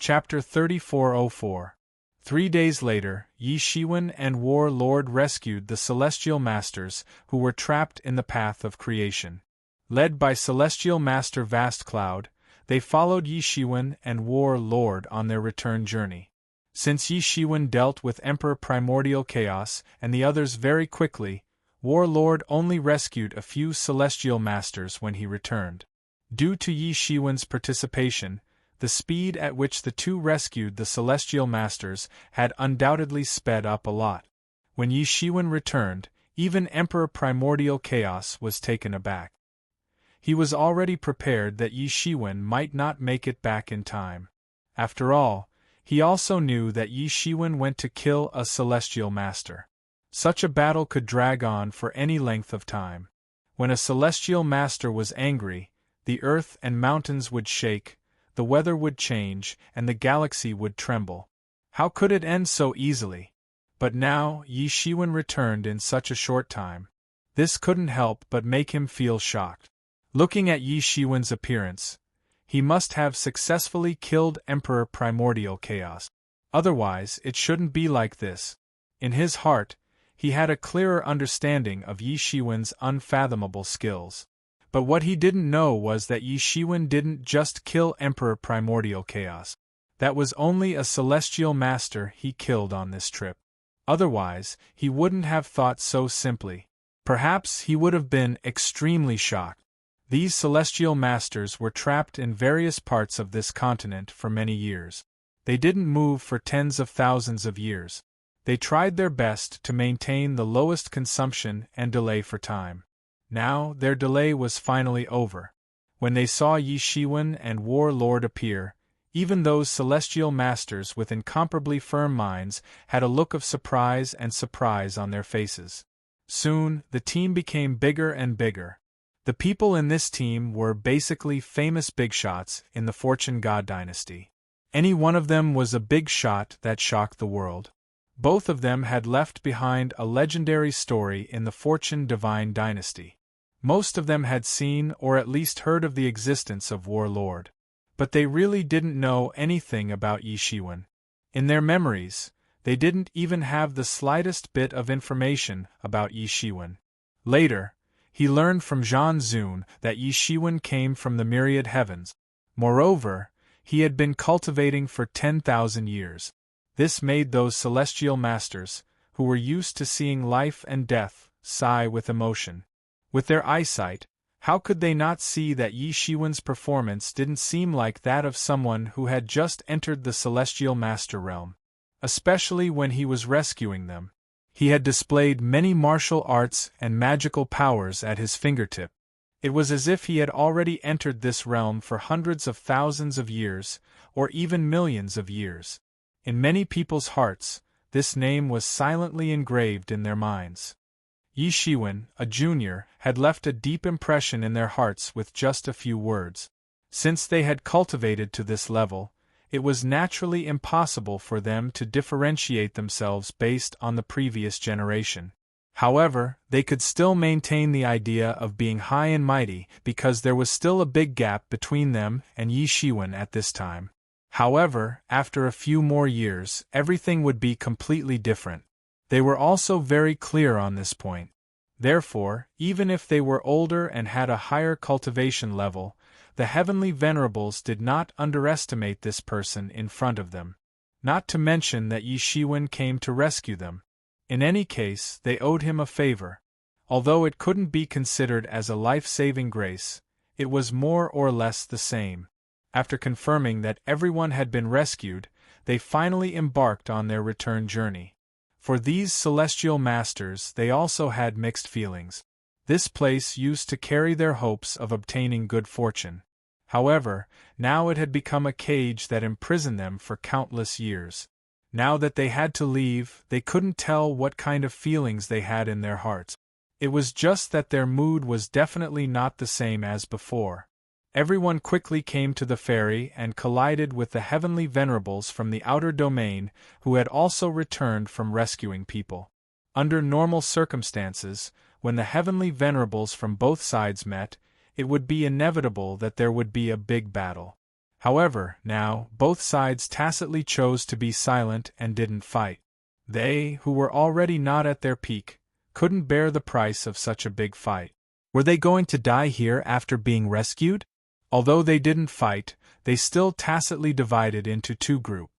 Chapter 3404. 3 days later, Yi Shiwen and War Lord rescued the Celestial Masters who were trapped in the path of creation. Led by Celestial Master Vast Cloud, they followed Yi Shiwen and War Lord on their return journey. Since Yi Shiwen dealt with Emperor Primordial Chaos and the others very quickly, War Lord only rescued a few Celestial Masters when he returned. Due to Yi Shiwen's participation, the speed at which the two rescued the Celestial Masters had undoubtedly sped up a lot. When Yi Shiwen returned, even Emperor Primordial Chaos was taken aback. He was already prepared that Yi Shiwen might not make it back in time. After all, he also knew that Yi Shiwen went to kill a Celestial Master. Such a battle could drag on for any length of time. When a Celestial Master was angry, the earth and mountains would shake, the weather would change, and the galaxy would tremble. How could it end so easily? But now Yi Shiwen returned in such a short time. This couldn't help but make him feel shocked. Looking at Yi Shiwen's appearance, he must have successfully killed Emperor Primordial Chaos. Otherwise, it shouldn't be like this. In his heart, he had a clearer understanding of Yi Shiwen's unfathomable skills. But what he didn't know was that Yi Shiwen didn't just kill Emperor Primordial Chaos. That was only a Celestial Master he killed on this trip. Otherwise, he wouldn't have thought so simply. Perhaps he would have been extremely shocked. These Celestial Masters were trapped in various parts of this continent for many years. They didn't move for tens of thousands of years. They tried their best to maintain the lowest consumption and delay for time. Now, their delay was finally over. When they saw Yi Shiwen and War Lord appear, even those Celestial Masters with incomparably firm minds had a look of surprise on their faces. Soon, the team became bigger and bigger. The people in this team were basically famous big shots in the Fortune God dynasty. Any one of them was a big shot that shocked the world. Both of them had left behind a legendary story in the Fortune Divine dynasty. Most of them had seen or at least heard of the existence of War Lord. But they really didn't know anything about Yi Shiwen. In their memories, they didn't even have the slightest bit of information about Yi Shiwen. Later, he learned from Zhan Zun that Yi Shiwen came from the myriad heavens. Moreover, he had been cultivating for 10,000 years. This made those Celestial Masters, who were used to seeing life and death, sigh with emotion. With their eyesight, how could they not see that Yi Shiwen's performance didn't seem like that of someone who had just entered the Celestial Master realm? Especially when he was rescuing them. He had displayed many martial arts and magical powers at his fingertip. It was as if he had already entered this realm for hundreds of thousands of years, or even millions of years. In many people's hearts, this name was silently engraved in their minds. Yi Shiwen, a junior, had left a deep impression in their hearts with just a few words. Since they had cultivated to this level, it was naturally impossible for them to differentiate themselves based on the previous generation. However, they could still maintain the idea of being high and mighty because there was still a big gap between them and Yi Shiwen at this time. However, after a few more years, everything would be completely different. They were also very clear on this point. Therefore, even if they were older and had a higher cultivation level, the Heavenly Venerables did not underestimate this person in front of them. Not to mention that Yi Shiwen came to rescue them. In any case, they owed him a favor. Although it couldn't be considered as a life-saving grace, it was more or less the same. After confirming that everyone had been rescued, they finally embarked on their return journey. For these Celestial Masters, they also had mixed feelings. This place used to carry their hopes of obtaining good fortune. However, now it had become a cage that imprisoned them for countless years. Now that they had to leave, they couldn't tell what kind of feelings they had in their hearts. It was just that their mood was definitely not the same as before. Everyone quickly came to the ferry and collided with the Heavenly Venerables from the outer domain who had also returned from rescuing people. Under normal circumstances, when the Heavenly Venerables from both sides met, it would be inevitable that there would be a big battle. However, now, both sides tacitly chose to be silent and didn't fight. They, who were already not at their peak, couldn't bear the price of such a big fight. Were they going to die here after being rescued? Although they didn't fight, they still tacitly divided into two groups.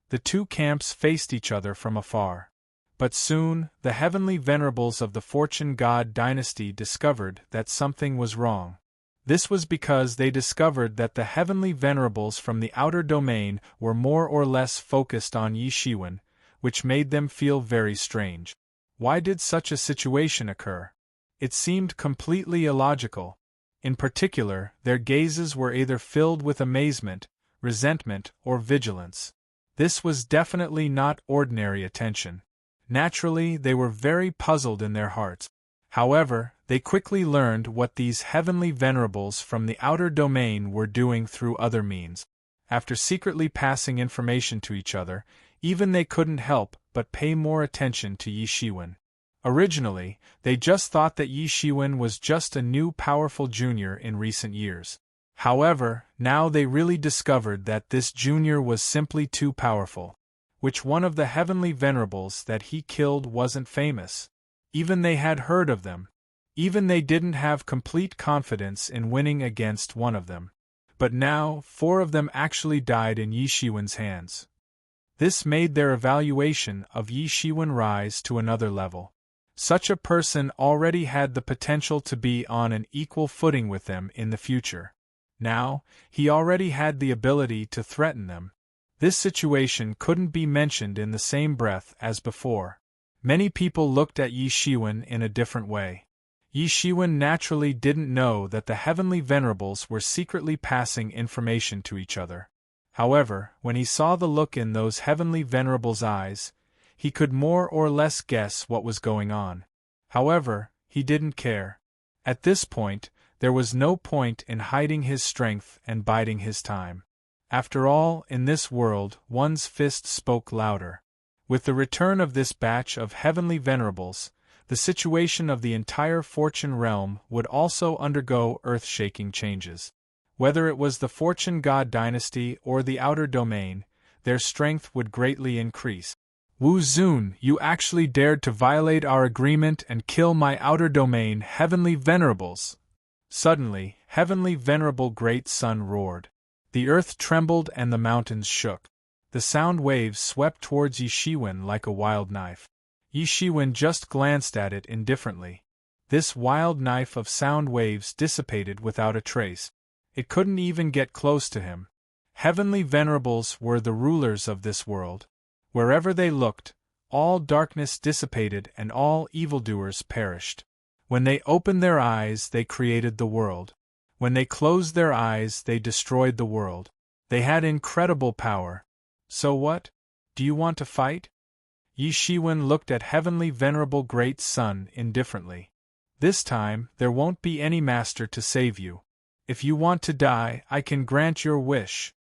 The two camps faced each other from afar. But soon, the heavenly venerables of the Fortune God dynasty discovered that something was wrong. This was because they discovered that the heavenly venerables from the outer domain were more or less focused on Yi Shiwen, which made them feel very strange. Why did such a situation occur? It seemed completely illogical. In particular, their gazes were either filled with amazement, resentment, or vigilance. This was definitely not ordinary attention. Naturally, they were very puzzled in their hearts. However, they quickly learned what these heavenly venerables from the outer domain were doing through other means. After secretly passing information to each other, even they couldn't help but pay more attention to Yi Shiwen. Originally, they just thought that Yi Shiwen was just a new powerful junior in recent years. However, now they really discovered that this junior was simply too powerful. Which one of the heavenly venerables that he killed wasn't famous? Even they had heard of them. Even they didn't have complete confidence in winning against one of them. But now, 4 of them actually died in Yi Shiwen's hands. This made their evaluation of Yi Shiwen rise to another level. Such a person already had the potential to be on an equal footing with them in the future. Now, he already had the ability to threaten them. This situation couldn't be mentioned in the same breath as before. Many people looked at Yi Shiwen in a different way. Yi Shiwen naturally didn't know that the heavenly venerables were secretly passing information to each other. However, when he saw the look in those heavenly venerables' eyes, he could more or less guess what was going on. However, he didn't care. At this point, there was no point in hiding his strength and biding his time. After all, in this world, one's fist spoke louder. With the return of this batch of heavenly venerables, the situation of the entire Fortune realm would also undergo earth-shaking changes. Whether it was the Fortune God dynasty or the outer domain, their strength would greatly increase. Wu Zun, you actually dared to violate our agreement and kill my outer domain heavenly venerables! Suddenly, heavenly venerable great sun roared. The earth trembled and the mountains shook. The sound waves swept towards Yi Shiwen like a wild knife. Yi Shiwen just glanced at it indifferently. This wild knife of sound waves dissipated without a trace. It couldn't even get close to him. Heavenly venerables were the rulers of this world. Wherever they looked, all darkness dissipated and all evildoers perished. When they opened their eyes, they created the world. When they closed their eyes, they destroyed the world. They had incredible power. So what? Do you want to fight? Yi Shiwen looked at heavenly venerable great sun indifferently. This time, there won't be any master to save you. If you want to die, I can grant your wish.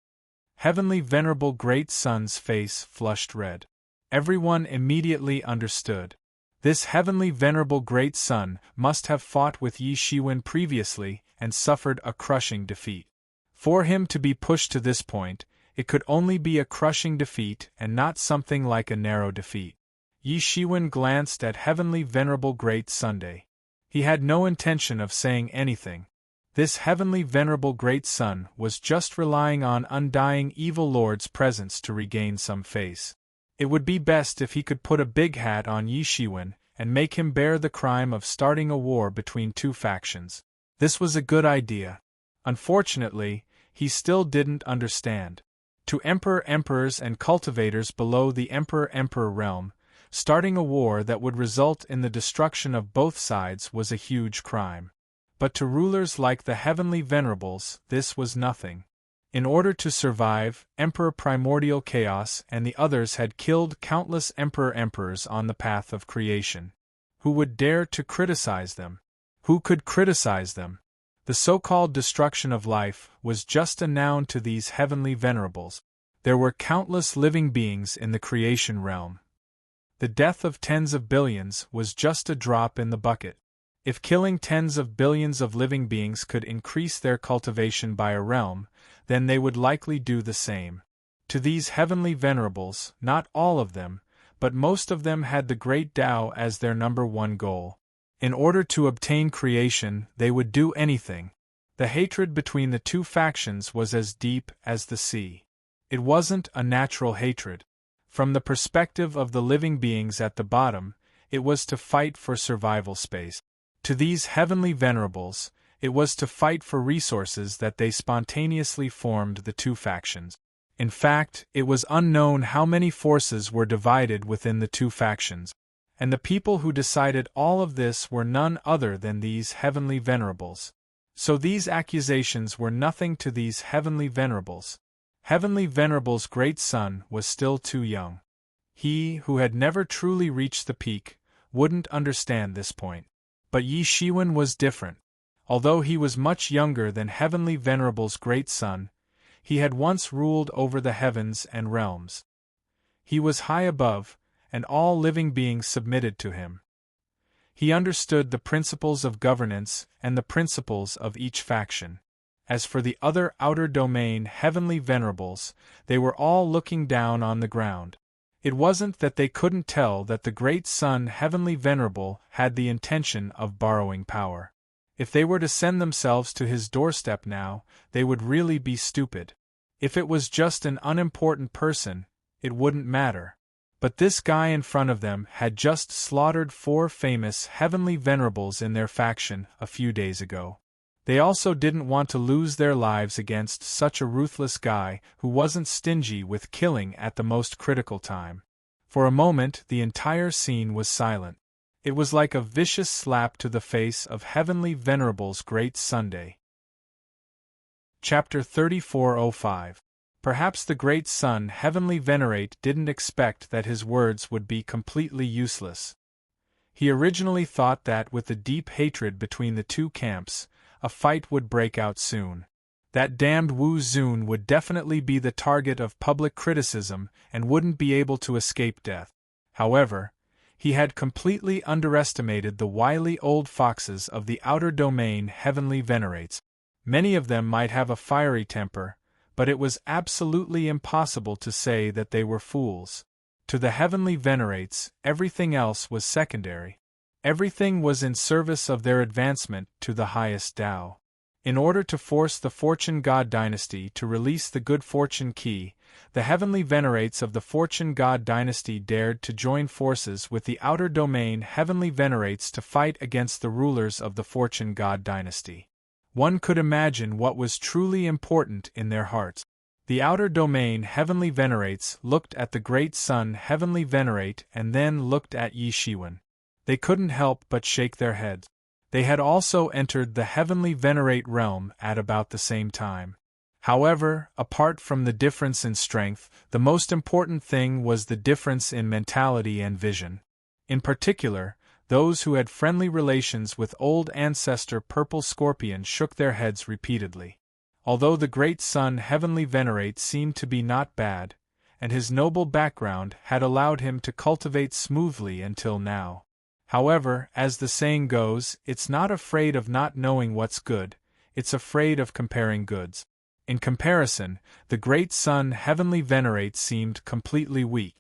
Heavenly venerable great sun's face flushed red. Everyone immediately understood. This heavenly venerable great sun must have fought with Yi Shiwen previously and suffered a crushing defeat. For him to be pushed to this point, it could only be a crushing defeat and not something like a narrow defeat. Yi Shiwen glanced at heavenly venerable great Sunday. He had no intention of saying anything. This heavenly venerable great sun was just relying on undying evil lord's presence to regain some face. It would be best if he could put a big hat on Yi Shiwen and make him bear the crime of starting a war between two factions. This was a good idea. Unfortunately, he still didn't understand. To emperors and cultivators below the emperor realm, starting a war that would result in the destruction of both sides was a huge crime. But to rulers like the heavenly venerables, this was nothing. In order to survive, Emperor Primordial Chaos and the others had killed countless emperors on the path of creation. Who would dare to criticize them? Who could criticize them? The so-called destruction of life was just a noun to these heavenly venerables. There were countless living beings in the creation realm. The death of tens of billions was just a drop in the bucket. If killing tens of billions of living beings could increase their cultivation by a realm, then they would likely do the same. To these heavenly venerables, not all of them, but most of them had the great Tao as their number one goal. In order to obtain creation, they would do anything. The hatred between the two factions was as deep as the sea. It wasn't a natural hatred. From the perspective of the living beings at the bottom, it was to fight for survival space. To these heavenly venerables, it was to fight for resources that they spontaneously formed the two factions. In fact, it was unknown how many forces were divided within the two factions. And the people who decided all of this were none other than these heavenly venerables. So these accusations were nothing to these heavenly venerables. Heavenly Venerable's great son was still too young. He, who had never truly reached the peak, wouldn't understand this point. But Yi Shiwen was different. Although he was much younger than Heavenly Venerable's great son, he had once ruled over the heavens and realms. He was high above, and all living beings submitted to him. He understood the principles of governance and the principles of each faction. As for the other outer domain heavenly venerables, they were all looking down on the ground. It wasn't that they couldn't tell that the great son heavenly venerable had the intention of borrowing power. If they were to send themselves to his doorstep now, they would really be stupid. If it was just an unimportant person, it wouldn't matter. But this guy in front of them had just slaughtered 4 famous heavenly venerables in their faction a few days ago. They also didn't want to lose their lives against such a ruthless guy who wasn't stingy with killing at the most critical time. For a moment, the entire scene was silent. It was like a vicious slap to the face of Heavenly Venerable's great Sunday. Chapter 3405. Perhaps the great son Heavenly Venerate didn't expect that his words would be completely useless. He originally thought that with the deep hatred between the two camps, a fight would break out soon. That damned Wu Zun would definitely be the target of public criticism and wouldn't be able to escape death. However, he had completely underestimated the wily old foxes of the outer domain Heavenly Venerates. Many of them might have a fiery temper, but it was absolutely impossible to say that they were fools. To the Heavenly Venerates, everything else was secondary. Everything was in service of their advancement to the highest Tao. In order to force the Fortune God dynasty to release the Good Fortune Key, the Heavenly Venerates of the Fortune God dynasty dared to join forces with the outer domain Heavenly Venerates to fight against the rulers of the Fortune God dynasty. One could imagine what was truly important in their hearts. The outer domain Heavenly Venerates looked at the great son Heavenly Venerate and then looked at Yi Shiwen. They couldn't help but shake their heads. They had also entered the Heavenly Venerate realm at about the same time. However, apart from the difference in strength, the most important thing was the difference in mentality and vision. In particular, those who had friendly relations with old ancestor Purple Scorpion shook their heads repeatedly. Although the great son Heavenly Venerate seemed to be not bad, and his noble background had allowed him to cultivate smoothly until now. However, as the saying goes, it's not afraid of not knowing what's good, it's afraid of comparing goods. In comparison, the great son Heavenly Venerate seemed completely weak.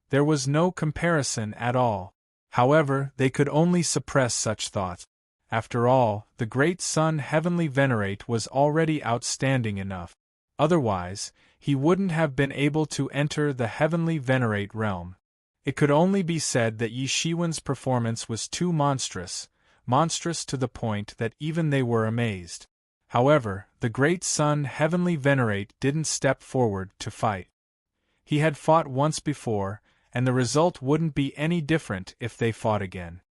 There was no comparison at all. However, they could only suppress such thoughts. After all, the great son Heavenly Venerate was already outstanding enough. Otherwise, he wouldn't have been able to enter the Heavenly Venerate realm. It could only be said that Yi Shiwen's performance was too monstrous to the point that even they were amazed. However, the great son Heavenly Venerate didn't step forward to fight. He had fought once before, and the result wouldn't be any different if they fought again.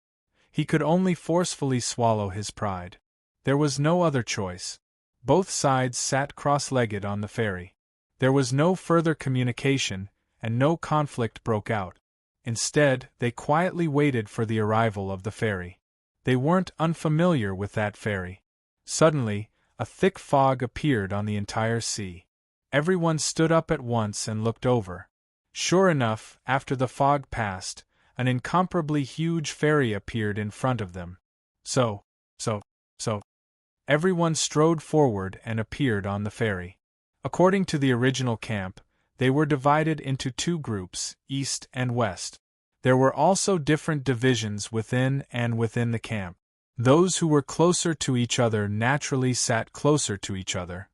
He could only forcefully swallow his pride. There was no other choice. Both sides sat cross-legged on the ferry. There was no further communication, and no conflict broke out. Instead, they quietly waited for the arrival of the ferry. They weren't unfamiliar with that ferry. Suddenly, a thick fog appeared on the entire sea. Everyone stood up at once and looked over. Sure enough, after the fog passed, an incomparably huge ferry appeared in front of them. So, So, everyone strode forward and appeared on the ferry. According to the original camp, they were divided into two groups, east and west. There were also different divisions within the camp. Those who were closer to each other naturally sat closer to each other.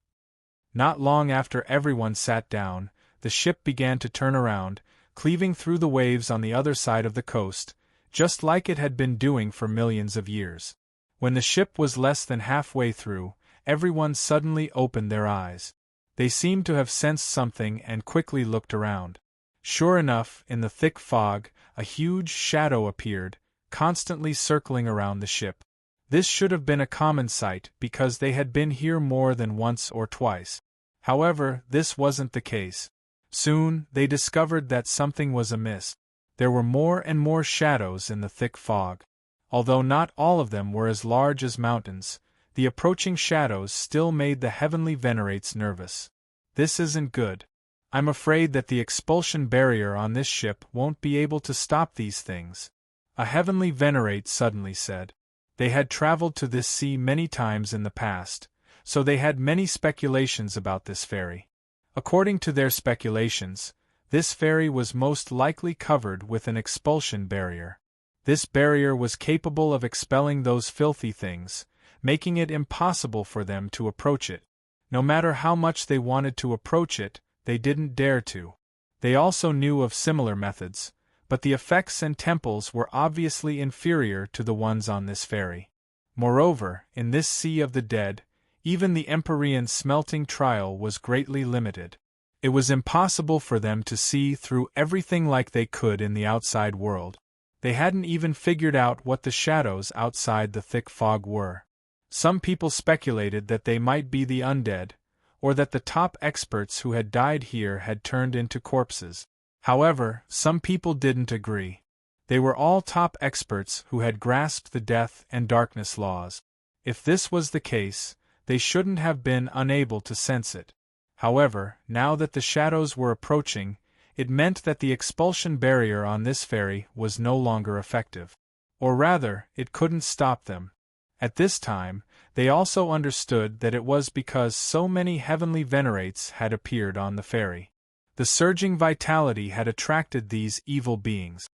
Not long after everyone sat down, the ship began to turn around, cleaving through the waves on the other side of the coast, just like it had been doing for millions of years. When the ship was less than halfway through, everyone suddenly opened their eyes. They seemed to have sensed something and quickly looked around. Sure enough, in the thick fog, a huge shadow appeared, constantly circling around the ship. This should have been a common sight because they had been here more than once or twice. However, this wasn't the case. Soon, they discovered that something was amiss. There were more and more shadows in the thick fog. Although not all of them were as large as mountains, the approaching shadows still made the heavenly venerates nervous. This isn't good. I'm afraid that the expulsion barrier on this ship won't be able to stop these things, a heavenly venerate suddenly said. They had traveled to this sea many times in the past, so they had many speculations about this ferry. According to their speculations, this ferry was most likely covered with an expulsion barrier. This barrier was capable of expelling those filthy things, making it impossible for them to approach it. No matter how much they wanted to approach it, they didn't dare to. They also knew of similar methods, but the effects and temples were obviously inferior to the ones on this ferry. Moreover, in this sea of the dead, even the Empyrean smelting trial was greatly limited. It was impossible for them to see through everything like they could in the outside world. They hadn't even figured out what the shadows outside the thick fog were. Some people speculated that they might be the undead, or that the top experts who had died here had turned into corpses. However, some people didn't agree. They were all top experts who had grasped the death and darkness laws. If this was the case, they shouldn't have been unable to sense it. However, now that the shadows were approaching, it meant that the expulsion barrier on this ferry was no longer effective. Or rather, it couldn't stop them. At this time, they also understood that it was because so many heavenly venerates had appeared on the ferry. The surging vitality had attracted these evil beings.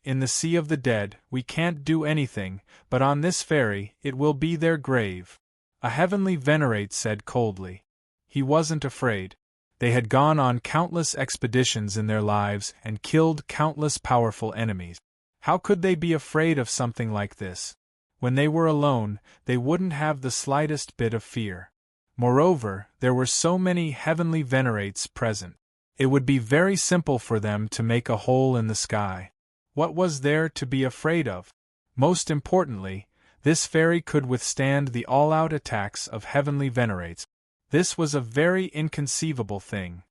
In the sea of the dead, we can't do anything, but on this ferry, it will be their grave, a heavenly venerate said coldly. He wasn't afraid. They had gone on countless expeditions in their lives and killed countless powerful enemies. How could they be afraid of something like this? When they were alone, they wouldn't have the slightest bit of fear. Moreover, there were so many heavenly venerates present. It would be very simple for them to make a hole in the sky. What was there to be afraid of? Most importantly, this ferry could withstand the all-out attacks of heavenly venerates. This was a very inconceivable thing.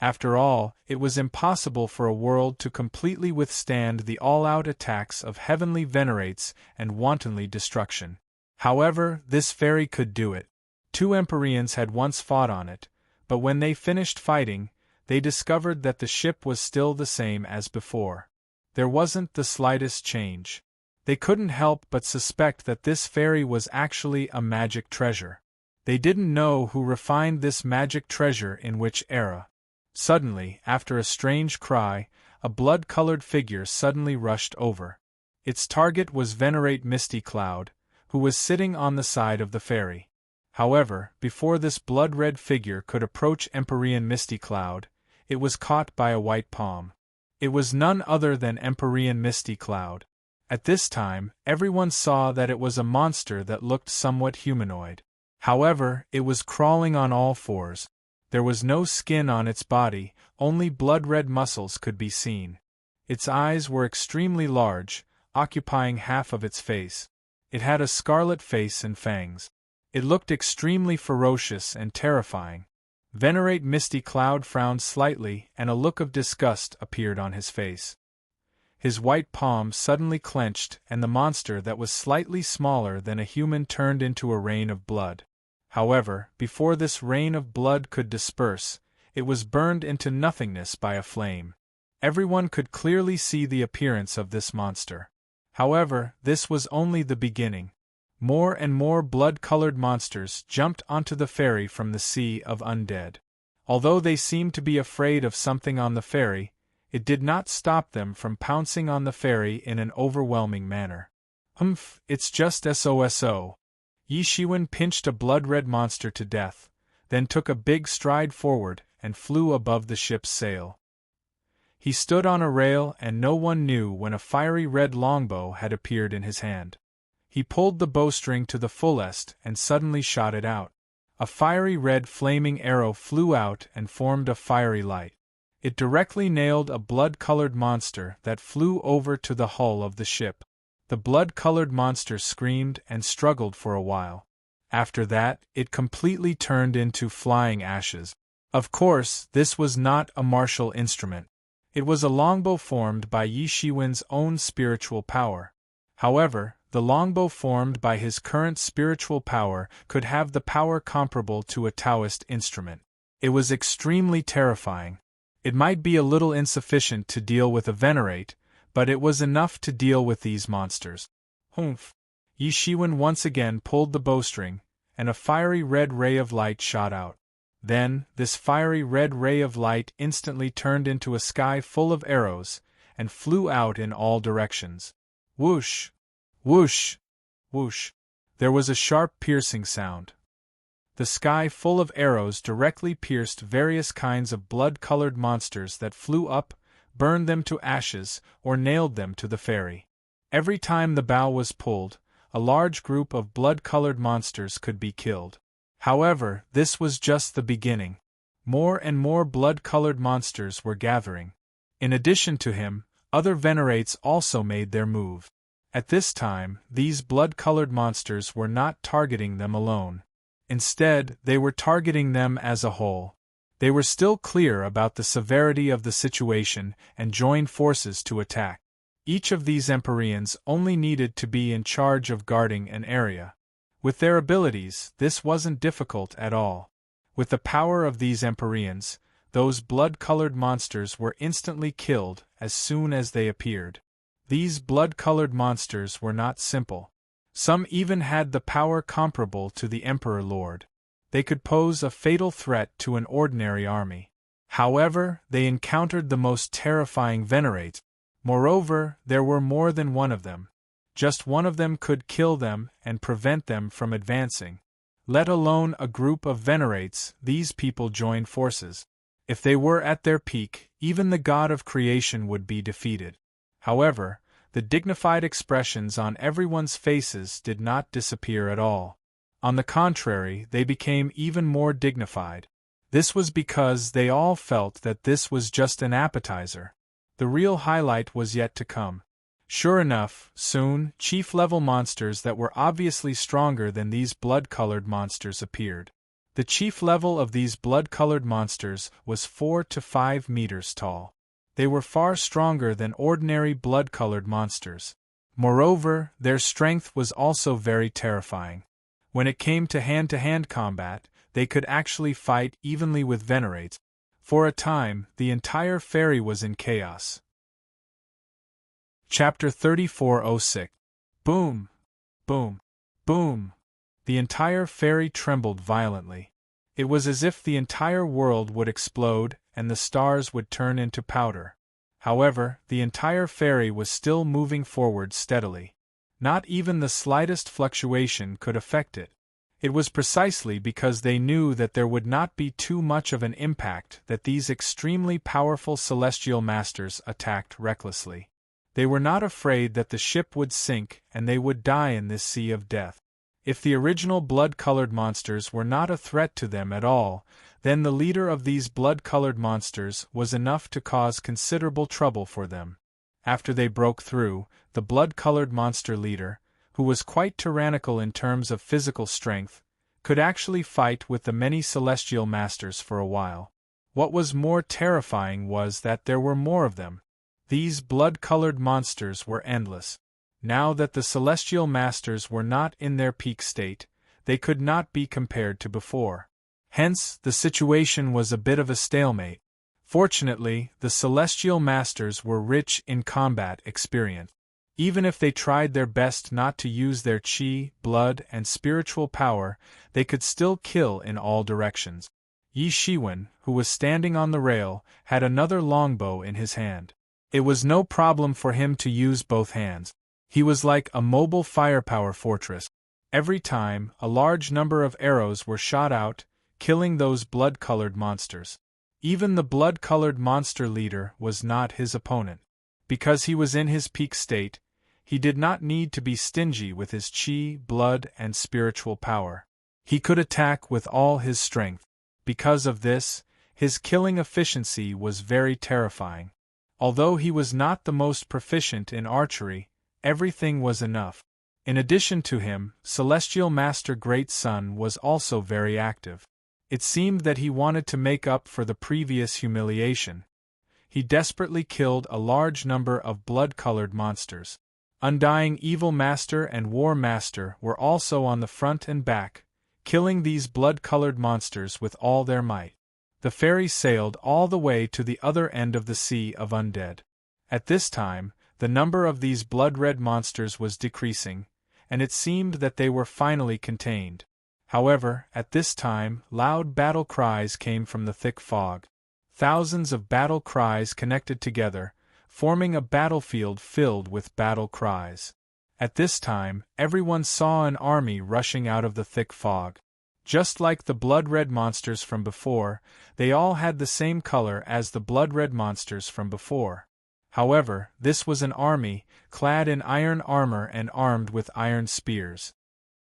After all, it was impossible for a world to completely withstand the all-out attacks of heavenly venerates and wantonly destruction. However, this ferry could do it. 2 Empyreans had once fought on it, but when they finished fighting, they discovered that the ship was still the same as before. There wasn't the slightest change. They couldn't help but suspect that this ferry was actually a magic treasure. They didn't know who refined this magic treasure in which era. Suddenly, after a strange cry, a blood-colored figure suddenly rushed over. Its target was Venerate Misty Cloud, who was sitting on the side of the ferry. However, before this blood-red figure could approach Empyrean Misty Cloud, it was caught by a white palm. It was none other than Empyrean Misty Cloud. At this time, everyone saw that it was a monster that looked somewhat humanoid. However, it was crawling on all fours. There was no skin on its body, only blood-red muscles could be seen. Its eyes were extremely large, occupying half of its face. It had a scarlet face and fangs. It looked extremely ferocious and terrifying. Venerate Misty Cloud frowned slightly and a look of disgust appeared on his face. His white palm suddenly clenched and the monster that was slightly smaller than a human turned into a rain of blood. However, before this rain of blood could disperse, it was burned into nothingness by a flame. Everyone could clearly see the appearance of this monster. However, this was only the beginning. More and more blood-colored monsters jumped onto the ferry from the sea of undead. Although they seemed to be afraid of something on the ferry, it did not stop them from pouncing on the ferry in an overwhelming manner. It's just SOSO. Yi Shiwen pinched a blood-red monster to death, then took a big stride forward and flew above the ship's sail. He stood on a rail and no one knew when a fiery red longbow had appeared in his hand. He pulled the bowstring to the fullest and suddenly shot it out. A fiery red flaming arrow flew out and formed a fiery light. It directly nailed a blood-colored monster that flew over to the hull of the ship. The blood-colored monster screamed and struggled for a while. After that, it completely turned into flying ashes. Of course, this was not a martial instrument. It was a longbow formed by Yi Shiwen's own spiritual power. However, the longbow formed by his current spiritual power could have the power comparable to a Taoist instrument. It was extremely terrifying. It might be a little insufficient to deal with a venerate, but it was enough to deal with these monsters. Humph! Yi Shiwen once again pulled the bowstring, and a fiery red ray of light shot out. Then, this fiery red ray of light instantly turned into a sky full of arrows, and flew out in all directions. Whoosh! Whoosh! Whoosh! There was a sharp piercing sound. The sky full of arrows directly pierced various kinds of blood-colored monsters that flew up, burned them to ashes, or nailed them to the ferry. Every time the bow was pulled, a large group of blood-colored monsters could be killed. However, this was just the beginning. More and more blood-colored monsters were gathering. In addition to him, other venerates also made their move. At this time, these blood-colored monsters were not targeting them alone. Instead, they were targeting them as a whole. They were still clear about the severity of the situation and joined forces to attack. Each of these Empyreans only needed to be in charge of guarding an area. With their abilities, this wasn't difficult at all. With the power of these Empyreans, those blood-colored monsters were instantly killed as soon as they appeared. These blood-colored monsters were not simple. Some even had the power comparable to the Emperor Lord. They could pose a fatal threat to an ordinary army. However, they encountered the most terrifying venerates. Moreover, there were more than one of them. Just one of them could kill them and prevent them from advancing. Let alone a group of venerates, these people joined forces. If they were at their peak, even the god of creation would be defeated. However, the dignified expressions on everyone's faces did not disappear at all. On the contrary, they became even more dignified. This was because they all felt that this was just an appetizer. The real highlight was yet to come. Sure enough, soon, chief-level monsters that were obviously stronger than these blood-colored monsters appeared. The chief level of these blood-colored monsters was 4 to 5 meters tall. They were far stronger than ordinary blood-colored monsters. Moreover, their strength was also very terrifying. When it came to hand-to-hand combat, they could actually fight evenly with venerates. For a time, the entire ferry was in chaos. Chapter 3406. Boom! Boom! Boom! The entire ferry trembled violently. It was as if the entire world would explode and the stars would turn into powder. However, the entire ferry was still moving forward steadily. Not even the slightest fluctuation could affect it. It was precisely because they knew that there would not be too much of an impact that these extremely powerful celestial masters attacked recklessly. They were not afraid that the ship would sink and they would die in this sea of death. If the original blood-colored monsters were not a threat to them at all, then the leader of these blood-colored monsters was enough to cause considerable trouble for them. After they broke through, the blood-colored monster leader, who was quite tyrannical in terms of physical strength, could actually fight with the many celestial masters for a while. What was more terrifying was that there were more of them. These blood-colored monsters were endless. Now that the celestial masters were not in their peak state, they could not be compared to before. Hence, the situation was a bit of a stalemate. Fortunately, the celestial masters were rich in combat experience. Even if they tried their best not to use their chi, blood, and spiritual power, they could still kill in all directions. Yi Shiwen, who was standing on the rail, had another longbow in his hand. It was no problem for him to use both hands. He was like a mobile firepower fortress. Every time, a large number of arrows were shot out, killing those blood-colored monsters. Even the blood-colored monster leader was not his opponent. Because he was in his peak state, he did not need to be stingy with his chi, blood, and spiritual power. He could attack with all his strength. Because of this, his killing efficiency was very terrifying. Although he was not the most proficient in archery, everything was enough. In addition to him, Celestial Master Great Sun was also very active. It seemed that he wanted to make up for the previous humiliation. He desperately killed a large number of blood-colored monsters. Undying Evil Master and War Master were also on the front and back, killing these blood-colored monsters with all their might. The ferry sailed all the way to the other end of the Sea of Undead. At this time, the number of these blood-red monsters was decreasing, and it seemed that they were finally contained. However, at this time, loud battle cries came from the thick fog. Thousands of battle cries connected together, forming a battlefield filled with battle cries. At this time, everyone saw an army rushing out of the thick fog. Just like the blood-red monsters from before, they all had the same color as the blood-red monsters from before. However, this was an army, clad in iron armor and armed with iron spears.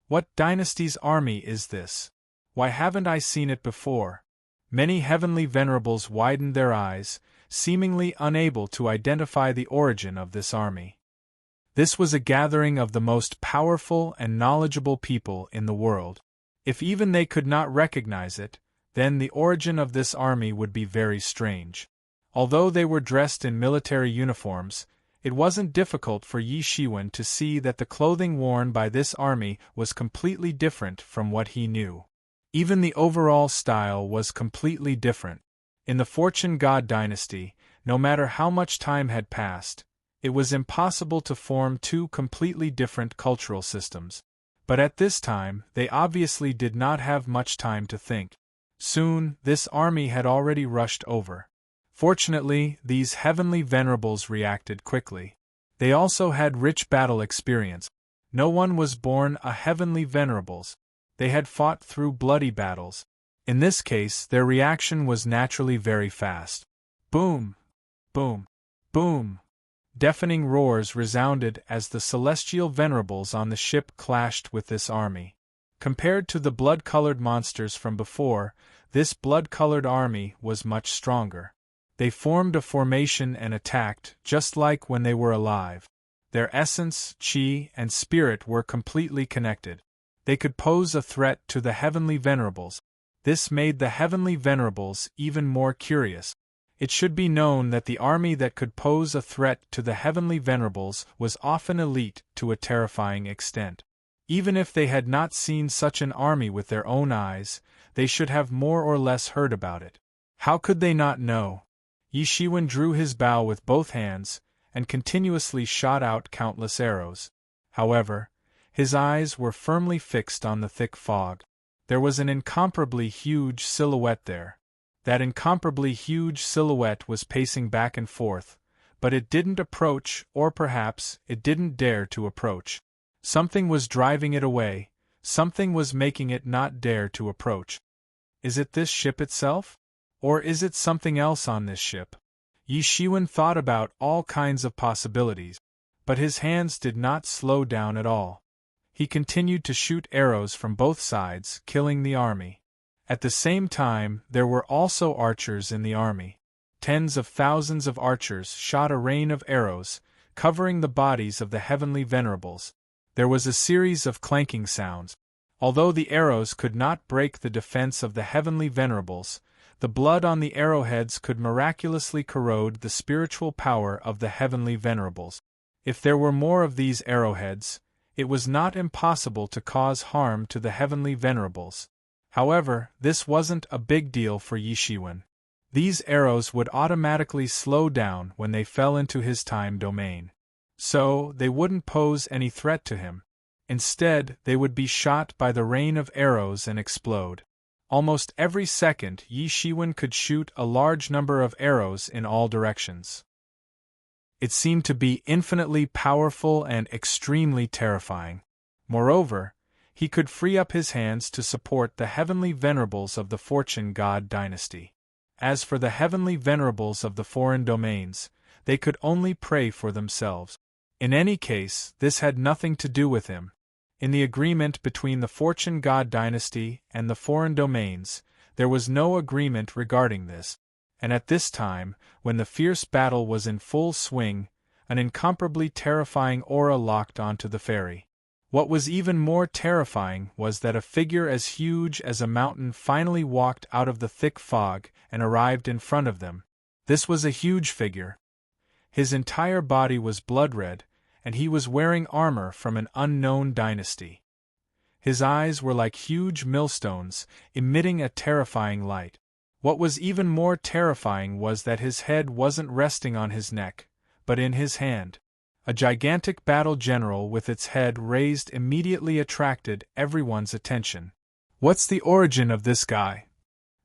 What dynasty's army is this? Why haven't I seen it before? Many heavenly venerables widened their eyes, seemingly unable to identify the origin of this army. This was a gathering of the most powerful and knowledgeable people in the world. If even they could not recognize it, then the origin of this army would be very strange. Although they were dressed in military uniforms, it wasn't difficult for Yi Shiwen to see that the clothing worn by this army was completely different from what he knew. Even the overall style was completely different. In the Fortune God dynasty, no matter how much time had passed, it was impossible to form two completely different cultural systems. But at this time, they obviously did not have much time to think. Soon, this army had already rushed over. Fortunately, these heavenly venerables reacted quickly. They also had rich battle experience. No one was born a heavenly venerables. They had fought through bloody battles. In this case, their reaction was naturally very fast. Boom! Boom! Boom! Deafening roars resounded as the celestial venerables on the ship clashed with this army. Compared to the blood-colored monsters from before, this blood-colored army was much stronger. They formed a formation and attacked, just like when they were alive. Their essence, chi, and spirit were completely connected. They could pose a threat to the heavenly venerables. This made the heavenly venerables even more curious. It should be known that the army that could pose a threat to the heavenly venerables was often elite to a terrifying extent. Even if they had not seen such an army with their own eyes, they should have more or less heard about it. How could they not know? Yi Shiwen drew his bow with both hands, and continuously shot out countless arrows. However, his eyes were firmly fixed on the thick fog. There was an incomparably huge silhouette there. That incomparably huge silhouette was pacing back and forth, but it didn't approach, or perhaps it didn't dare to approach. Something was driving it away, something was making it not dare to approach. Is it this ship itself? Or is it something else on this ship? Yi Shiwen thought about all kinds of possibilities, but his hands did not slow down at all. He continued to shoot arrows from both sides, killing the army. At the same time, there were also archers in the army. Tens of thousands of archers shot a rain of arrows, covering the bodies of the heavenly venerables. There was a series of clanking sounds. Although the arrows could not break the defense of the heavenly venerables, the blood on the arrowheads could miraculously corrode the spiritual power of the heavenly venerables. If there were more of these arrowheads, it was not impossible to cause harm to the heavenly venerables. However, this wasn't a big deal for Yi Shiwen. These arrows would automatically slow down when they fell into his time domain. So, they wouldn't pose any threat to him. Instead, they would be shot by the rain of arrows and explode. Almost every second, Yi Shiwen could shoot a large number of arrows in all directions. It seemed to be infinitely powerful and extremely terrifying. Moreover, he could free up his hands to support the heavenly venerables of the Fortune God dynasty. As for the heavenly venerables of the foreign domains, they could only pray for themselves. In any case, this had nothing to do with him. In the agreement between the Fortune God dynasty and the foreign domains, there was no agreement regarding this. And at this time, when the fierce battle was in full swing, an incomparably terrifying aura locked onto the fairy. What was even more terrifying was that a figure as huge as a mountain finally walked out of the thick fog and arrived in front of them. This was a huge figure. His entire body was blood-red, and he was wearing armor from an unknown dynasty. His eyes were like huge millstones, emitting a terrifying light. What was even more terrifying was that his head wasn't resting on his neck, but in his hand. A gigantic battle general with its head raised immediately attracted everyone's attention. What's the origin of this guy?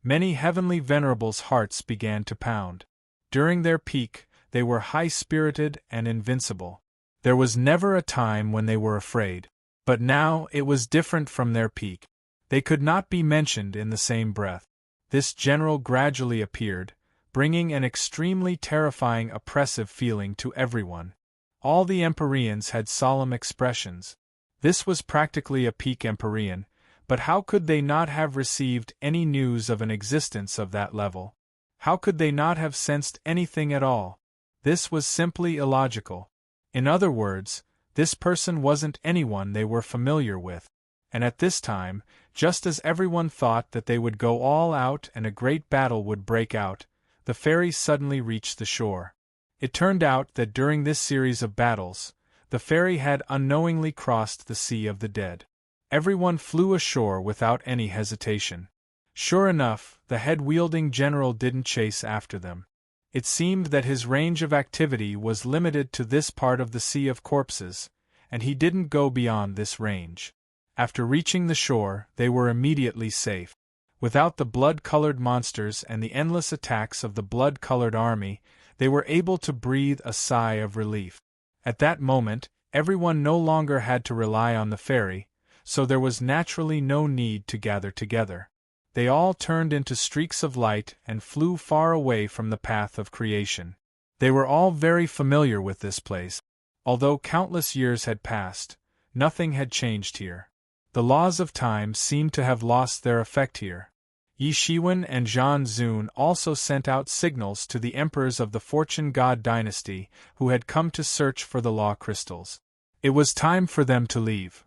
Many heavenly venerables' hearts began to pound. During their peak, they were high-spirited and invincible. There was never a time when they were afraid. But now it was different from their peak. They could not be mentioned in the same breath. This general gradually appeared, bringing an extremely terrifying oppressive feeling to everyone. All the Empyreans had solemn expressions. This was practically a peak Empyrean, but how could they not have received any news of an existence of that level? How could they not have sensed anything at all? This was simply illogical. In other words, this person wasn't anyone they were familiar with. And at this time, just as everyone thought that they would go all out and a great battle would break out, the fairy suddenly reached the shore. It turned out that during this series of battles, the fairy had unknowingly crossed the Sea of the Dead. Everyone flew ashore without any hesitation. Sure enough, the head-wielding general didn't chase after them. It seemed that his range of activity was limited to this part of the Sea of Corpses, and he didn't go beyond this range. After reaching the shore, they were immediately safe. Without the blood-colored monsters and the endless attacks of the blood-colored army, they were able to breathe a sigh of relief. At that moment, everyone no longer had to rely on the fairy, so there was naturally no need to gather together. They all turned into streaks of light and flew far away from the path of creation. They were all very familiar with this place. Although countless years had passed, nothing had changed here. The laws of time seemed to have lost their effect here. Yi Shiwen and Zhan Zun also sent out signals to the emperors of the Fortune God dynasty who had come to search for the law crystals. It was time for them to leave.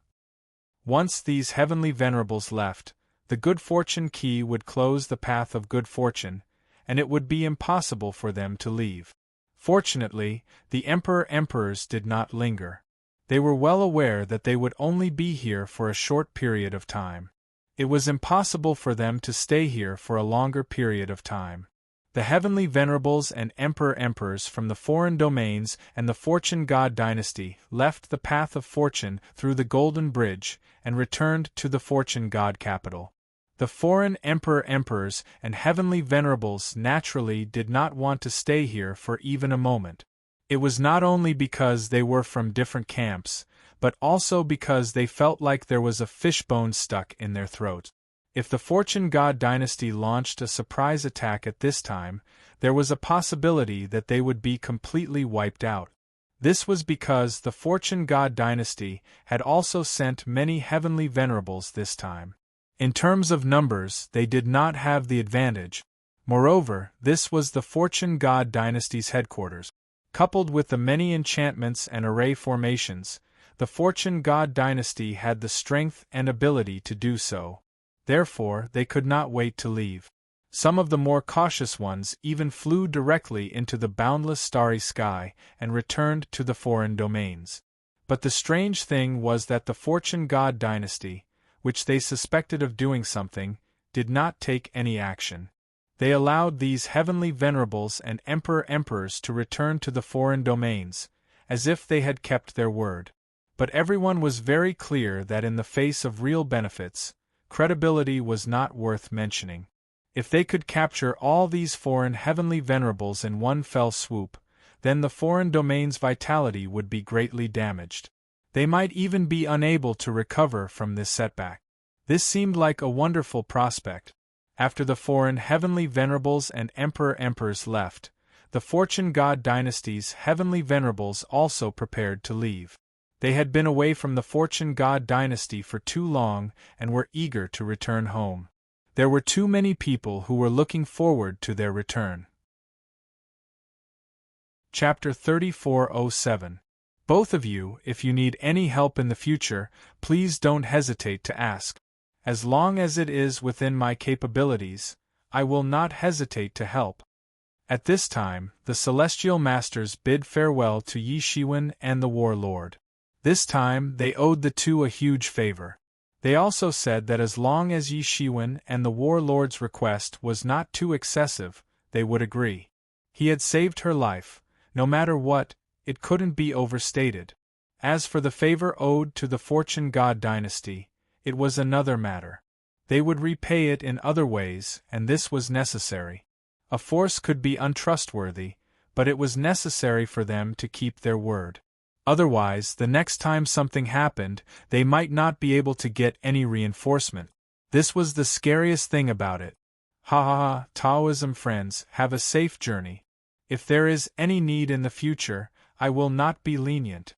Once these heavenly venerables left, the good fortune key would close the path of good fortune, and it would be impossible for them to leave. Fortunately, the emperors did not linger. They were well aware that they would only be here for a short period of time. It was impossible for them to stay here for a longer period of time. The heavenly venerables and emperors from the foreign domains and the Fortune God dynasty left the path of fortune through the Golden Bridge and returned to the Fortune God capital. The foreign emperors and heavenly venerables naturally did not want to stay here for even a moment. It was not only because they were from different camps, but also because they felt like there was a fishbone stuck in their throat. If the Fortune God dynasty launched a surprise attack at this time, there was a possibility that they would be completely wiped out. This was because the Fortune God dynasty had also sent many heavenly venerables this time. In terms of numbers, they did not have the advantage. Moreover, this was the Fortune God dynasty's headquarters. Coupled with the many enchantments and array formations, the Fortune God dynasty had the strength and ability to do so. Therefore, they could not wait to leave. Some of the more cautious ones even flew directly into the boundless starry sky and returned to the foreign domains. But the strange thing was that the Fortune God dynasty, which they suspected of doing something, did not take any action. They allowed these heavenly venerables and emperors to return to the foreign domains, as if they had kept their word. But everyone was very clear that in the face of real benefits, credibility was not worth mentioning. If they could capture all these foreign heavenly venerables in one fell swoop, then the foreign domain's vitality would be greatly damaged. They might even be unable to recover from this setback. This seemed like a wonderful prospect. After the foreign heavenly venerables and emperors left, the fortune god dynasty's heavenly venerables also prepared to leave. They had been away from the fortune god dynasty for too long and were eager to return home. There were too many people who were looking forward to their return. Chapter 3407. Both of you, if you need any help in the future, please don't hesitate to ask. As long as it is within my capabilities, I will not hesitate to help. At this time, the celestial masters bid farewell to Yi Shiwen and the warlord. This time, they owed the two a huge favor. They also said that as long as Yi Shiwen and the warlord's request was not too excessive, they would agree. He had saved her life. No matter what, it couldn't be overstated. As for the favor owed to the fortune god dynasty, it was another matter. They would repay it in other ways, and this was necessary. A force could be untrustworthy, but it was necessary for them to keep their word. Otherwise, the next time something happened, they might not be able to get any reinforcement. This was the scariest thing about it. Ha ha ha, Taoism friends, have a safe journey. If there is any need in the future, I will not be lenient.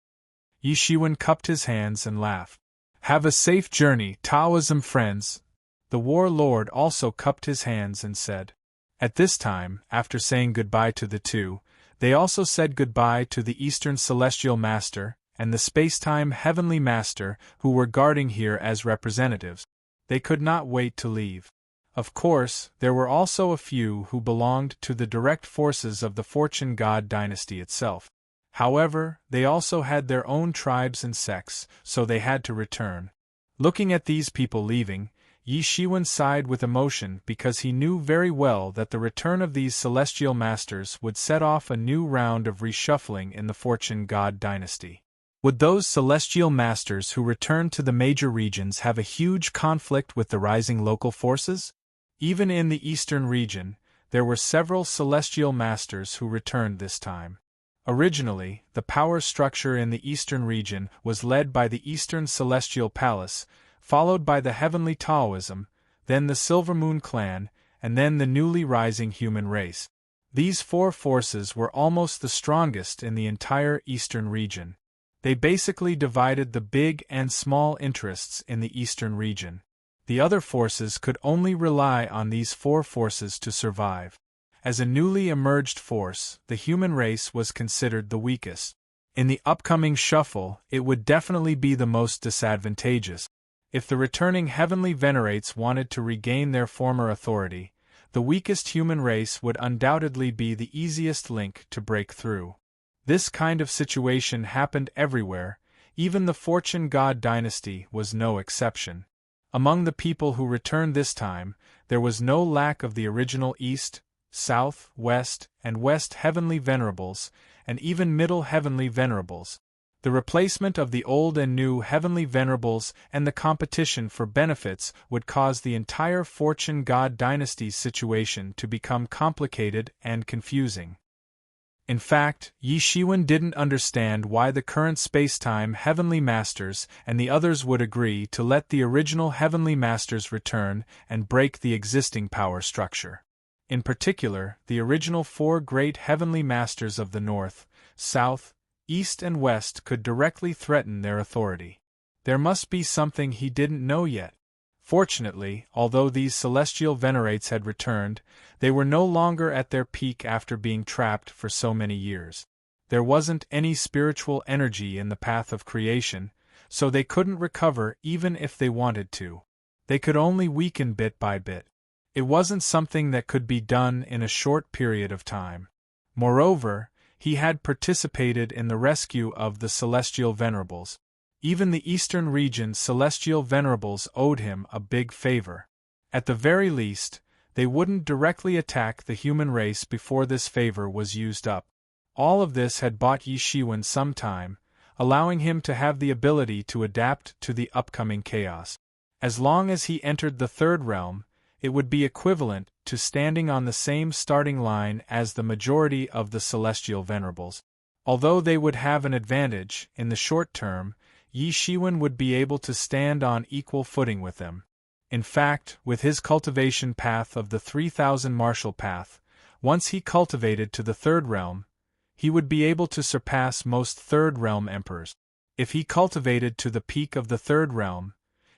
Yi Shiwen cupped his hands and laughed. Have a safe journey, Taoism friends. The warlord also cupped his hands and said. At this time, after saying goodbye to the two, they also said goodbye to the Eastern Celestial Master and the Space-Time Heavenly Master who were guarding here as representatives. They could not wait to leave. Of course, there were also a few who belonged to the direct forces of the Fortune God dynasty itself. However, they also had their own tribes and sects, so they had to return. Looking at these people leaving, Yi Shiwen sighed with emotion because he knew very well that the return of these celestial masters would set off a new round of reshuffling in the Fortune God dynasty. Would those celestial masters who returned to the major regions have a huge conflict with the rising local forces? Even in the eastern region, there were several celestial masters who returned this time. Originally, the power structure in the eastern region was led by the Eastern Celestial Palace, followed by the Heavenly Taoism, then the Silver Moon Clan, and then the newly rising human race. These four forces were almost the strongest in the entire eastern region. They basically divided the big and small interests in the eastern region. The other forces could only rely on these four forces to survive. As a newly emerged force, the human race was considered the weakest. In the upcoming shuffle, it would definitely be the most disadvantageous. If the returning heavenly venerates wanted to regain their former authority, the weakest human race would undoubtedly be the easiest link to break through. This kind of situation happened everywhere, even the Fortune God dynasty was no exception. Among the people who returned this time, there was no lack of the original East, South, West, and West heavenly venerables, and even middle heavenly venerables. The replacement of the old and new heavenly venerables and the competition for benefits would cause the entire Fortune God dynasty's situation to become complicated and confusing. In fact, Yi Shiwen didn't understand why the current space-time heavenly masters and the others would agree to let the original heavenly masters return and break the existing power structure. In particular, the original four great heavenly masters of the North, South, East and West could directly threaten their authority. There must be something he didn't know yet. Fortunately, although these celestial venerates had returned, they were no longer at their peak after being trapped for so many years. There wasn't any spiritual energy in the path of creation, so they couldn't recover even if they wanted to. They could only weaken bit by bit. It wasn't something that could be done in a short period of time. Moreover, he had participated in the rescue of the celestial venerables. Even the eastern region's celestial venerables owed him a big favor. At the very least, they wouldn't directly attack the human race before this favor was used up. All of this had bought Yi Shiwen some time, allowing him to have the ability to adapt to the upcoming chaos. As long as he entered the third realm, it would be equivalent to standing on the same starting line as the majority of the celestial venerables. Although they would have an advantage, in the short term, Yi Shiwen would be able to stand on equal footing with them. In fact, with his cultivation path of the 3000 martial path, once he cultivated to the third realm, he would be able to surpass most third realm emperors. If he cultivated to the peak of the third realm,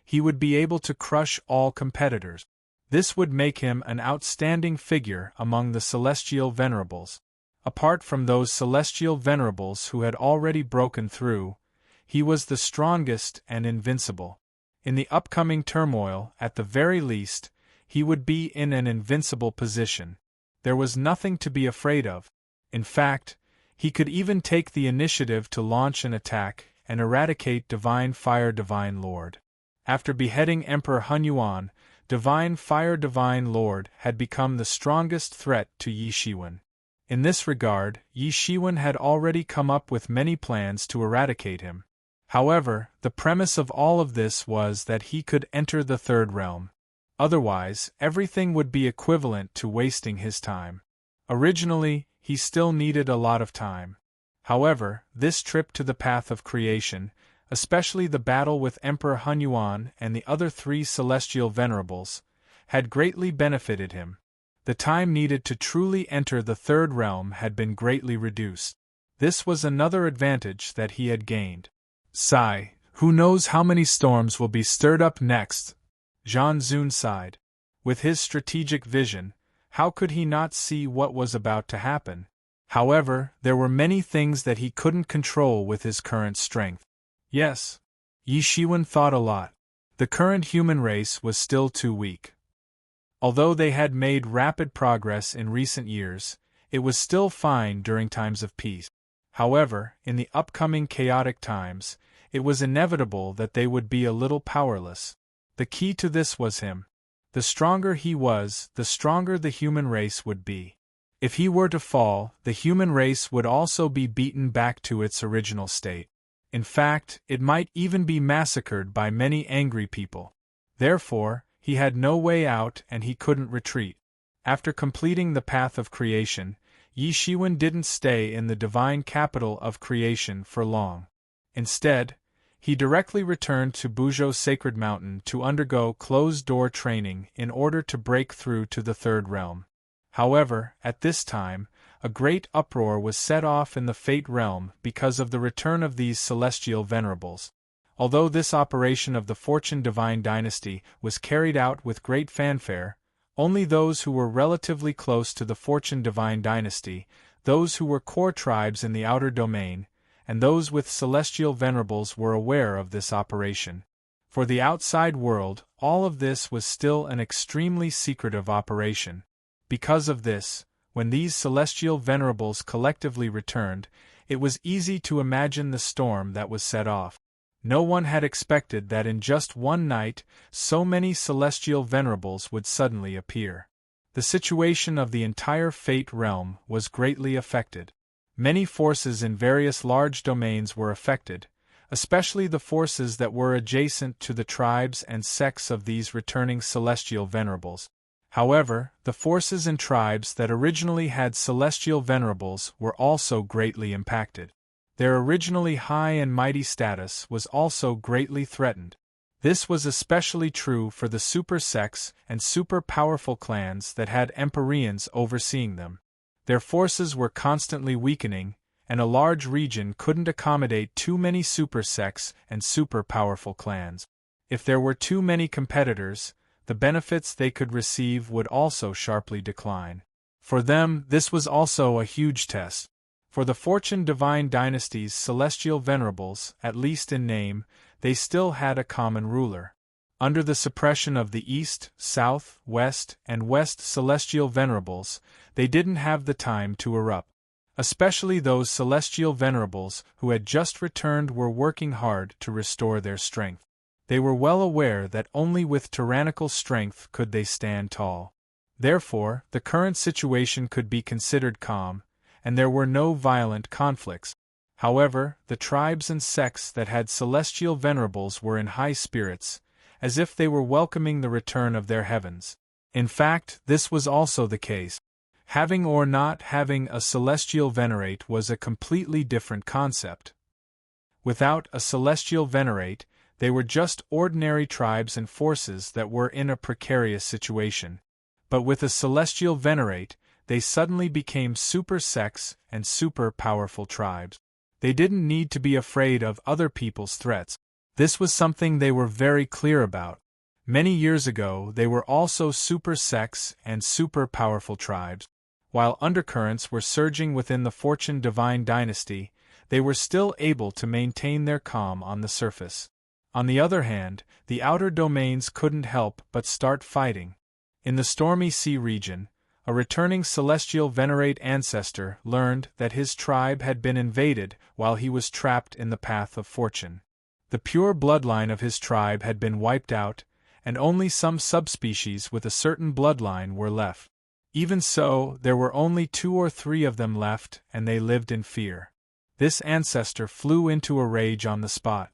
he would be able to crush all competitors. This would make him an outstanding figure among the celestial venerables. Apart from those celestial venerables who had already broken through, he was the strongest and invincible. In the upcoming turmoil, at the very least, he would be in an invincible position. There was nothing to be afraid of. In fact, he could even take the initiative to launch an attack and eradicate Divine Fire Divine Lord. After beheading Emperor Hunyuan, Divine Fire Divine Lord had become the strongest threat to Yi Shiwen. In this regard, Yi Shiwen had already come up with many plans to eradicate him. However, the premise of all of this was that he could enter the third realm. Otherwise, everything would be equivalent to wasting his time. Originally, he still needed a lot of time. However, this trip to the path of creation, especially the battle with Emperor Hunyuan and the other 3 celestial venerables, had greatly benefited him. The time needed to truly enter the third realm had been greatly reduced. This was another advantage that he had gained. Sigh, who knows how many storms will be stirred up next? Zhan Zun sighed. With his strategic vision, how could he not see what was about to happen? However, there were many things that he couldn't control with his current strength. Yes, Yi Shiwen thought a lot. The current human race was still too weak. Although they had made rapid progress in recent years, it was still fine during times of peace. However, in the upcoming chaotic times, it was inevitable that they would be a little powerless. The key to this was him. The stronger he was, the stronger the human race would be. If he were to fall, the human race would also be beaten back to its original state. In fact, it might even be massacred by many angry people. Therefore, he had no way out and he couldn't retreat. After completing the path of creation, Yi Shiwen didn't stay in the divine capital of creation for long. Instead, he directly returned to Buzhou's sacred mountain to undergo closed-door training in order to break through to the third realm. However, at this time, a great uproar was set off in the Fate realm because of the return of these celestial venerables. Although this operation of the Fortune Divine Dynasty was carried out with great fanfare, only those who were relatively close to the Fortune Divine Dynasty, those who were core tribes in the outer domain, and those with celestial venerables were aware of this operation. For the outside world, all of this was still an extremely secretive operation. Because of this, when these celestial venerables collectively returned, it was easy to imagine the storm that was set off. No one had expected that in just one night, so many celestial venerables would suddenly appear. The situation of the entire Fate realm was greatly affected. Many forces in various large domains were affected, especially the forces that were adjacent to the tribes and sects of these returning celestial venerables. However, the forces and tribes that originally had celestial venerables were also greatly impacted. Their originally high and mighty status was also greatly threatened. This was especially true for the super sects and super powerful clans that had Empyreans overseeing them. Their forces were constantly weakening, and a large region couldn't accommodate too many super sects and super powerful clans. If there were too many competitors, the benefits they could receive would also sharply decline. For them, this was also a huge test. For the Fortune Divine Dynasty's celestial venerables, at least in name, they still had a common ruler. Under the suppression of the East, South, West, and West celestial venerables, they didn't have the time to erupt. Especially those celestial venerables who had just returned were working hard to restore their strength. They were well aware that only with tyrannical strength could they stand tall. Therefore, the current situation could be considered calm, and there were no violent conflicts. However, the tribes and sects that had celestial venerables were in high spirits, as if they were welcoming the return of their heavens. In fact, this was also the case. Having or not having a celestial venerate was a completely different concept. Without a celestial venerate, they were just ordinary tribes and forces that were in a precarious situation. But with a celestial venerate, they suddenly became super sects and super powerful tribes. They didn't need to be afraid of other people's threats. This was something they were very clear about. Many years ago, they were also super sects and super powerful tribes. While undercurrents were surging within the Fortune Divine dynasty, they were still able to maintain their calm on the surface. On the other hand, the outer domains couldn't help but start fighting. In the Stormy Sea region, a returning celestial venerate ancestor learned that his tribe had been invaded while he was trapped in the path of fortune. The pure bloodline of his tribe had been wiped out, and only some subspecies with a certain bloodline were left. Even so, there were only 2 or 3 of them left, and they lived in fear. This ancestor flew into a rage on the spot.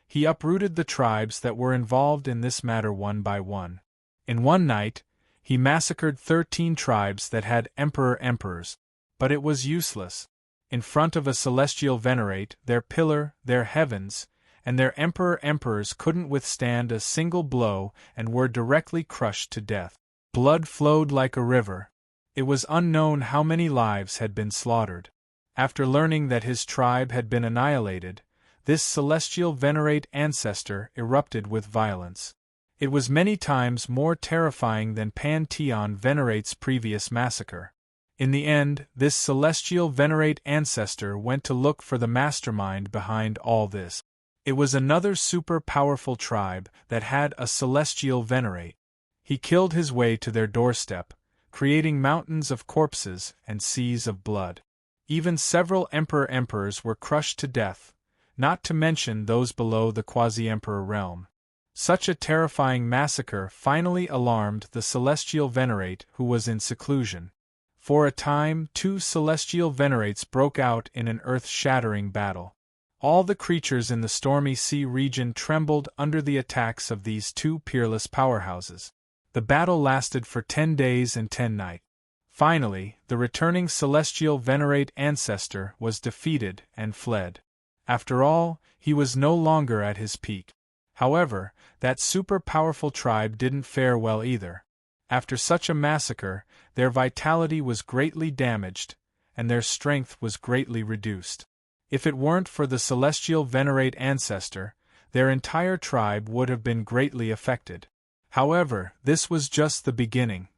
He uprooted the tribes that were involved in this matter one by one. In one night, he massacred 13 tribes that had emperors. But it was useless. In front of a celestial venerate, their pillar, their heavens, and their emperors couldn't withstand a single blow and were directly crushed to death. Blood flowed like a river. It was unknown how many lives had been slaughtered. After learning that his tribe had been annihilated, this celestial venerate ancestor erupted with violence. It was many times more terrifying than Pantheon Venerate's previous massacre. In the end, this celestial venerate ancestor went to look for the mastermind behind all this. It was another super powerful tribe that had a celestial venerate. He killed his way to their doorstep, creating mountains of corpses and seas of blood. Even several emperors were crushed to death, not to mention those below the quasi-emperor realm. Such a terrifying massacre finally alarmed the celestial venerate who was in seclusion. For a time, 2 celestial venerates broke out in an earth-shattering battle. All the creatures in the Stormy Sea region trembled under the attacks of these 2 peerless powerhouses. The battle lasted for 10 days and 10 nights. Finally, the returning celestial venerate ancestor was defeated and fled. After all, he was no longer at his peak. However, that super-powerful tribe didn't fare well either. After such a massacre, their vitality was greatly damaged, and their strength was greatly reduced. If it weren't for the celestial venerate ancestor, their entire tribe would have been greatly affected. However, this was just the beginning.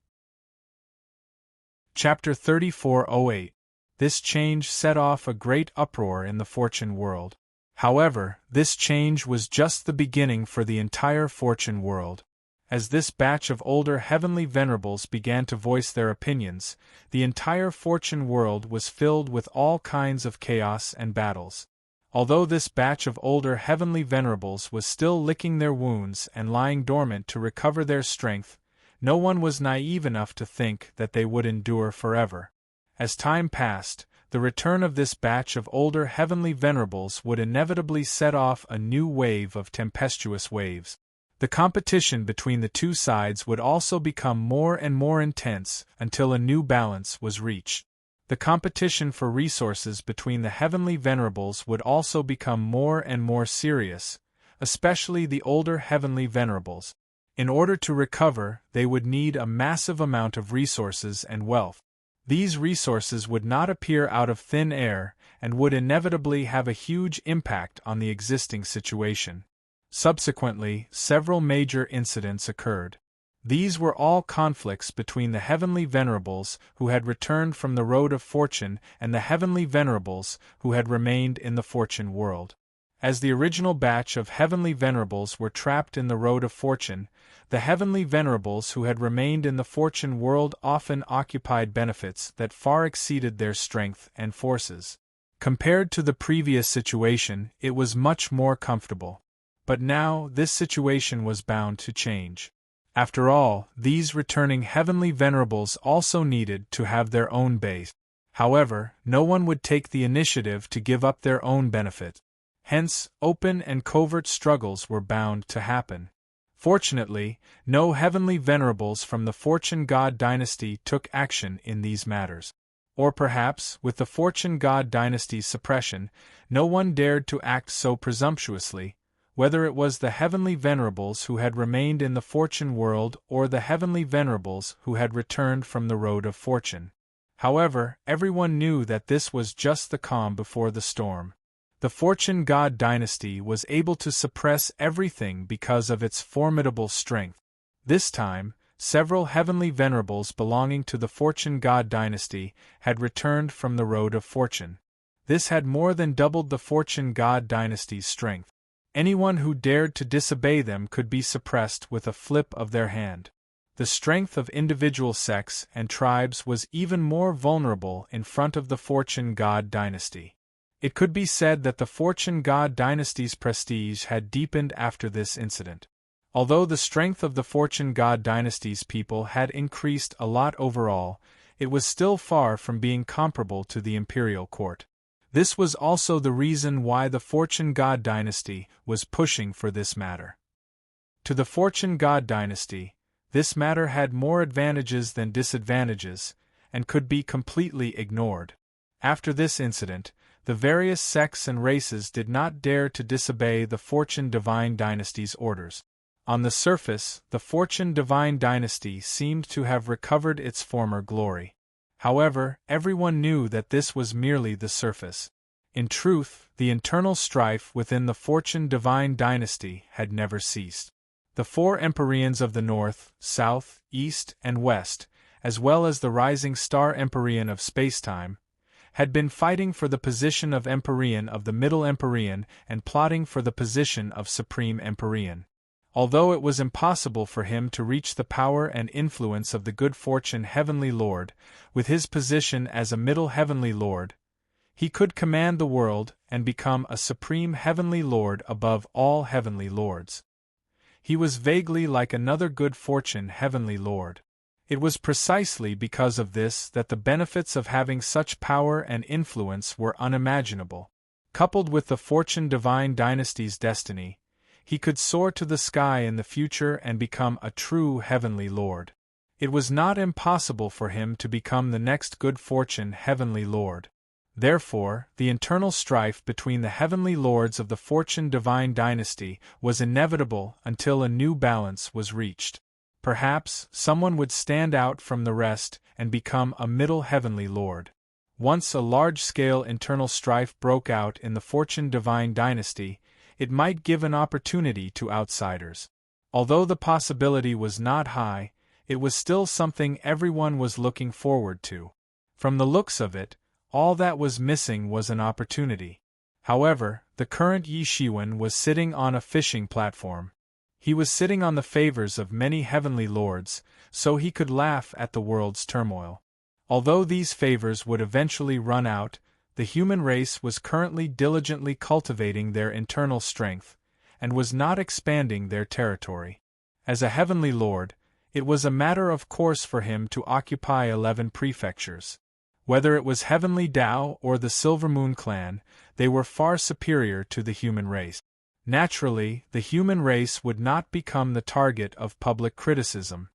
Chapter 3408. This change set off a great uproar in the Fortune world. However, this change was just the beginning for the entire Fortune world. As this batch of older heavenly venerables began to voice their opinions, the entire Fortune world was filled with all kinds of chaos and battles. Although this batch of older heavenly venerables was still licking their wounds and lying dormant to recover their strength, no one was naive enough to think that they would endure forever. As time passed, the return of this batch of older heavenly venerables would inevitably set off a new wave of tempestuous waves. The competition between the 2 sides would also become more and more intense until a new balance was reached. The competition for resources between the heavenly venerables would also become more and more serious, especially the older heavenly venerables. In order to recover, they would need a massive amount of resources and wealth. These resources would not appear out of thin air and would inevitably have a huge impact on the existing situation. Subsequently, several major incidents occurred. These were all conflicts between the heavenly venerables who had returned from the road of fortune and the heavenly venerables who had remained in the fortune world. As the original batch of heavenly venerables were trapped in the road of fortune, the heavenly venerables who had remained in the fortune world often occupied benefits that far exceeded their strength and forces. Compared to the previous situation, it was much more comfortable. But now, this situation was bound to change. After all, these returning heavenly venerables also needed to have their own base. However, no one would take the initiative to give up their own benefit. Hence, open and covert struggles were bound to happen. Fortunately, no heavenly venerables from the Fortune God dynasty took action in these matters. Or perhaps, with the Fortune God dynasty's suppression, no one dared to act so presumptuously, whether it was the heavenly venerables who had remained in the fortune world or the heavenly venerables who had returned from the road of fortune. However, everyone knew that this was just the calm before the storm. The Fortune God dynasty was able to suppress everything because of its formidable strength. This time, several heavenly venerables belonging to the Fortune God dynasty had returned from the road of fortune. This had more than doubled the Fortune God dynasty's strength. Anyone who dared to disobey them could be suppressed with a flip of their hand. The strength of individual sects and tribes was even more vulnerable in front of the Fortune God dynasty. It could be said that the Fortune God dynasty's prestige had deepened after this incident. Although the strength of the Fortune God dynasty's people had increased a lot overall, it was still far from being comparable to the imperial court. This was also the reason why the Fortune God dynasty was pushing for this matter. To the Fortune God dynasty, this matter had more advantages than disadvantages, and could be completely ignored. After this incident, the various sects and races did not dare to disobey the Fortune Divine dynasty's orders. On the surface, the Fortune Divine dynasty seemed to have recovered its former glory. However, everyone knew that this was merely the surface. In truth, the internal strife within the Fortune Divine dynasty had never ceased. The four Empyreans of the North, South, East, and West, as well as the rising star Empyrean of spacetime, had been fighting for the position of Empyrean of the Middle Empyrean and plotting for the position of Supreme Empyrean. Although it was impossible for him to reach the power and influence of the good fortune Heavenly Lord, with his position as a Middle Heavenly Lord, he could command the world and become a Supreme Heavenly Lord above all Heavenly Lords. He was vaguely like another good fortune Heavenly Lord. It was precisely because of this that the benefits of having such power and influence were unimaginable. Coupled with the Fortune Divine dynasty's destiny, he could soar to the sky in the future and become a true Heavenly Lord. It was not impossible for him to become the next good fortune Heavenly Lord. Therefore, the internal strife between the Heavenly Lords of the Fortune Divine dynasty was inevitable until a new balance was reached. Perhaps someone would stand out from the rest and become a Middle Heavenly Lord. Once a large-scale internal strife broke out in the Fortune Divine dynasty, it might give an opportunity to outsiders. Although the possibility was not high, it was still something everyone was looking forward to. From the looks of it, all that was missing was an opportunity. However, the current Yi Shiwen was sitting on a fishing platform. He was sitting on the favors of many heavenly lords, so he could laugh at the world's turmoil. Although these favors would eventually run out, the human race was currently diligently cultivating their internal strength, and was not expanding their territory. As a heavenly lord, it was a matter of course for him to occupy 11 prefectures. Whether it was Heavenly Tao or the Silver Moon clan, they were far superior to the human race. Naturally, the human race would not become the target of public criticism.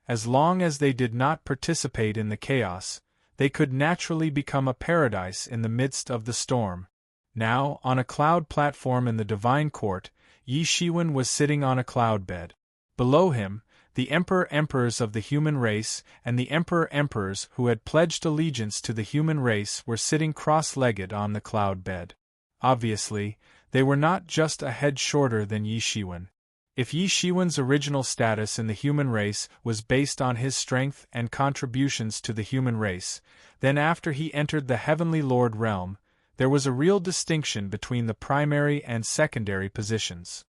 As long as they did not participate in the chaos, they could naturally become a paradise in the midst of the storm. Now, on a cloud platform in the divine court, Yi Shiwen was sitting on a cloud bed. Below him, the Emperors of the human race and the Emperors who had pledged allegiance to the human race were sitting cross-legged on the cloud bed. Obviously, they were not just a head shorter than Yi Shiwen. If Yi Shiwen's original status in the human race was based on his strength and contributions to the human race, then after he entered the Heavenly Lord realm, there was a real distinction between the primary and secondary positions.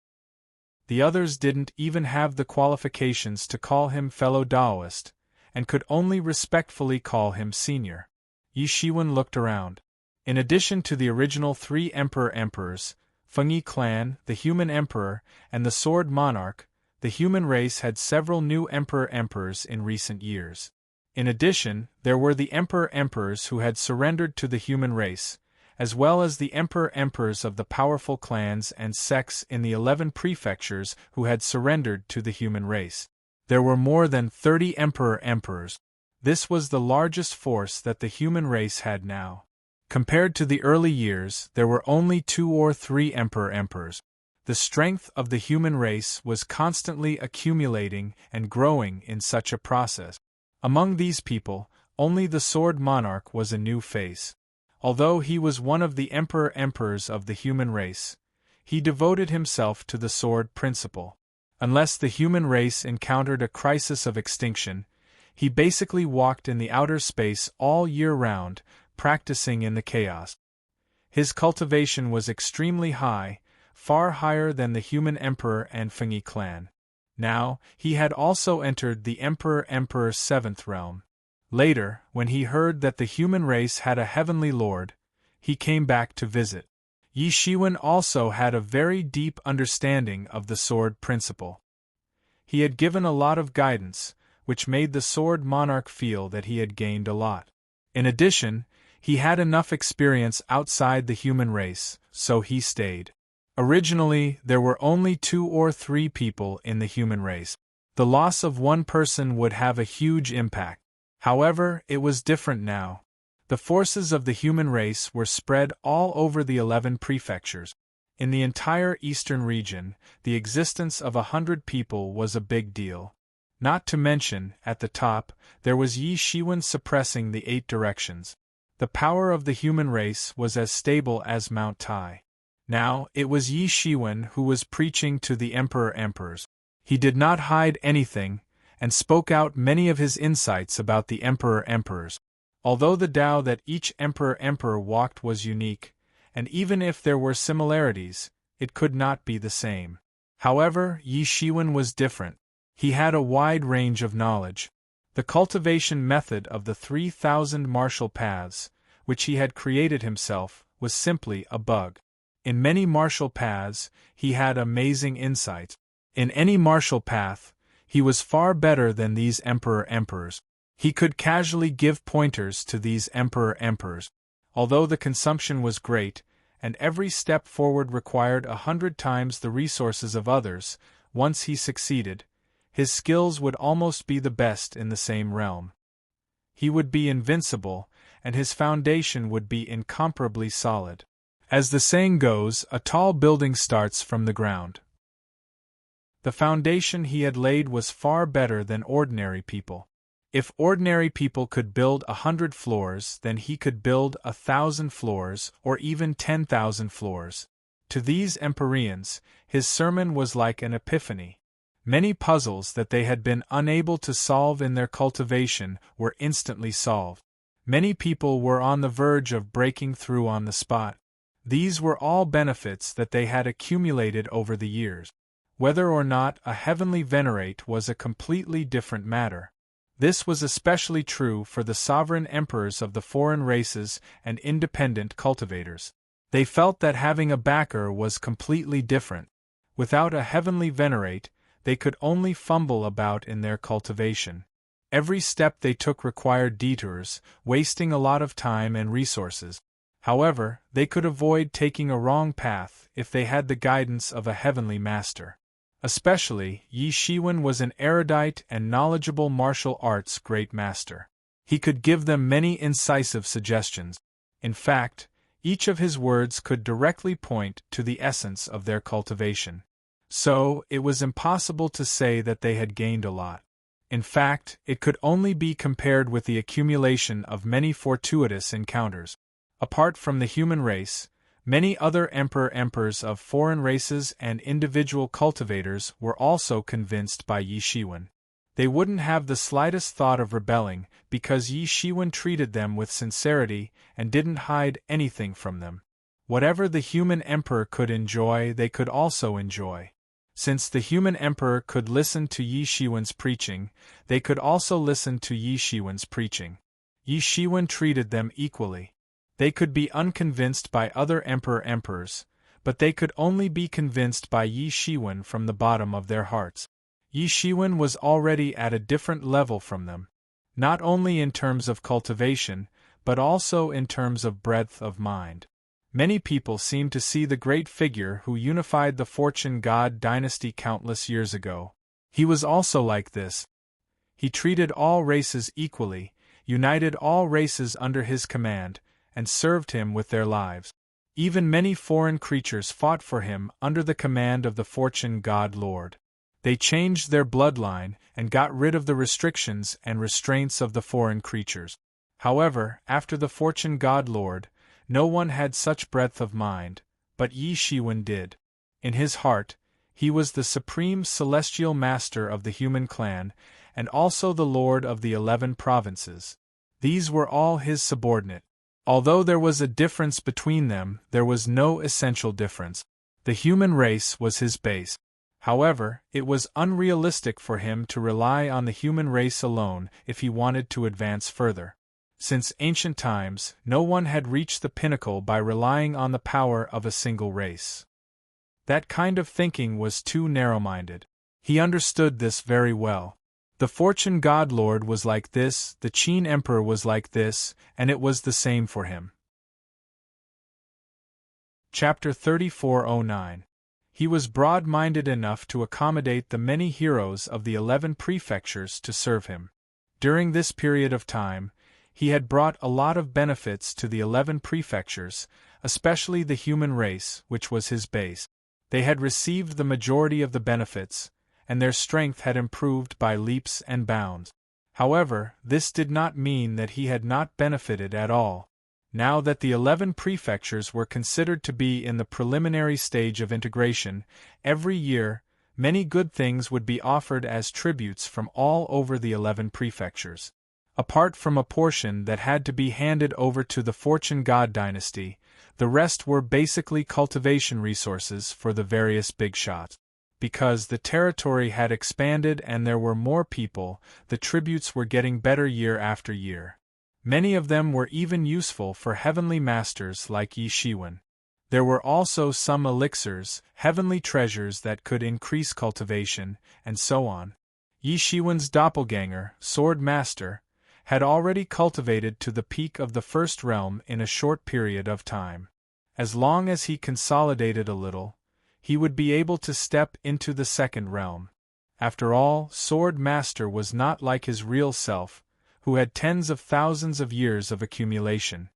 The others didn't even have the qualifications to call him fellow Taoist, and could only respectfully call him senior. Yi Shiwen looked around. In addition to the original 3 Emperors, Fengyi clan, the Human Emperor, and the Sword Monarch, the human race had several new Emperors in recent years. In addition, there were the emperor-emperors who had surrendered to the human race, as well as the emperor-emperors of the powerful clans and sects in the 11 prefectures who had surrendered to the human race. There were more than 30 emperor-emperors. This was the largest force that the human race had now. Compared to the early years, there were only 2 or 3 emperor-emperors. The strength of the human race was constantly accumulating and growing in such a process. Among these people, only the sword monarch was a new face. Although he was one of the emperor-emperors of the human race, he devoted himself to the sword principle. Unless the human race encountered a crisis of extinction, he basically walked in the outer space all year round, practicing in the chaos. His cultivation was extremely high, far higher than the human emperor and Fengyi clan. Now, he had also entered the emperor-emperor's 7th realm. Later, when he heard that the human race had a heavenly lord, he came back to visit. Yi Shiwen also had a very deep understanding of the sword principle. He had given a lot of guidance, which made the sword monarch feel that he had gained a lot. In addition, he had enough experience outside the human race, so he stayed. Originally, there were only 2 or 3 people in the human race. The loss of one person would have a huge impact. However, it was different now. The forces of the human race were spread all over the 11 prefectures. In the entire eastern region, the existence of 100 people was a big deal. Not to mention, at the top, there was Yi Shiwen suppressing the 8 directions. The power of the human race was as stable as Mount Tai. Now, it was Yi Shiwen who was preaching to the emperor-emperors. He did not hide anything, and spoke out many of his insights about the emperor-emperors. Although the Tao that each emperor-emperor walked was unique, and even if there were similarities, it could not be the same. However, Yi Shiwen was different. He had a wide range of knowledge. The cultivation method of the 3,000 martial paths, which he had created himself, was simply a bug. In many martial paths, he had amazing insights. In any martial path, he was far better than these emperor-emperors. He could casually give pointers to these emperor-emperors. Although the consumption was great, and every step forward required 100 times the resources of others, once he succeeded, his skills would almost be the best in the same realm. He would be invincible, and his foundation would be incomparably solid. As the saying goes, a tall building starts from the ground. The foundation he had laid was far better than ordinary people. If ordinary people could build 100 floors, then he could build 1,000 floors or even 10,000 floors. To these Empyreans, his sermon was like an epiphany. Many puzzles that they had been unable to solve in their cultivation were instantly solved. Many people were on the verge of breaking through on the spot. These were all benefits that they had accumulated over the years. Whether or not a heavenly venerate was a completely different matter. This was especially true for the sovereign emperors of the foreign races and independent cultivators. They felt that having a backer was completely different. Without a heavenly venerate, they could only fumble about in their cultivation. Every step they took required detours, wasting a lot of time and resources. However, they could avoid taking a wrong path if they had the guidance of a heavenly master. Especially, Yi Shiwen was an erudite and knowledgeable martial arts great master. He could give them many incisive suggestions. In fact, each of his words could directly point to the essence of their cultivation. So, it was impossible to say that they had gained a lot. In fact, it could only be compared with the accumulation of many fortuitous encounters. Apart from the human race, many other emperor-emperors of foreign races and individual cultivators were also convinced by Yi Shiwen. They wouldn't have the slightest thought of rebelling because Yi Shiwen treated them with sincerity and didn't hide anything from them. Whatever the human emperor could enjoy, they could also enjoy. Since the human emperor could listen to Yi Shiwen's preaching, they could also listen to Yi Shiwen's preaching. Yi Shiwen treated them equally. They could be unconvinced by other emperor-emperors, but they could only be convinced by Yi Shiwen from the bottom of their hearts. Yi Shiwen was already at a different level from them. not only in terms of cultivation, but also in terms of breadth of mind. Many people seem to see the great figure who unified the Fortune God dynasty countless years ago. He was also like this. He treated all races equally, united all races under his command, and served him with their lives. Even many foreign creatures fought for him under the command of the Fortune God Lord. They changed their bloodline and got rid of the restrictions and restraints of the foreign creatures. However, after the Fortune God Lord, no one had such breadth of mind, but Yi Shiwen did. In his heart, he was the supreme celestial master of the human clan, and also the lord of the 11 provinces. These were all his subordinate. Although there was a difference between them, there was no essential difference. The human race was his base. However, it was unrealistic for him to rely on the human race alone if he wanted to advance further. Since ancient times, no one had reached the pinnacle by relying on the power of a single race. That kind of thinking was too narrow-minded. He understood this very well. The Fortune God Lord was like this, the Qin Emperor was like this, and it was the same for him. Chapter 3409. He was broad-minded enough to accommodate the many heroes of the 11 prefectures to serve him. During this period of time, he had brought a lot of benefits to the 11 prefectures, especially the human race, which was his base. They had received the majority of the benefits, and their strength had improved by leaps and bounds. However, this did not mean that he had not benefited at all. Now that the 11 prefectures were considered to be in the preliminary stage of integration, every year, many good things would be offered as tributes from all over the 11 prefectures. Apart from a portion that had to be handed over to the Fortune God dynasty, the rest were basically cultivation resources for the various big shots. Because the territory had expanded and there were more people, the tributes were getting better year after year. Many of them were even useful for heavenly masters like Yi Shiwen. There were also some elixirs, heavenly treasures that could increase cultivation, and so on. Yi Shiwen's doppelganger, Sword Master, had already cultivated to the peak of the first realm in a short period of time. As long as he consolidated a little, he would be able to step into the second realm. After all, Sword Master was not like his real self, who had tens of thousands of years of accumulation.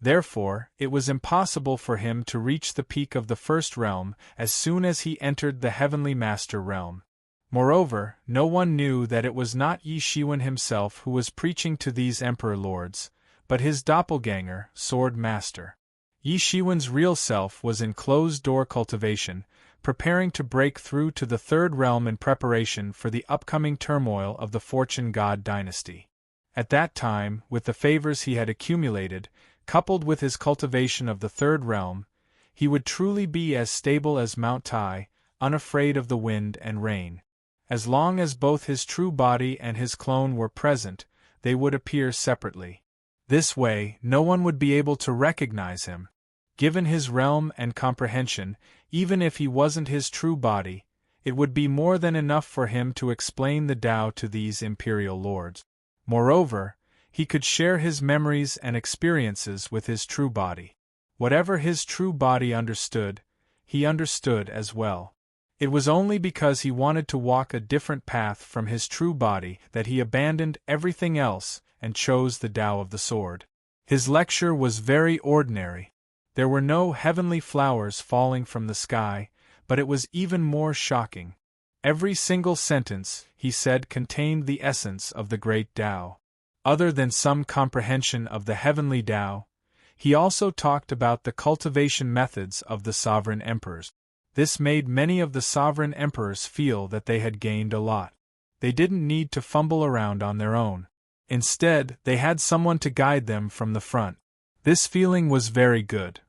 Therefore, it was impossible for him to reach the peak of the first realm as soon as he entered the Heavenly Master realm. Moreover, no one knew that it was not Yi Shiwen himself who was preaching to these Emperor Lords, but his doppelganger, Sword Master. Yi Shiwen's real self was in closed-door cultivation, preparing to break through to the third realm in preparation for the upcoming turmoil of the Fortune God dynasty. At that time, with the favors he had accumulated, coupled with his cultivation of the third realm, he would truly be as stable as Mount Tai, unafraid of the wind and rain. As long as both his true body and his clone were present, they would appear separately. This way, no one would be able to recognize him. Given his realm and comprehension, even if he wasn't his true body, it would be more than enough for him to explain the Tao to these imperial lords. Moreover, he could share his memories and experiences with his true body. Whatever his true body understood, he understood as well. It was only because he wanted to walk a different path from his true body that he abandoned everything else and chose the Tao of the Sword. His lecture was very ordinary. There were no heavenly flowers falling from the sky, but it was even more shocking. Every single sentence, he said, contained the essence of the great Tao. Other than some comprehension of the heavenly Tao, he also talked about the cultivation methods of the sovereign emperors. This made many of the sovereign emperors feel that they had gained a lot. They didn't need to fumble around on their own. Instead, they had someone to guide them from the front. This feeling was very good.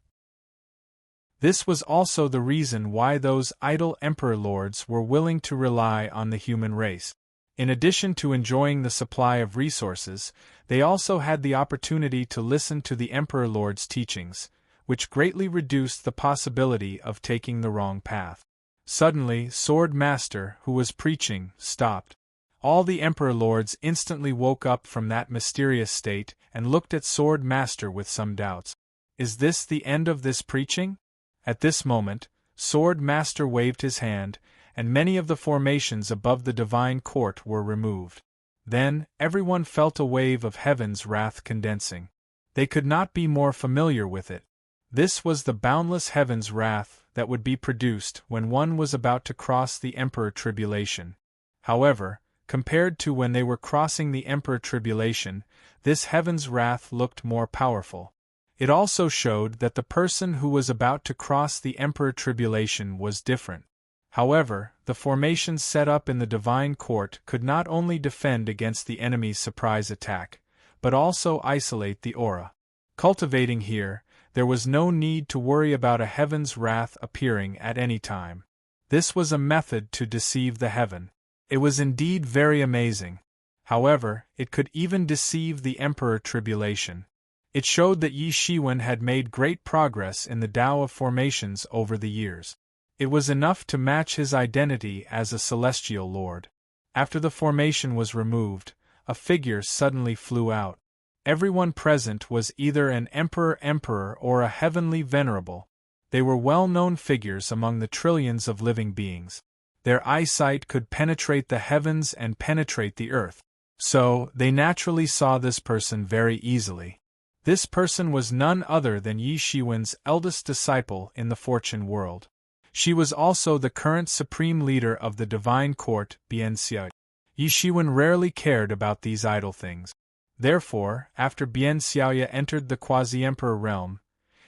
This was also the reason why those idle emperor lords were willing to rely on the human race. In addition to enjoying the supply of resources, they also had the opportunity to listen to the emperor lord's teachings, which greatly reduced the possibility of taking the wrong path. Suddenly, Sword Master, who was preaching, stopped. All the Emperor Lords instantly woke up from that mysterious state and looked at Sword Master with some doubts. Is this the end of this preaching? At this moment, Sword Master waved his hand, and many of the formations above the divine court were removed. Then, everyone felt a wave of heaven's wrath condensing. They could not be more familiar with it. This was the boundless heaven's wrath that would be produced when one was about to cross the Emperor Tribulation. However, compared to when they were crossing the Emperor Tribulation, this heaven's wrath looked more powerful. It also showed that the person who was about to cross the Emperor Tribulation was different. However, the formations set up in the divine court could not only defend against the enemy's surprise attack, but also isolate the aura. Cultivating here, there was no need to worry about a heaven's wrath appearing at any time. This was a method to deceive the heaven. It was indeed very amazing. However, it could even deceive the Emperor Tribulation. It showed that Yi Shiwen had made great progress in the Tao of formations over the years. It was enough to match his identity as a celestial lord. After the formation was removed, a figure suddenly flew out. Everyone present was either an emperor or a heavenly venerable. They were well-known figures among the trillions of living beings. Their eyesight could penetrate the heavens and penetrate the earth. So, they naturally saw this person very easily. This person was none other than Yi Shiwen's eldest disciple in the fortune world. She was also the current supreme leader of the divine court, Bian Xiao. Yi Shiwen rarely cared about these idle things. Therefore, after Bian Xiaoya entered the quasi-emperor realm,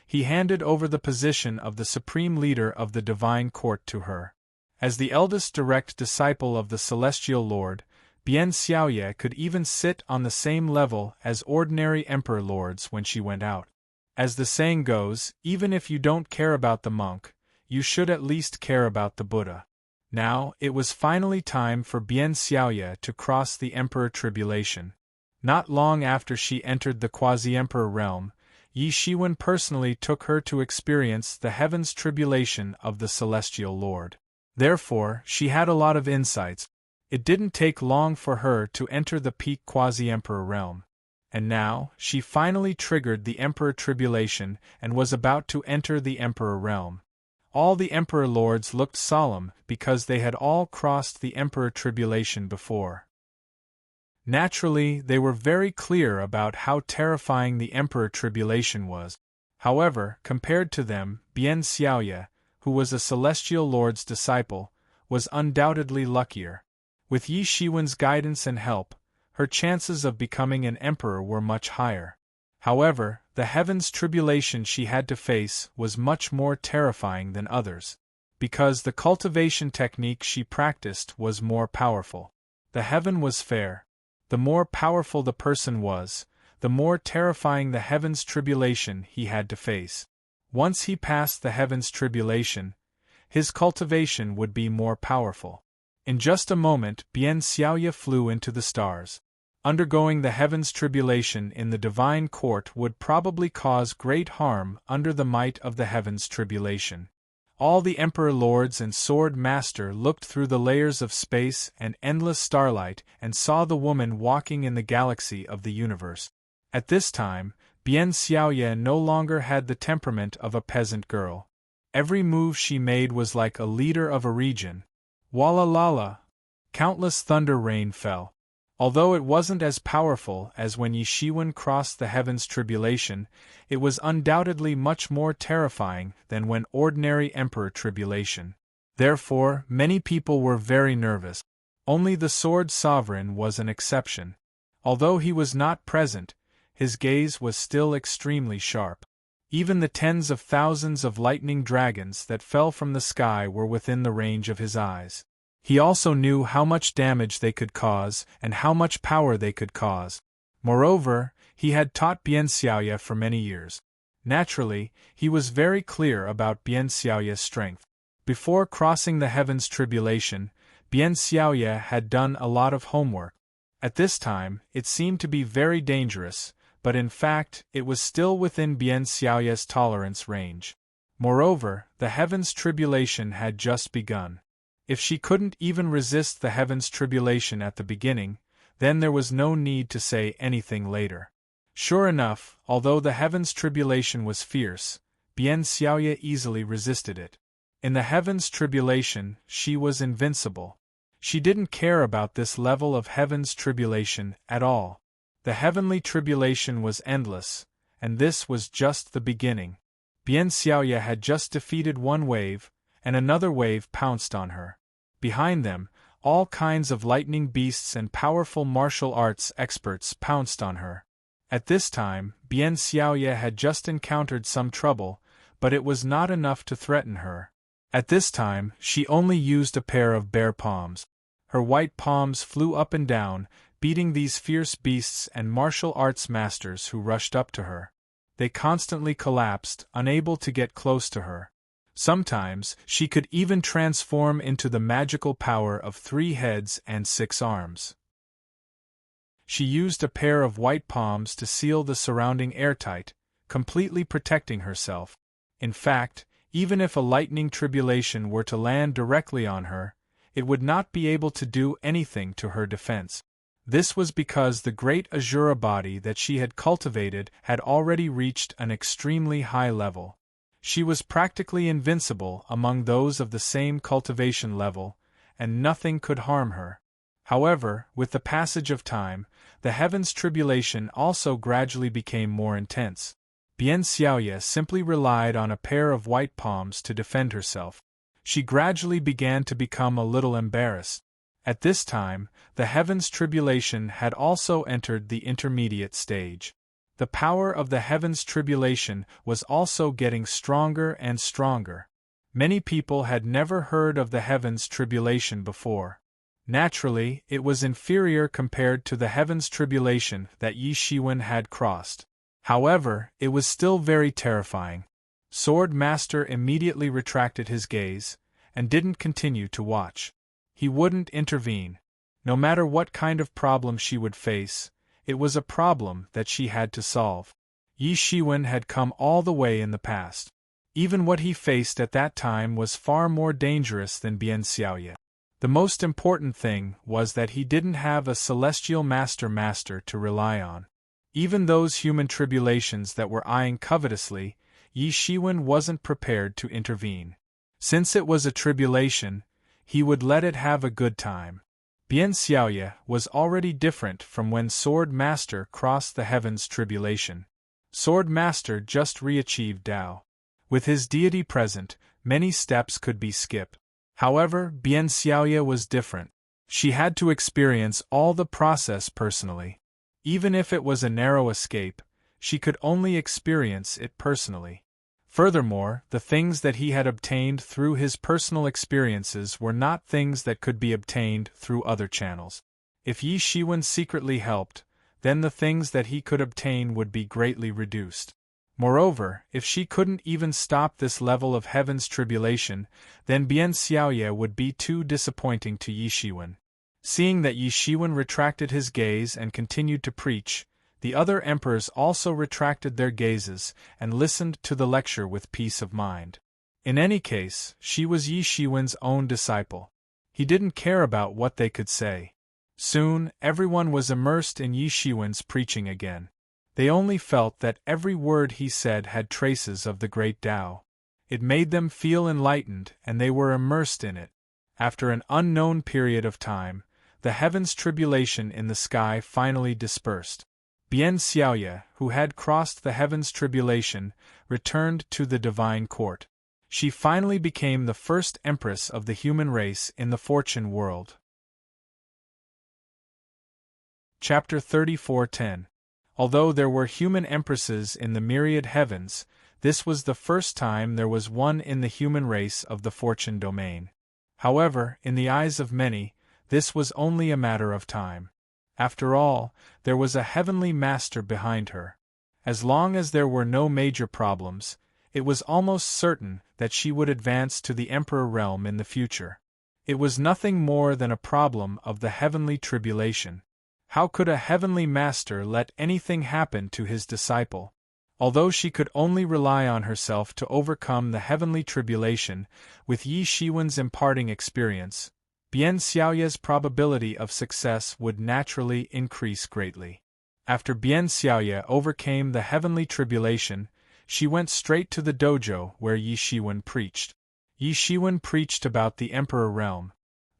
he handed over the position of the supreme leader of the divine court to her. As the eldest direct disciple of the celestial lord, Bian Xiaoya could even sit on the same level as ordinary emperor lords when she went out. As the saying goes, even if you don't care about the monk, you should at least care about the Buddha. Now, it was finally time for Bian Xiaoya to cross the Emperor Tribulation. Not long after she entered the quasi-emperor realm, Yi Shiwen personally took her to experience the heavens tribulation of the celestial lord. Therefore, she had a lot of insights. It didn't take long for her to enter the peak quasi-emperor realm. And now, she finally triggered the Emperor Tribulation and was about to enter the Emperor realm. All the Emperor Lords looked solemn because they had all crossed the Emperor Tribulation before. Naturally, they were very clear about how terrifying the Emperor Tribulation was. However, compared to them, Bian Xiaoya, who was a celestial lord's disciple, was undoubtedly luckier. With Yi Shiwen's guidance and help, her chances of becoming an emperor were much higher. However, the heavens tribulation she had to face was much more terrifying than others, because the cultivation technique she practiced was more powerful. The heaven was fair. The more powerful the person was, the more terrifying the heavens tribulation he had to face. Once he passed the heavens tribulation, his cultivation would be more powerful. In just a moment, Bian Xiaoya flew into the stars. Undergoing the heavens tribulation in the divine court would probably cause great harm under the might of the heavens tribulation. All the Emperor Lords and Sword Master looked through the layers of space and endless starlight and saw the woman walking in the galaxy of the universe. At this time, Bian Xiaoya no longer had the temperament of a peasant girl. Every move she made was like a leader of a region. Walla lala! Countless thunder rain fell. Although it wasn't as powerful as when Yi Shiwen crossed the heavens tribulation, it was undoubtedly much more terrifying than when ordinary Emperor Tribulation. Therefore, many people were very nervous. Only the Sword Sovereign was an exception. Although he was not present, his gaze was still extremely sharp. Even the tens of thousands of lightning dragons that fell from the sky were within the range of his eyes. He also knew how much damage they could cause and how much power they could cause. Moreover, he had taught Bian Xiaoya for many years. Naturally, he was very clear about Bian Xiaoya's strength. Before crossing the heavens tribulation, Bian Xiaoya had done a lot of homework. At this time, it seemed to be very dangerous, but in fact, it was still within Bian Xiaoya's tolerance range. Moreover, the heavens tribulation had just begun. If she couldn't even resist the heaven's tribulation at the beginning, then there was no need to say anything later. Sure enough, although the heaven's tribulation was fierce, Bian Xiaoye easily resisted it. In the heaven's tribulation, she was invincible. She didn't care about this level of heaven's tribulation at all. The heavenly tribulation was endless, and this was just the beginning. Bian Xiaoye had just defeated one wave, and another wave pounced on her. Behind them, all kinds of lightning beasts and powerful martial arts experts pounced on her. At this time, Bian Xiaoye had just encountered some trouble, but it was not enough to threaten her. At this time, she only used a pair of bare palms. Her white palms flew up and down, beating these fierce beasts and martial arts masters who rushed up to her. They constantly collapsed, unable to get close to her. Sometimes, she could even transform into the magical power of 3 heads and 6 arms. She used a pair of white palms to seal the surrounding airtight, completely protecting herself. In fact, even if a lightning tribulation were to land directly on her, it would not be able to do anything to her defense. This was because the great Azura body that she had cultivated had already reached an extremely high level. She was practically invincible among those of the same cultivation level, and nothing could harm her. However, with the passage of time, the heaven's tribulation also gradually became more intense. Bian Xiaoye simply relied on a pair of white palms to defend herself. She gradually began to become a little embarrassed. At this time, the heaven's tribulation had also entered the intermediate stage. The power of the heaven's tribulation was also getting stronger and stronger. Many people had never heard of the heaven's tribulation before. Naturally, it was inferior compared to the heaven's tribulation that Yi Shiwen had crossed. However, it was still very terrifying. Sword Master immediately retracted his gaze, and didn't continue to watch. He wouldn't intervene. No matter what kind of problem she would face, it was a problem that she had to solve. Yi Shiwen had come all the way in the past. Even what he faced at that time was far more dangerous than Bian Xiaoye. The most important thing was that he didn't have a celestial master to rely on. Even those human tribulations that were eyeing covetously, Yi Shiwen wasn't prepared to intervene. Since it was a tribulation, he would let it have a good time. Bian Xiaoye was already different from when Sword Master crossed the heaven's tribulation. Sword Master just re-achieved Tao. With his deity present, many steps could be skipped. However, Bian Xiaoye was different. She had to experience all the process personally. Even if it was a narrow escape, she could only experience it personally. Furthermore, the things that he had obtained through his personal experiences were not things that could be obtained through other channels. If Yi Shiwen secretly helped, then the things that he could obtain would be greatly reduced. Moreover, if she couldn't even stop this level of heaven's tribulation, then Bian Xiaoye would be too disappointing to Yi Shiwen. Seeing that Yi Shiwen retracted his gaze and continued to preach, the other emperors also retracted their gazes and listened to the lecture with peace of mind. In any case, she was Yi Shiwen's own disciple. He didn't care about what they could say. Soon, everyone was immersed in Yi Shiwen's preaching again. They only felt that every word he said had traces of the great Tao. It made them feel enlightened, and they were immersed in it. After an unknown period of time, the heaven's tribulation in the sky finally dispersed. Bian Xiaoye, who had crossed the heaven's tribulation, returned to the divine court. She finally became the first empress of the human race in the fortune world. Chapter 34:10. Although there were human empresses in the myriad heavens, this was the first time there was one in the human race of the fortune domain. However, in the eyes of many, this was only a matter of time. After all, there was a heavenly master behind her. As long as there were no major problems, it was almost certain that she would advance to the emperor realm in the future. It was nothing more than a problem of the heavenly tribulation. How could a heavenly master let anything happen to his disciple? Although she could only rely on herself to overcome the heavenly tribulation, with Yi Shiwen's imparting experience, Bian Xiaoye's probability of success would naturally increase greatly. After Bian Xiaoye overcame the heavenly tribulation, she went straight to the dojo where Yi Shiwen preached. Yi Shiwen preached about the Emperor realm.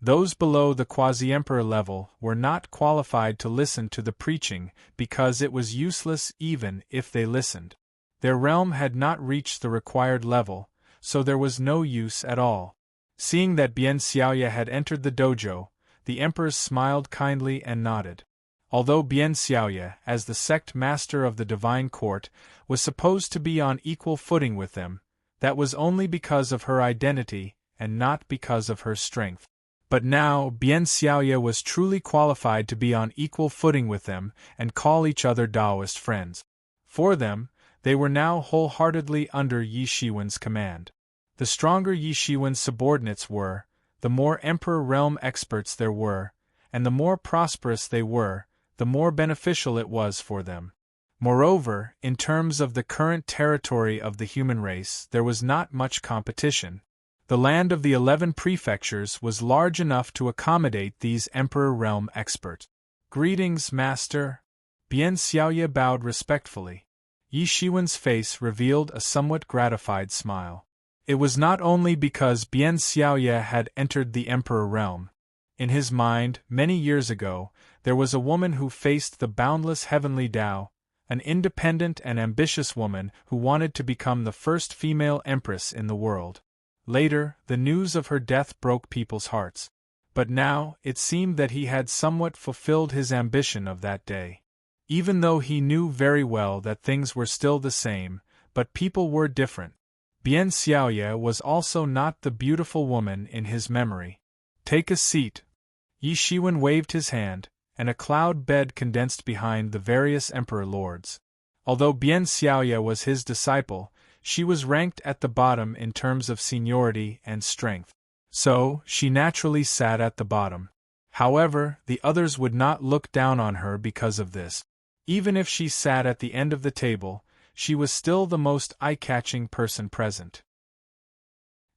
Those below the quasi-emperor level were not qualified to listen to the preaching because it was useless even if they listened. Their realm had not reached the required level, so there was no use at all. Seeing that Bian Xiaoye had entered the dojo, the emperor smiled kindly and nodded. Although Bian Xiaoye, as the sect master of the divine court, was supposed to be on equal footing with them, that was only because of her identity and not because of her strength. But now Bian Xiaoye was truly qualified to be on equal footing with them and call each other Taoist friends. For them, they were now wholeheartedly under Yi Shiwen's command. The stronger Yi Shiwen's subordinates were, the more emperor realm experts there were, and the more prosperous they were, the more beneficial it was for them. Moreover, in terms of the current territory of the human race, there was not much competition. The land of the 11 prefectures was large enough to accommodate these Emperor Realm experts. "Greetings, Master." Bian Xiaoye bowed respectfully. Yi Shiwen's face revealed a somewhat gratified smile. It was not only because Bian Xiaoye had entered the Emperor Realm. In his mind, many years ago, there was a woman who faced the boundless heavenly Tao, an independent and ambitious woman who wanted to become the first female empress in the world. Later, the news of her death broke people's hearts. But now, it seemed that he had somewhat fulfilled his ambition of that day. Even though he knew very well that things were still the same, but people were different. Bian Xiaoye was also not the beautiful woman in his memory. "Take a seat." Yi Shiwen waved his hand, and a cloud bed condensed behind the various emperor lords. Although Bian Xiaoye was his disciple, she was ranked at the bottom in terms of seniority and strength. So, she naturally sat at the bottom. However, the others would not look down on her because of this. Even if she sat at the end of the table, she was still the most eye-catching person present.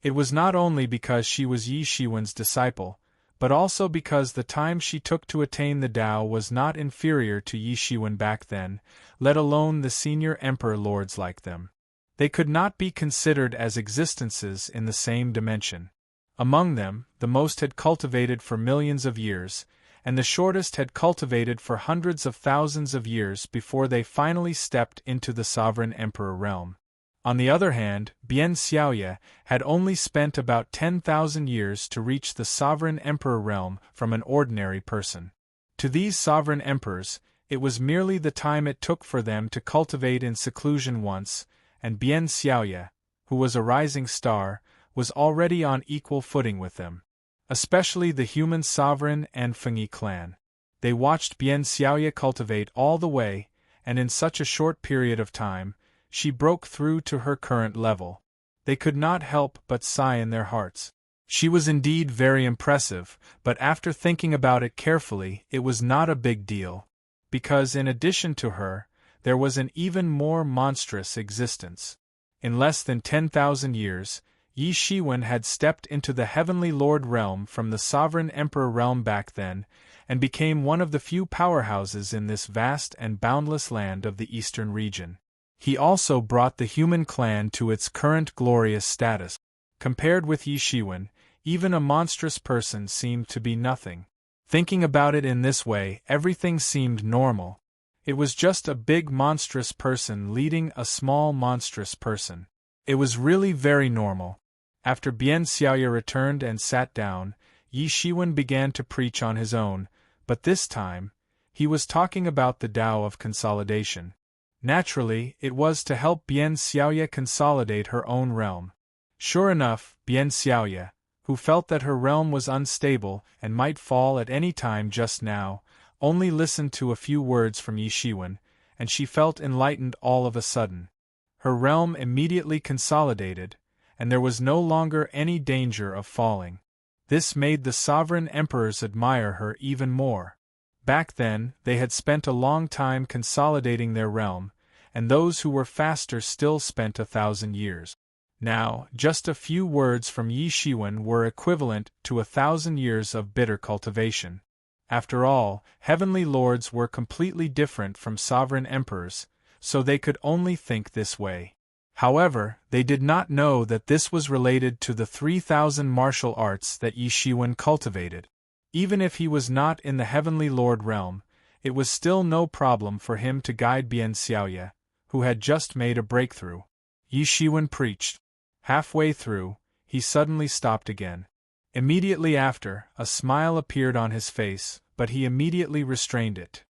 It was not only because she was Yi Shiwen's disciple, but also because the time she took to attain the Tao was not inferior to Yi Shiwen back then, let alone the senior emperor lords like them. They could not be considered as existences in the same dimension. Among them, the most had cultivated for millions of years, and the shortest had cultivated for hundreds of thousands of years before they finally stepped into the sovereign emperor realm. On the other hand, Bian Xiaoye had only spent about 10,000 years to reach the sovereign emperor realm from an ordinary person. To these sovereign emperors, it was merely the time it took for them to cultivate in seclusion once, and Bian Xiaoye, who was a rising star, was already on equal footing with them. Especially the human sovereign and Fengyi clan. They watched Bian Xiaoye cultivate all the way, and in such a short period of time, she broke through to her current level. They could not help but sigh in their hearts. She was indeed very impressive, but after thinking about it carefully, it was not a big deal. Because in addition to her, there was an even more monstrous existence. In less than 10,000 years, Yi Shiwen had stepped into the heavenly lord realm from the sovereign emperor realm back then, and became one of the few powerhouses in this vast and boundless land of the eastern region. He also brought the human clan to its current glorious status. Compared with Yi Shiwen, even a monstrous person seemed to be nothing. Thinking about it in this way, everything seemed normal. It was just a big monstrous person leading a small monstrous person. It was really very normal. After Bian Xiaoye returned and sat down, Yi Shiwen began to preach on his own, but this time, he was talking about the Tao of consolidation. Naturally, it was to help Bian Xiaoye consolidate her own realm. Sure enough, Bian Xiaoye, who felt that her realm was unstable and might fall at any time just now, only listened to a few words from Yi Shiwen, and she felt enlightened all of a sudden. Her realm immediately consolidated, and there was no longer any danger of falling. This made the sovereign emperors admire her even more. Back then, they had spent a long time consolidating their realm, and those who were faster still spent 1,000 years. Now, just a few words from Yi Shiwen were equivalent to 1,000 years of bitter cultivation. After all, heavenly lords were completely different from sovereign emperors, so they could only think this way. However, they did not know that this was related to the 3,000 martial arts that Yi Shiwen cultivated. Even if he was not in the heavenly lord realm, it was still no problem for him to guide Bian Xiaoye, who had just made a breakthrough. Yi Shiwen preached. Halfway through, he suddenly stopped again. Immediately after, a smile appeared on his face, but he immediately restrained it.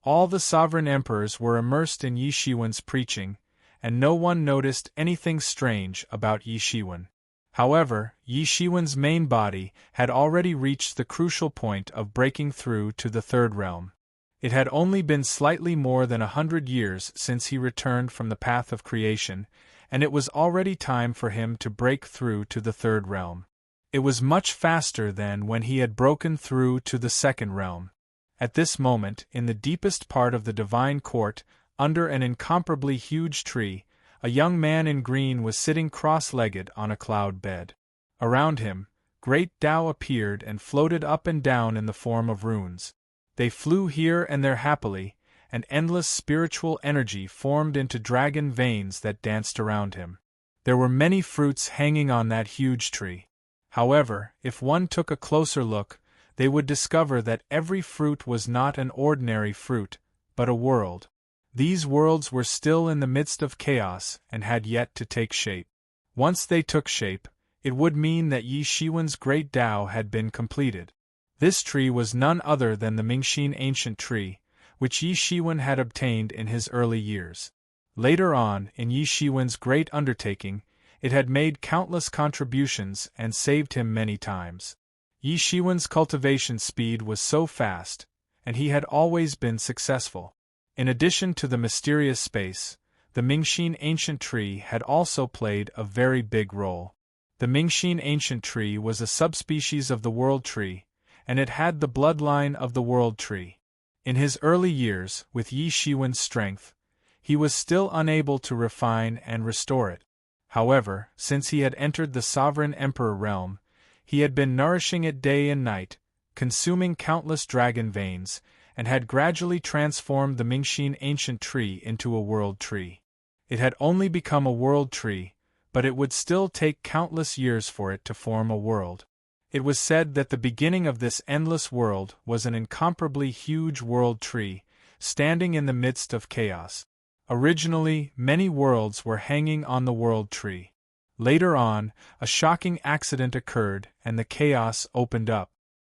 All the sovereign emperors were immersed in Yi Shiwen's preaching, and no one noticed anything strange about Yi Shiwen. However, Yi Shiwen's main body had already reached the crucial point of breaking through to the third realm. It had only been slightly more than 100 years since he returned from the path of creation, and it was already time for him to break through to the third realm. It was much faster than when he had broken through to the second realm. At this moment, in the deepest part of the divine court, under an incomparably huge tree, a young man in green was sitting cross-legged on a cloud bed. Around him, great Tao appeared and floated up and down in the form of runes. They flew here and there happily, and endless spiritual energy formed into dragon veins that danced around him. There were many fruits hanging on that huge tree. However, if one took a closer look, they would discover that every fruit was not an ordinary fruit, but a world. These worlds were still in the midst of chaos and had yet to take shape. Once they took shape, it would mean that Yi Shiwen's great Tao had been completed. This tree was none other than the Mingxin ancient tree, which Yi Shiwen had obtained in his early years. Later on, in Yi Shiwen's great undertaking, it had made countless contributions and saved him many times. Yi Shiwen's cultivation speed was so fast, and he had always been successful. In addition to the mysterious space, the Mingxin ancient tree had also played a very big role. The Mingxin ancient tree was a subspecies of the world tree, and it had the bloodline of the world tree. In his early years, with Yi Shiwen's strength, he was still unable to refine and restore it. However, since he had entered the sovereign emperor realm, he had been nourishing it day and night, consuming countless dragon veins, and had gradually transformed the Mingxin ancient tree into a world tree. It had only become a world tree, but it would still take countless years for it to form a world. It was said that the beginning of this endless world was an incomparably huge world tree, standing in the midst of chaos. Originally, many worlds were hanging on the world tree. Later on, a shocking accident occurred and the chaos opened up.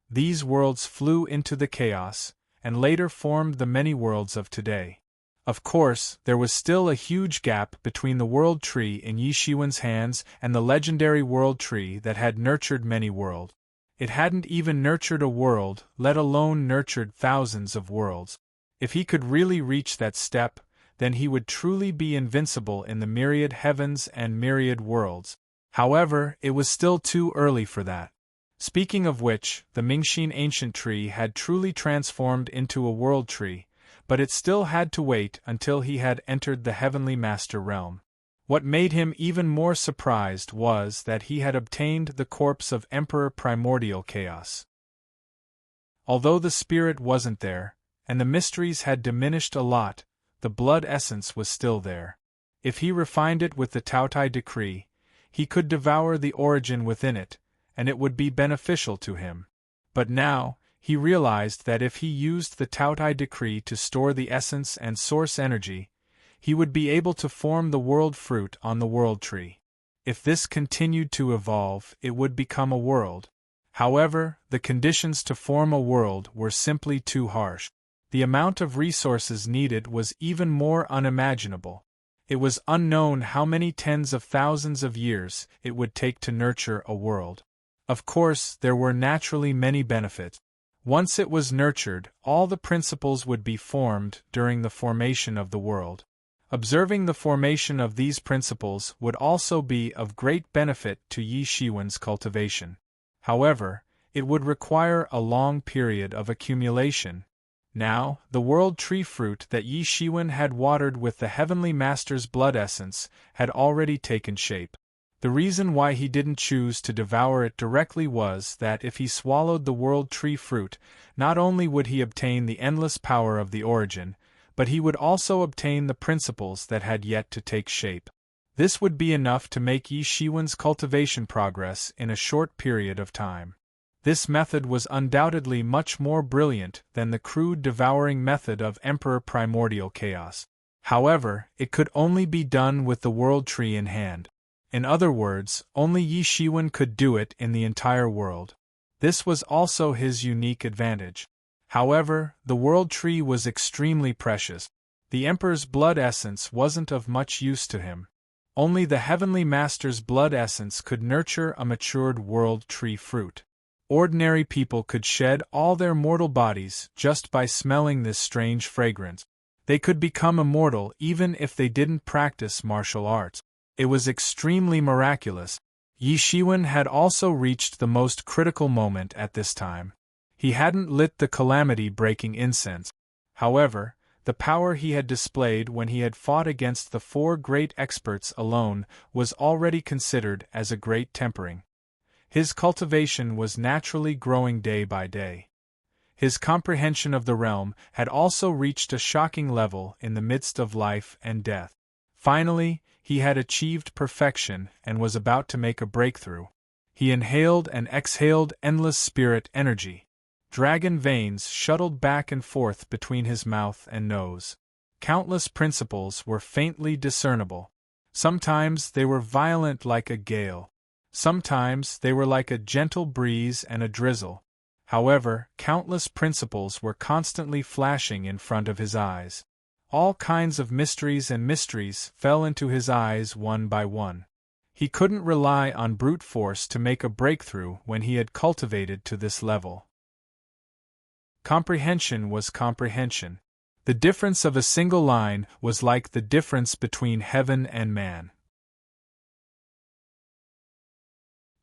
These worlds flew into the chaos, and later formed the many worlds of today. Of course, there was still a huge gap between the world tree in Yi Shiwen's hands and the legendary world tree that had nurtured many worlds. It hadn't even nurtured a world, let alone nurtured thousands of worlds. If he could really reach that step, then he would truly be invincible in the myriad heavens and myriad worlds. However, it was still too early for that. Speaking of which, the Mingxin ancient tree had truly transformed into a world tree, but it still had to wait until he had entered the heavenly master realm. What made him even more surprised was that he had obtained the corpse of Emperor Primordial Chaos. Although the spirit wasn't there, and the mysteries had diminished a lot, the blood essence was still there. If he refined it with the Taotai decree, he could devour the origin within it, and it would be beneficial to him. But now, he realized that if he used the Taotai decree to store the essence and source energy, he would be able to form the world fruit on the world tree. If this continued to evolve, it would become a world. However, the conditions to form a world were simply too harsh. The amount of resources needed was even more unimaginable. It was unknown how many tens of thousands of years it would take to nurture a world. Of course, there were naturally many benefits. Once it was nurtured, all the principles would be formed during the formation of the world. Observing the formation of these principles would also be of great benefit to Yi Shiwen's cultivation. However, it would require a long period of accumulation. Now, the world tree fruit that Yi Shiwen had watered with the Heavenly Master's blood essence had already taken shape. The reason why he didn't choose to devour it directly was that if he swallowed the world tree fruit, not only would he obtain the endless power of the origin, but he would also obtain the principles that had yet to take shape. This would be enough to make Yi Shiwen's cultivation progress in a short period of time. This method was undoubtedly much more brilliant than the crude devouring method of Emperor Primordial Chaos. However, it could only be done with the world tree in hand. In other words, only Yi Shiwen could do it in the entire world. This was also his unique advantage. However, the world tree was extremely precious. The Emperor's blood essence wasn't of much use to him. Only the Heavenly Master's blood essence could nurture a matured world tree fruit. Ordinary people could shed all their mortal bodies just by smelling this strange fragrance. They could become immortal even if they didn't practice martial arts. It was extremely miraculous. Yi Shiwen had also reached the most critical moment at this time. He hadn't lit the calamity-breaking incense. However, the power he had displayed when he had fought against the 4 great experts alone was already considered as a great tempering. His cultivation was naturally growing day by day. His comprehension of the realm had also reached a shocking level in the midst of life and death. Finally, he had achieved perfection and was about to make a breakthrough. He inhaled and exhaled endless spirit energy. Dragon veins shuttled back and forth between his mouth and nose. Countless principles were faintly discernible. Sometimes they were violent like a gale. Sometimes they were like a gentle breeze and a drizzle. However, countless principles were constantly flashing in front of his eyes. All kinds of mysteries fell into his eyes one by one. He couldn't rely on brute force to make a breakthrough when he had cultivated to this level. Comprehension was comprehension. The difference of a single line was like the difference between heaven and man.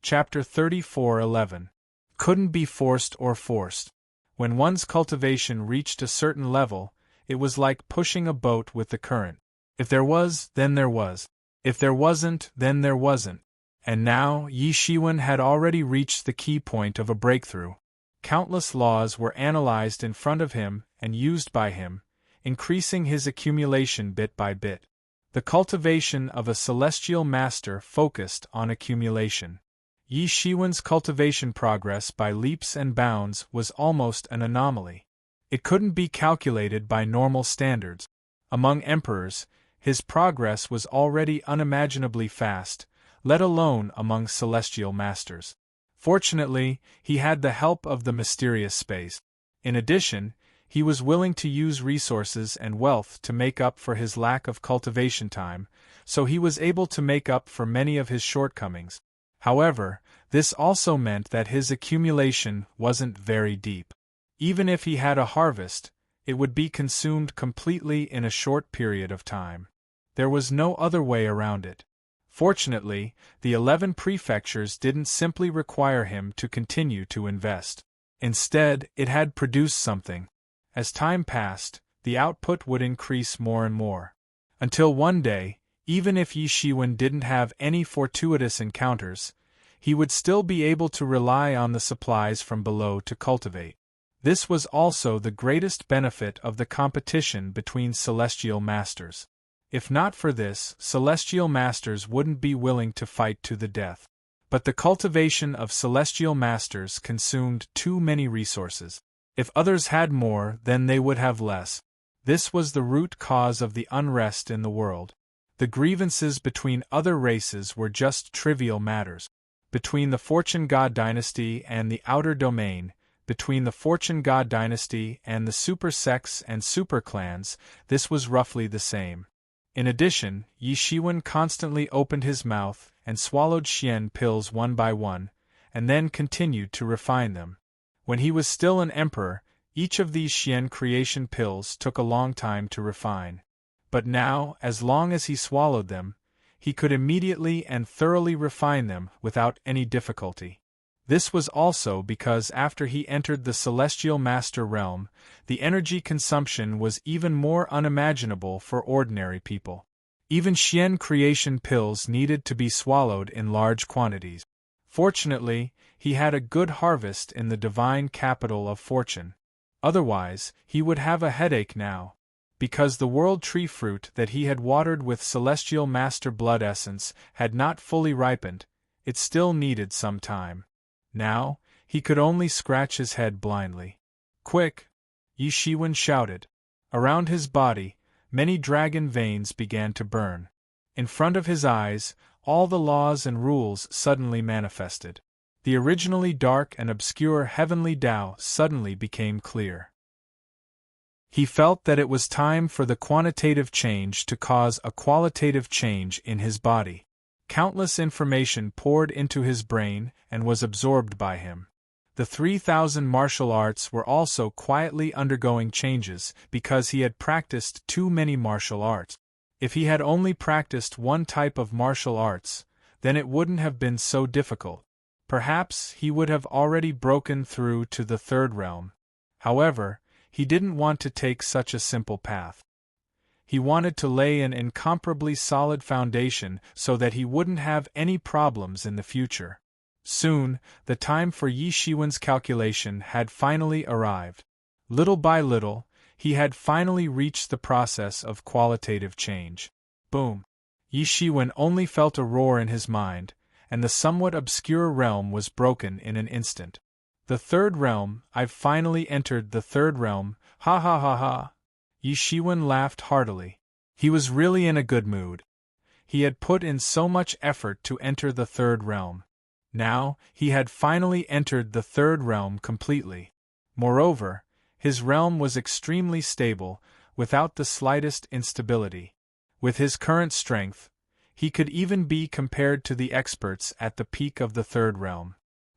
Chapter 34:11. Couldn't be forced or forced. When one's cultivation reached a certain level, it was like pushing a boat with the current. If there was, then there was. If there wasn't, then there wasn't. And now, Yi Shiwen had already reached the key point of a breakthrough. Countless laws were analyzed in front of him and used by him, increasing his accumulation bit by bit. The cultivation of a celestial master focused on accumulation. Yi Shiwen's cultivation progress by leaps and bounds was almost an anomaly. It couldn't be calculated by normal standards. Among emperors, his progress was already unimaginably fast, let alone among celestial masters. Fortunately, he had the help of the mysterious space. In addition, he was willing to use resources and wealth to make up for his lack of cultivation time, so he was able to make up for many of his shortcomings. However, this also meant that his accumulation wasn't very deep. Even if he had a harvest, it would be consumed completely in a short period of time. There was no other way around it. Fortunately, the 11 prefectures didn't simply require him to continue to invest. Instead, it had produced something. As time passed, the output would increase more and more. Until one day, even if Yi Shiwen didn't have any fortuitous encounters, he would still be able to rely on the supplies from below to cultivate. This was also the greatest benefit of the competition between celestial masters. If not for this, celestial masters wouldn't be willing to fight to the death. But the cultivation of celestial masters consumed too many resources. If others had more, then they would have less. This was the root cause of the unrest in the world. The grievances between other races were just trivial matters. Between the Fortune God dynasty and the Outer Domain, between the Fortune God dynasty and the super sects and super clans, this was roughly the same. In addition, Yi Shiwen constantly opened his mouth and swallowed Xian pills one by one, and then continued to refine them. When he was still an emperor, each of these Xian creation pills took a long time to refine. But now, as long as he swallowed them, he could immediately and thoroughly refine them without any difficulty. This was also because after he entered the Celestial Master realm, the energy consumption was even more unimaginable for ordinary people. Even Xian creation pills needed to be swallowed in large quantities. Fortunately, he had a good harvest in the divine capital of fortune. Otherwise, he would have a headache now. Because the world tree fruit that he had watered with Celestial Master blood essence had not fully ripened, it still needed some time. Now, he could only scratch his head blindly. "Quick!" Yi Shiwen shouted. Around his body, many dragon veins began to burn. In front of his eyes, all the laws and rules suddenly manifested. The originally dark and obscure heavenly Tao suddenly became clear. He felt that it was time for the quantitative change to cause a qualitative change in his body. Countless information poured into his brain and was absorbed by him. The 3,000 martial arts were also quietly undergoing changes because he had practiced too many martial arts. If he had only practiced one type of martial arts, then it wouldn't have been so difficult. Perhaps he would have already broken through to the third realm. However, he didn't want to take such a simple path. He wanted to lay an incomparably solid foundation so that he wouldn't have any problems in the future. Soon, the time for Yi Shiwen's calculation had finally arrived. Little by little, he had finally reached the process of qualitative change. Boom! Yi Shiwen only felt a roar in his mind, and the somewhat obscure realm was broken in an instant. The third realm, I've finally entered the third realm, ha ha ha ha! Yi Shiwen laughed heartily. He was really in a good mood. He had put in so much effort to enter the third realm. Now, he had finally entered the third realm completely. Moreover, his realm was extremely stable, without the slightest instability. With his current strength, he could even be compared to the experts at the peak of the third realm.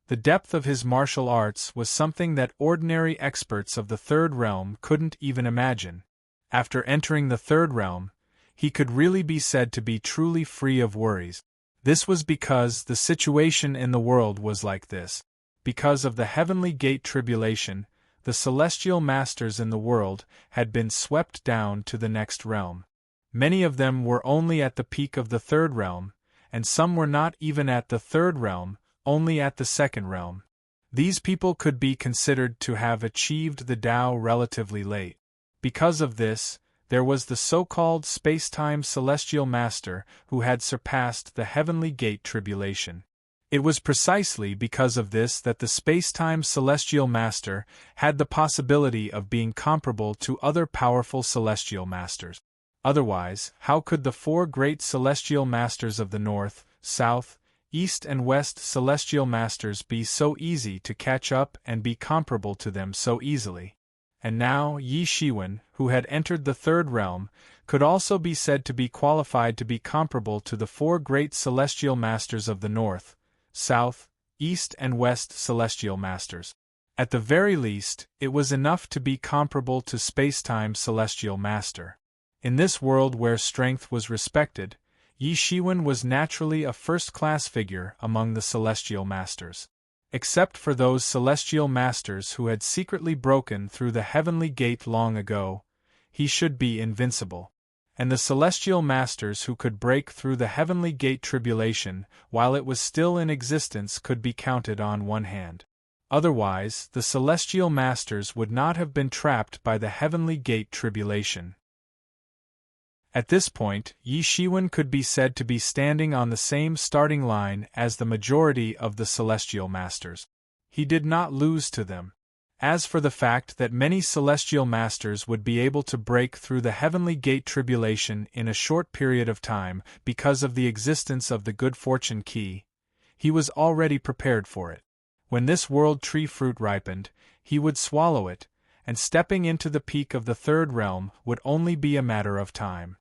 The depth of his martial arts was something that ordinary experts of the third realm couldn't even imagine. After entering the third realm, he could really be said to be truly free of worries. This was because the situation in the world was like this. Because of the heavenly gate tribulation, the celestial masters in the world had been swept down to the next realm. Many of them were only at the peak of the third realm, and some were not even at the third realm, only at the second realm. These people could be considered to have achieved the Tao relatively late. Because of this, there was the so-called space-time celestial master who had surpassed the heavenly gate tribulation. It was precisely because of this that the space-time celestial master had the possibility of being comparable to other powerful celestial masters. Otherwise, how could the four great celestial masters of the north, south, east and west celestial masters be so easy to catch up and be comparable to them so easily? And now Yi Shiwen, who had entered the third realm, could also be said to be qualified to be comparable to the four great celestial masters of the north, south, east and west celestial masters. At the very least, it was enough to be comparable to space-time celestial master. In this world where strength was respected, Yi Shiwen was naturally a first-class figure among the celestial masters. Except for those celestial masters who had secretly broken through the heavenly gate long ago, he should be invincible. And the celestial masters who could break through the heavenly gate tribulation while it was still in existence could be counted on one hand. Otherwise, the celestial masters would not have been trapped by the heavenly gate tribulation. At this point, Yi Shiwen could be said to be standing on the same starting line as the majority of the celestial masters. He did not lose to them. As for the fact that many celestial masters would be able to break through the heavenly gate tribulation in a short period of time because of the existence of the good fortune key, he was already prepared for it. When this world tree fruit ripened, he would swallow it, and stepping into the peak of the third realm would only be a matter of time.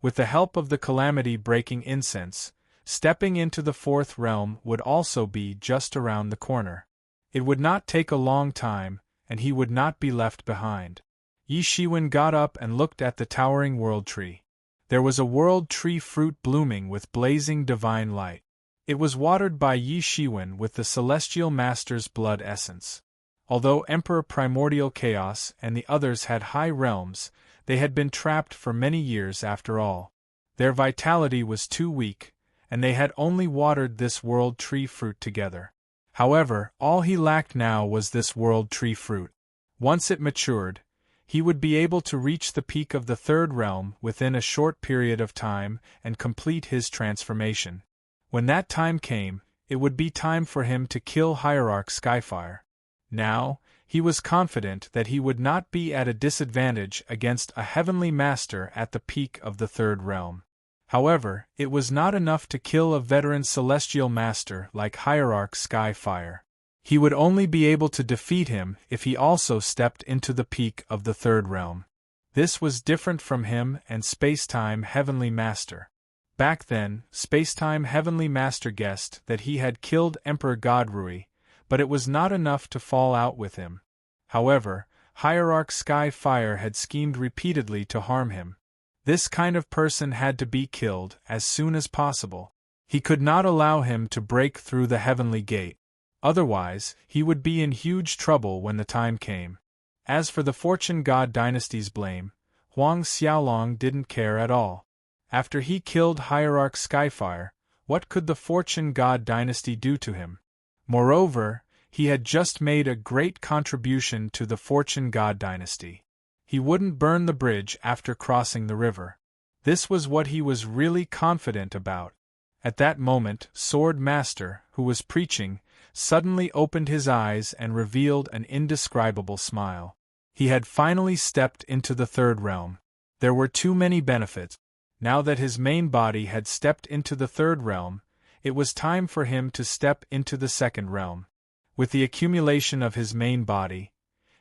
With the help of the calamity-breaking incense, stepping into the fourth realm would also be just around the corner. It would not take a long time, and he would not be left behind. Yi Shiwen got up and looked at the towering world tree. There was a world tree fruit blooming with blazing divine light. It was watered by Yi Shiwen with the Celestial Master's blood essence. Although Emperor Primordial Chaos and the others had high realms, they had been trapped for many years after all. Their vitality was too weak, and they had only watered this world tree fruit together. However, all he lacked now was this world tree fruit. Once it matured, he would be able to reach the peak of the third realm within a short period of time and complete his transformation. When that time came, it would be time for him to kill Hierarch Skyfire. Now, he was confident that he would not be at a disadvantage against a heavenly master at the peak of the third realm. However, it was not enough to kill a veteran celestial master like Hierarch Skyfire. He would only be able to defeat him if he also stepped into the peak of the third realm. This was different from him and Spacetime Heavenly Master. Back then, Spacetime Heavenly Master guessed that he had killed Emperor Godrui, but it was not enough to fall out with him. However, Hierarch Skyfire had schemed repeatedly to harm him. This kind of person had to be killed as soon as possible. He could not allow him to break through the heavenly gate. Otherwise, he would be in huge trouble when the time came. As for the Fortune God Dynasty's blame, Huang Xiaolong didn't care at all. After he killed Hierarch Skyfire, what could the Fortune God Dynasty do to him? Moreover, he had just made a great contribution to the Fortune God Dynasty. He wouldn't burn the bridge after crossing the river. This was what he was really confident about. At that moment, Sword Master, who was preaching, suddenly opened his eyes and revealed an indescribable smile. He had finally stepped into the third realm. There were too many benefits. Now that his main body had stepped into the third realm, it was time for him to step into the second realm. With the accumulation of his main body,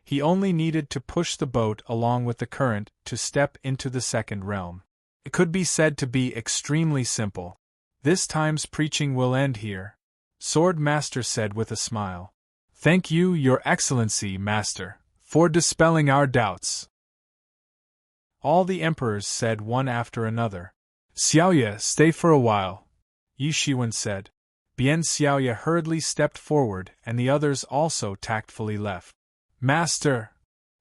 he only needed to push the boat along with the current to step into the second realm. It could be said to be extremely simple. This time's preaching will end here, Sword Master said with a smile. Thank you, Your Excellency, Master, for dispelling our doubts. All the emperors said one after another. Xiaoye, stay for a while, Yi Shiwen said. Bian Xiaoye hurriedly stepped forward and the others also tactfully left. Master!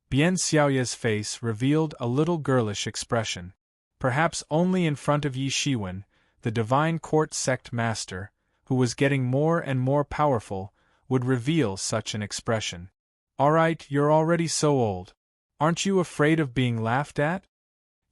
Bian Xiaoye's face revealed a little girlish expression. Perhaps only in front of Yi Shiwen, the Divine Court Sect Master, who was getting more and more powerful, would reveal such an expression. Alright, you're already so old. Aren't you afraid of being laughed at?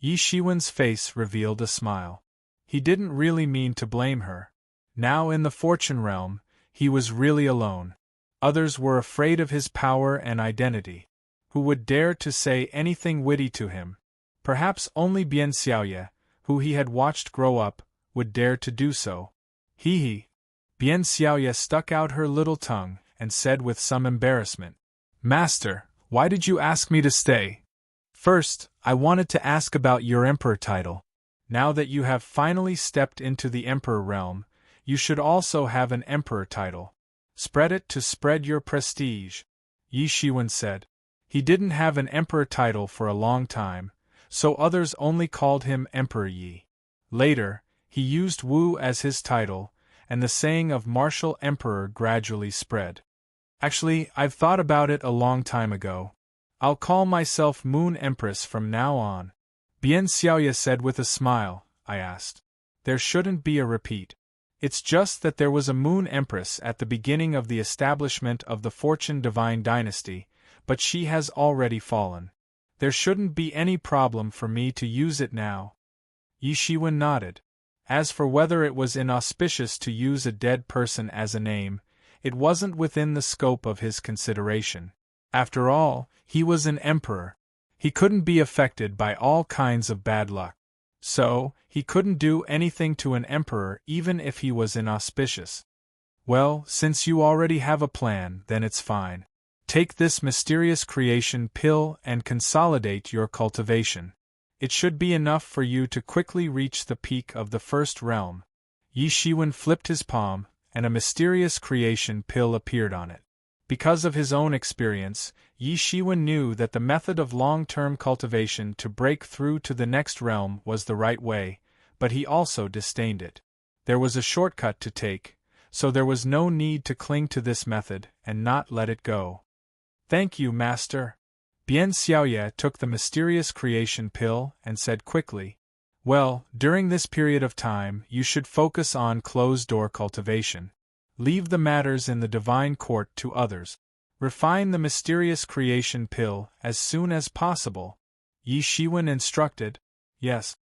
Yi Shiwen's face revealed a smile. He didn't really mean to blame her. Now in the Fortune Realm, he was really alone. Others were afraid of his power and identity. Who would dare to say anything witty to him? Perhaps only Bian Xiaoye, who he had watched grow up, would dare to do so. Hee. Bian Xiaoye stuck out her little tongue and said with some embarrassment, Master, why did you ask me to stay? First, I wanted to ask about your emperor title. Now that you have finally stepped into the emperor realm, you should also have an emperor title. Spread it to spread your prestige, Yi Shiwen said. He didn't have an emperor title for a long time, so others only called him Emperor Yi. Later, he used Wu as his title, and the saying of martial emperor gradually spread. Actually, I've thought about it a long time ago. I'll call myself Moon Empress from now on. Bian Xiaoye said with a smile. I asked. There shouldn't be a repeat. It's just that there was a Moon Empress at the beginning of the establishment of the Fortune Divine Dynasty, but she has already fallen. There shouldn't be any problem for me to use it now. Yi Shiwen nodded. As for whether it was inauspicious to use a dead person as a name, it wasn't within the scope of his consideration. After all, he was an emperor. He couldn't be affected by all kinds of bad luck. So, he couldn't do anything to an emperor even if he was inauspicious. Well, since you already have a plan, then it's fine. Take this mysterious creation pill and consolidate your cultivation. It should be enough for you to quickly reach the peak of the first realm. Yi Shiwen flipped his palm, and a mysterious creation pill appeared on it. Because of his own experience, Yi Shiwen knew that the method of long-term cultivation to break through to the next realm was the right way, but he also disdained it. There was a shortcut to take, so there was no need to cling to this method and not let it go. "Thank you, Master." Bian Xiaoye took the mysterious creation pill and said quickly, "Well, during this period of time you should focus on closed-door cultivation. Leave the matters in the divine court to others. Refine the mysterious creation pill as soon as possible," Yi Shiwen instructed. "Yes."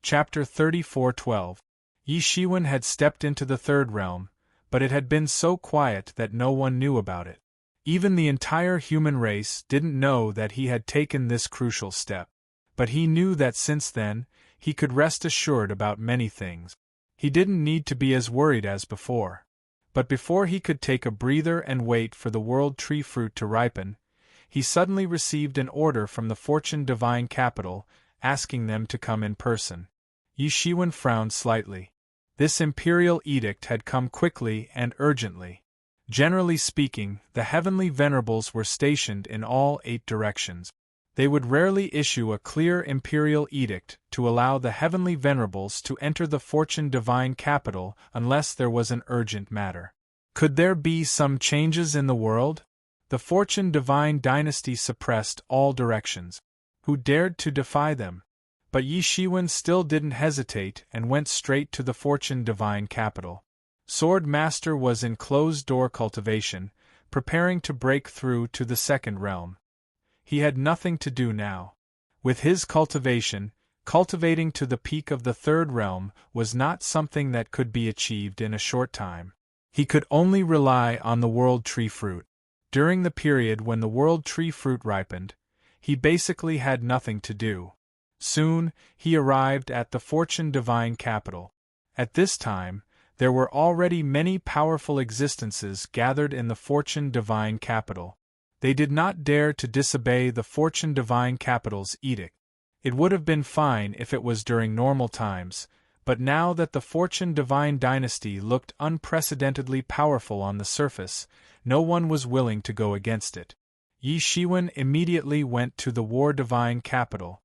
Chapter 34:12. Yi Shiwen had stepped into the third realm, but it had been so quiet that no one knew about it. Even the entire human race didn't know that he had taken this crucial step. But he knew that since then, he could rest assured about many things. He didn't need to be as worried as before. But before he could take a breather and wait for the world tree fruit to ripen, he suddenly received an order from the Fortune Divine Capital, asking them to come in person. Yi Shiwen frowned slightly. This imperial edict had come quickly and urgently. Generally speaking, the heavenly venerables were stationed in all 8 directions. They would rarely issue a clear imperial edict to allow the heavenly venerables to enter the Fortune Divine Capital unless there was an urgent matter. Could there be some changes in the world? The Fortune Divine dynasty suppressed all directions. Who dared to defy them? But Yi Shiwen still didn't hesitate and went straight to the Fortune Divine Capital. Sword Master was in closed-door cultivation, preparing to break through to the second realm. He had nothing to do now. With his cultivation, cultivating to the peak of the third realm was not something that could be achieved in a short time. He could only rely on the world tree fruit. During the period when the world tree fruit ripened, he basically had nothing to do. Soon, he arrived at the Fortune Divine Capital. At this time, there were already many powerful existences gathered in the Fortune Divine Capital. They did not dare to disobey the Fortune Divine Capital's edict. It would have been fine if it was during normal times, but now that the Fortune Divine dynasty looked unprecedentedly powerful on the surface, no one was willing to go against it. Yi Shiwen immediately went to the War Divine Capital.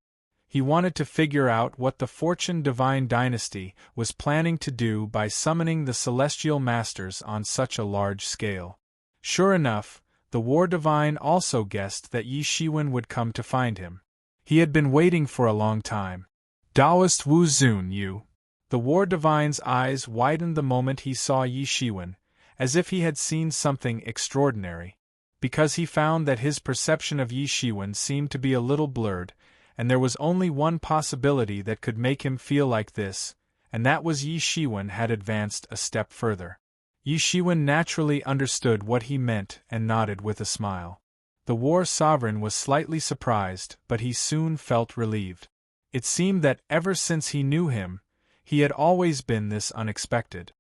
He wanted to figure out what the Fortune Divine dynasty was planning to do by summoning the Celestial Masters on such a large scale. Sure enough, the War Divine also guessed that Yi Shiwen would come to find him. He had been waiting for a long time. "Taoist Wu Zun Yu." The War Divine's eyes widened the moment he saw Yi Shiwen, as if he had seen something extraordinary. Because he found that his perception of Yi Shiwen seemed to be a little blurred, and there was only one possibility that could make him feel like this, and that was Yi Shiwen had advanced a step further. Yi Shiwen naturally understood what he meant and nodded with a smile. The war sovereign was slightly surprised, but he soon felt relieved. It seemed that ever since he knew him, he had always been this unexpected.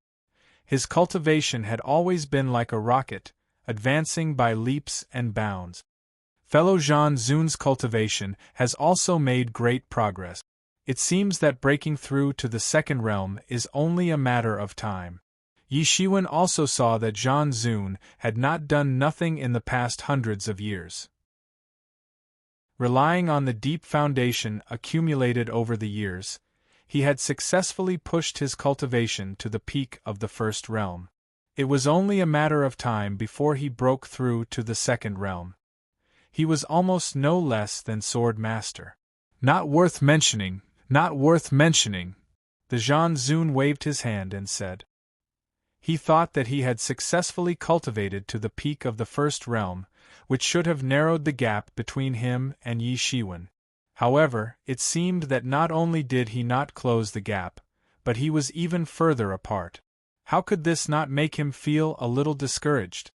His cultivation had always been like a rocket, advancing by leaps and bounds. Fellow Zhan Zun's cultivation has also made great progress. It seems that breaking through to the second realm is only a matter of time. Yi Shiwen also saw that Zhan Zun had not done nothing in the past hundreds of years. Relying on the deep foundation accumulated over the years, he had successfully pushed his cultivation to the peak of the first realm. It was only a matter of time before he broke through to the second realm. He was almost no less than Sword Master. "Not worth mentioning, not worth mentioning." The Zhan Zun waved his hand and said. He thought that he had successfully cultivated to the peak of the first realm, which should have narrowed the gap between him and Yi Shiwen. However, it seemed that not only did he not close the gap, but he was even further apart. How could this not make him feel a little discouraged?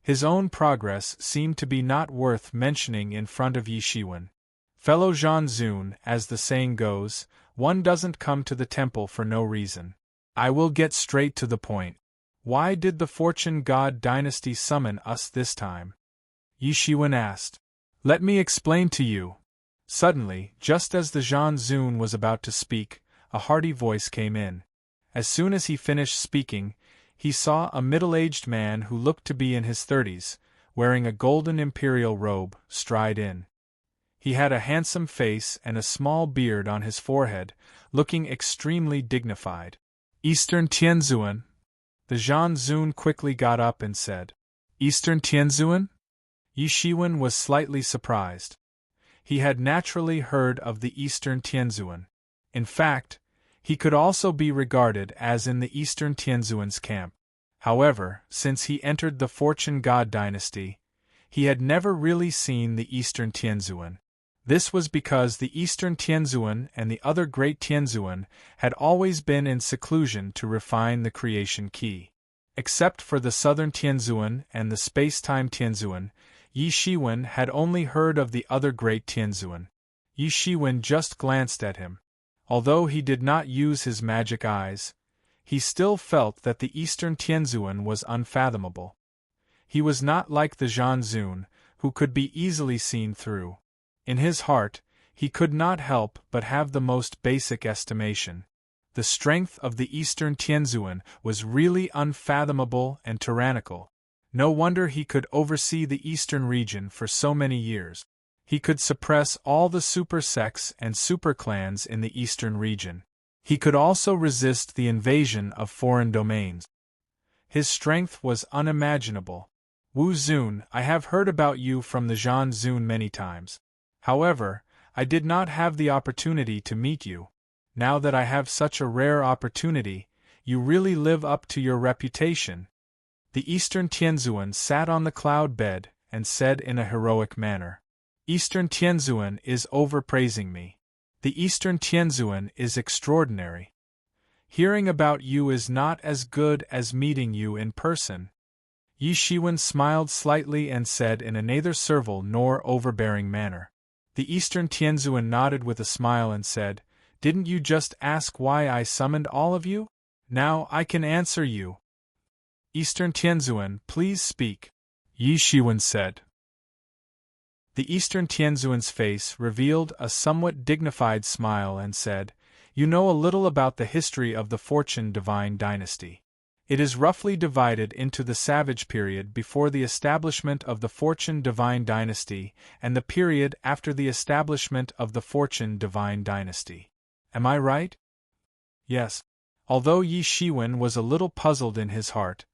His own progress seemed to be not worth mentioning in front of Yi Shiwen. Fellow Zhan Zun, as the saying goes, one doesn't come to the temple for no reason. I will get straight to the point. Why did the Fortune God dynasty summon us this time? Yi Shiwen asked. Let me explain to you. Suddenly, just as the Zhan Zun was about to speak, a hearty voice came in. As soon as he finished speaking, he saw a middle-aged man who looked to be in his 30s, wearing a golden imperial robe, stride in. He had a handsome face and a small beard on his forehead, looking extremely dignified. Eastern Tianzuan? The Zhan Zun quickly got up and said. Eastern Tianzuan? Yi Shiwen was slightly surprised. He had naturally heard of the Eastern Tianzuan. In fact, he could also be regarded as in the Eastern Tianzuan's camp. However, since he entered the Fortune God dynasty, he had never really seen the Eastern Tianzuan. This was because the Eastern Tianzuan and the other Great Tianzuan had always been in seclusion to refine the creation key. Except for the Southern Tianzuan and the Space-Time Tianzuan, Yi Shiwen had only heard of the other Great Tianzuan. Yi Shiwen just glanced at him. Although he did not use his magic eyes, he still felt that the Eastern Tianzuan was unfathomable. He was not like the Zhan Zun, who could be easily seen through. In his heart, he could not help but have the most basic estimation. The strength of the Eastern Tianzuan was really unfathomable and tyrannical. No wonder he could oversee the Eastern region for so many years. He could suppress all the super sects and super clans in the Eastern region. He could also resist the invasion of foreign domains. His strength was unimaginable. Wu Zun, I have heard about you from the Zhan Zun many times. However, I did not have the opportunity to meet you. Now that I have such a rare opportunity, you really live up to your reputation. The Eastern Tianzuan sat on the cloud bed and said in a heroic manner. Eastern Tianzuan is overpraising me. The Eastern Tianzuan is extraordinary. Hearing about you is not as good as meeting you in person. Yi Shiwen smiled slightly and said in a neither servile nor overbearing manner. The Eastern Tianzuan nodded with a smile and said, Didn't you just ask why I summoned all of you? Now I can answer you. Eastern Tianzuan, please speak, Yi Shiwen said. The Eastern Tianzuan's face revealed a somewhat dignified smile and said, You know a little about the history of the Fortune Divine dynasty. It is roughly divided into the Savage period before the establishment of the Fortune Divine dynasty and the period after the establishment of the Fortune Divine dynasty. Am I right? Yes. Although Yi Shiwen was a little puzzled in his heart,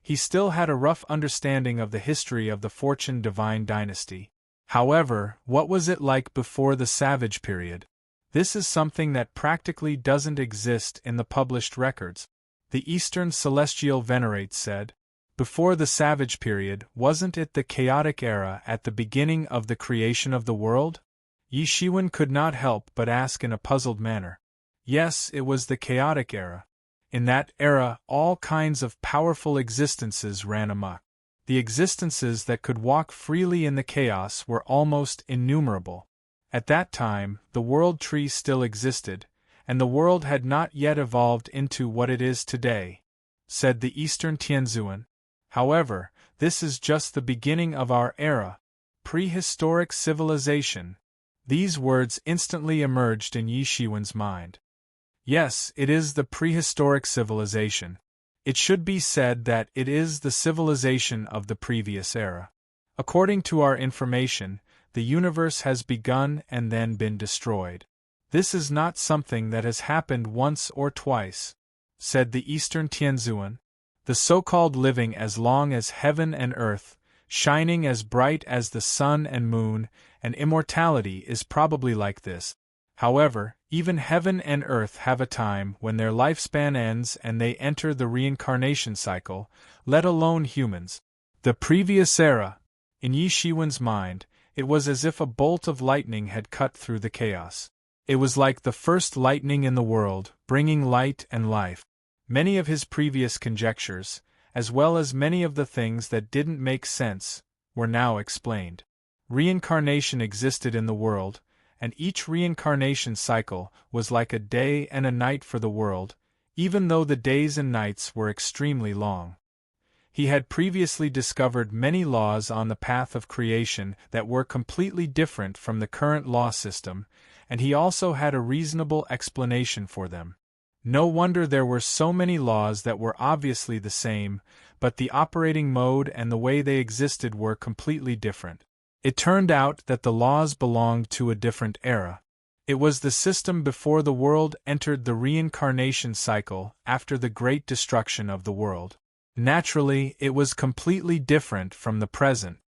he still had a rough understanding of the history of the Fortune Divine dynasty. However, what was it like before the Savage period? This is something that practically doesn't exist in the published records. The Eastern Celestial Venerate said. Before the Savage period, wasn't it the chaotic era at the beginning of the creation of the world? Yi Shiwen could not help but ask in a puzzled manner. Yes, it was the chaotic era. In that era, all kinds of powerful existences ran amok. The existences that could walk freely in the chaos were almost innumerable. At that time, the world tree still existed, and the world had not yet evolved into what it is today, said the Eastern Tianzuan. However, this is just the beginning of our era, prehistoric civilization. These words instantly emerged in Yi Shiwen's mind. Yes, it is the prehistoric civilization. It should be said that it is the civilization of the previous era. According to our information, the universe has begun and then been destroyed. This is not something that has happened once or twice, said the Eastern Tianzuan. The so-called living as long as heaven and earth, shining as bright as the sun and moon, and immortality is probably like this. However, even heaven and earth have a time when their lifespan ends and they enter the reincarnation cycle, let alone humans. The previous era. In Yi Shiwen's mind, it was as if a bolt of lightning had cut through the chaos. It was like the first lightning in the world, bringing light and life. Many of his previous conjectures, as well as many of the things that didn't make sense, were now explained. Reincarnation existed in the world, and each reincarnation cycle was like a day and a night for the world, even though the days and nights were extremely long. He had previously discovered many laws on the path of creation that were completely different from the current law system, and he also had a reasonable explanation for them. No wonder there were so many laws that were obviously the same, but the operating mode and the way they existed were completely different. It turned out that the laws belonged to a different era. It was the system before the world entered the reincarnation cycle after the great destruction of the world. Naturally, it was completely different from the present.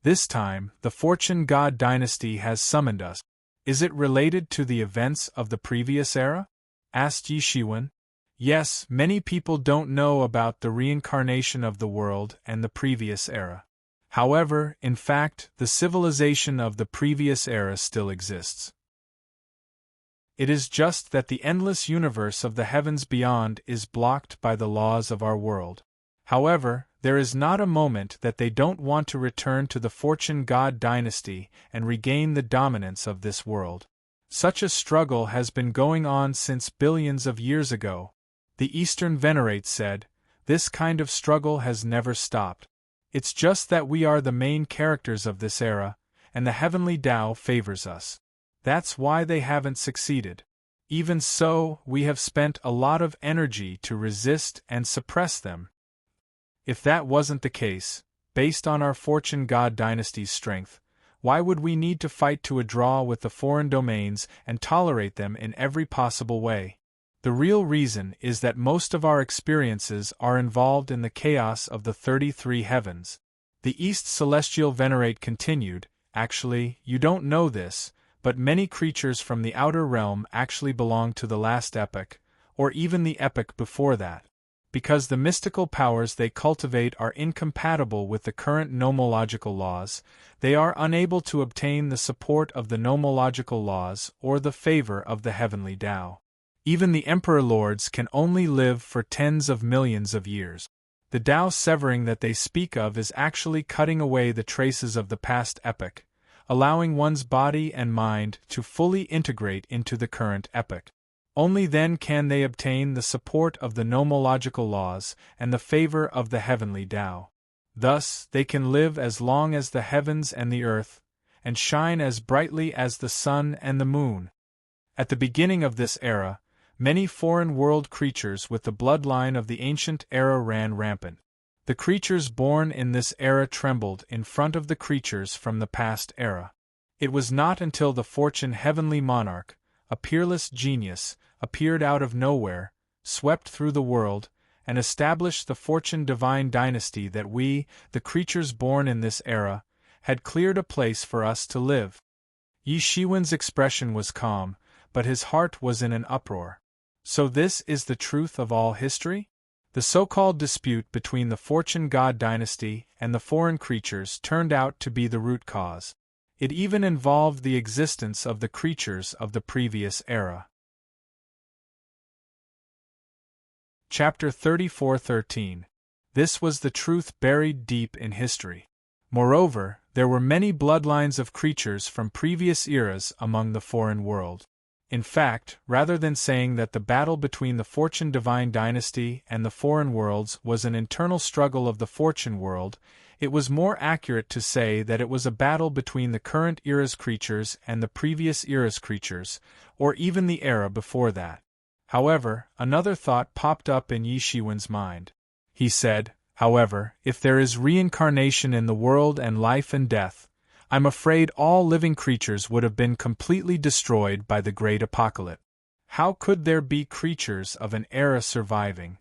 This time, the Fortune God dynasty has summoned us. Is it related to the events of the previous era? Asked Yi Shiwen. Yes, many people don't know about the reincarnation of the world and the previous era. However, in fact, the civilization of the previous era still exists. It is just that the endless universe of the heavens beyond is blocked by the laws of our world. However, there is not a moment that they don't want to return to the Fortune God dynasty and regain the dominance of this world. Such a struggle has been going on since billions of years ago. The Eastern Venerates said, this kind of struggle has never stopped. It's just that we are the main characters of this era, and the heavenly Tao favors us. That's why they haven't succeeded. Even so, we have spent a lot of energy to resist and suppress them. If that wasn't the case, based on our Fortune God dynasty's strength, why would we need to fight to a draw with the foreign domains and tolerate them in every possible way? The real reason is that most of our experiences are involved in the chaos of the 33 heavens. The East Celestial Venerate continued, actually, you don't know this, but many creatures from the outer realm actually belong to the last epoch, or even the epoch before that. Because the mystical powers they cultivate are incompatible with the current nomological laws, they are unable to obtain the support of the nomological laws or the favor of the heavenly Tao. Even the Emperor Lords can only live for tens of millions of years. The Tao severing that they speak of is actually cutting away the traces of the past epoch, allowing one's body and mind to fully integrate into the current epoch. Only then can they obtain the support of the nomological laws and the favor of the heavenly Tao. Thus, they can live as long as the heavens and the earth, and shine as brightly as the sun and the moon. At the beginning of this era, many foreign world creatures with the bloodline of the ancient era ran rampant. The creatures born in this era trembled in front of the creatures from the past era. It was not until the Fortune Heavenly Monarch, a peerless genius, appeared out of nowhere, swept through the world, and established the Fortune Divine Dynasty that we, the creatures born in this era, had cleared a place for us to live. Yi Shiwen's expression was calm, but his heart was in an uproar. So this is the truth of all history? The so-called dispute between the Fortune God dynasty and the foreign creatures turned out to be the root cause. It even involved the existence of the creatures of the previous era. Chapter 34:13. This was the truth buried deep in history. Moreover, there were many bloodlines of creatures from previous eras among the foreign world. In fact, rather than saying that the battle between the Fortune Divine Dynasty and the foreign worlds was an internal struggle of the Fortune world, it was more accurate to say that it was a battle between the current era's creatures and the previous era's creatures, or even the era before that. However, another thought popped up in Yi Shiwen's mind. He said, however, if there is reincarnation in the world and life and death, I'm afraid all living creatures would have been completely destroyed by the great apocalypse. How could there be creatures of an era surviving?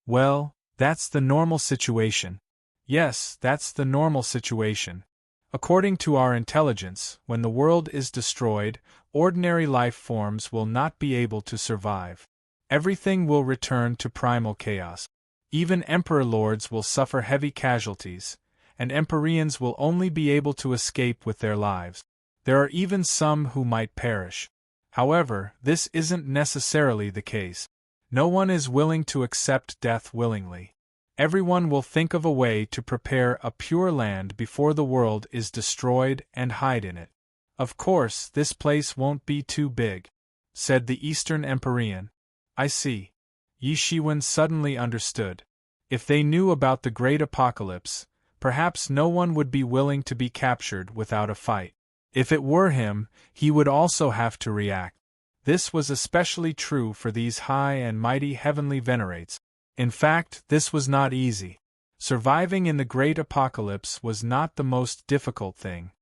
Well, that's the normal situation. Yes, that's the normal situation. According to our intelligence, when the world is destroyed, ordinary life forms will not be able to survive. Everything will return to primal chaos. Even Emperor Lords will suffer heavy casualties, and Empyreans will only be able to escape with their lives. There are even some who might perish. However, this isn't necessarily the case. No one is willing to accept death willingly. Everyone will think of a way to prepare a pure land before the world is destroyed and hide in it. Of course, this place won't be too big, said the Eastern Empyrean. I see. Yi Shiwen suddenly understood. If they knew about the great apocalypse, perhaps no one would be willing to be captured without a fight. If it were him, he would also have to react. This was especially true for these high and mighty heavenly venerates. In fact, this was not easy. Surviving in the great apocalypse was not the most difficult thing.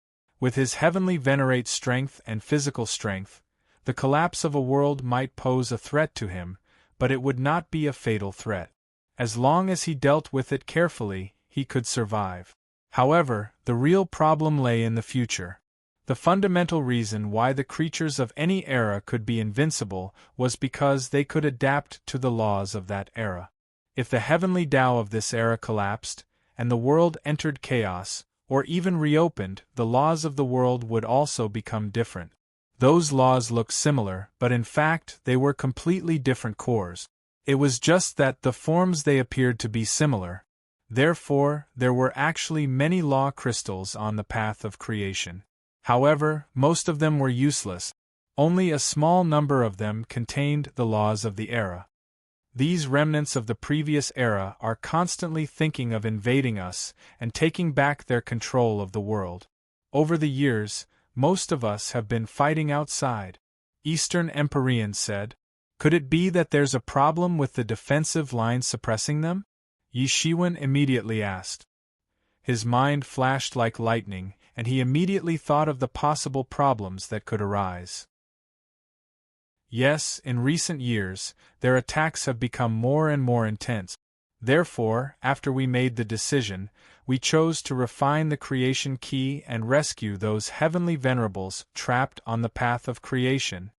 With his heavenly venerate strength and physical strength, the collapse of a world might pose a threat to him, but it would not be a fatal threat. As long as he dealt with it carefully, he could survive. However, the real problem lay in the future. The fundamental reason why the creatures of any era could be invincible was because they could adapt to the laws of that era. If the heavenly Tao of this era collapsed, and the world entered chaos, or even reopened, the laws of the world would also become different. Those laws looked similar, but in fact they were completely different cores. It was just that the forms they appeared to be similar. Therefore, there were actually many law crystals on the path of creation. However, most of them were useless. Only a small number of them contained the laws of the era. These remnants of the previous era are constantly thinking of invading us and taking back their control of the world. Over the years, most of us have been fighting outside. Eastern Empyrean said. Could it be that there's a problem with the defensive line suppressing them? Yi Shiwen immediately asked. His mind flashed like lightning, and he immediately thought of the possible problems that could arise. Yes, in recent years, their attacks have become more and more intense. Therefore, after we made the decision, we chose to refine the creation key and rescue those heavenly venerables trapped on the path of creation.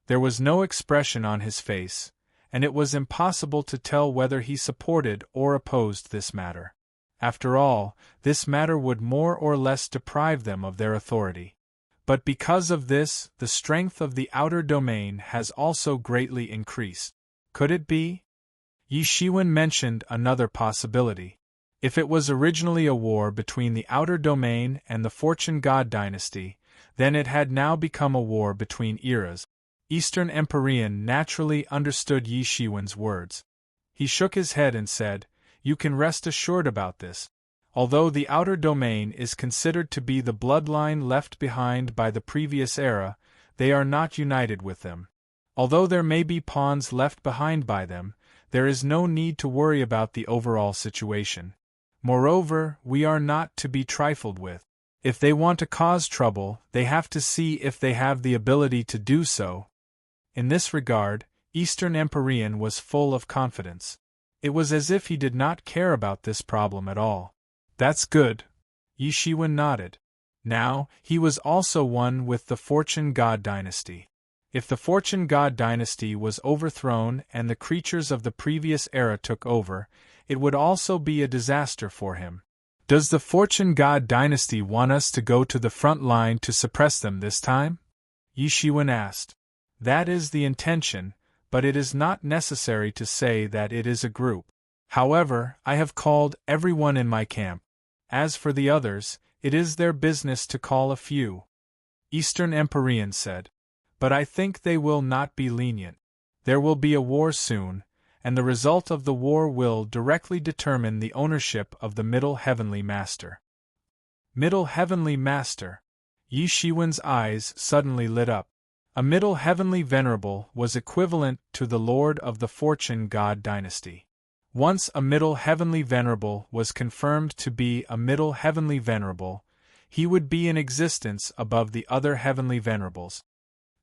There was no expression on his face, and it was impossible to tell whether he supported or opposed this matter. After all, this matter would more or less deprive them of their authority. But because of this, the strength of the outer domain has also greatly increased. Could it be? Yi Shiwen mentioned another possibility. If it was originally a war between the outer domain and the Fortune God dynasty, then it had now become a war between eras. Eastern Empyrean naturally understood Yi Shiwen's words. He shook his head and said, "You can rest assured about this. Although the outer domain is considered to be the bloodline left behind by the previous era, they are not united with them. Although there may be pawns left behind by them, there is no need to worry about the overall situation. Moreover, we are not to be trifled with. If they want to cause trouble, they have to see if they have the ability to do so." In this regard, Eastern Empyrean was full of confidence. It was as if he did not care about this problem at all. "That's good." Yi Shiwen nodded. Now, he was also one with the Fortune God dynasty. If the Fortune God dynasty was overthrown and the creatures of the previous era took over, it would also be a disaster for him. "Does the Fortune God dynasty want us to go to the front line to suppress them this time?" Yi Shiwen asked. "That is the intention, but it is not necessary to say that it is a group. However, I have called everyone in my camp. As for the others, it is their business to call a few." Eastern Empyrean said. "But I think they will not be lenient. There will be a war soon, and the result of the war will directly determine the ownership of the Middle Heavenly Master." Middle Heavenly Master. Yi Shiwen's eyes suddenly lit up. A Middle Heavenly Venerable was equivalent to the Lord of the Fortune God dynasty. Once a Middle Heavenly Venerable was confirmed to be a Middle Heavenly Venerable, he would be in existence above the other Heavenly Venerables.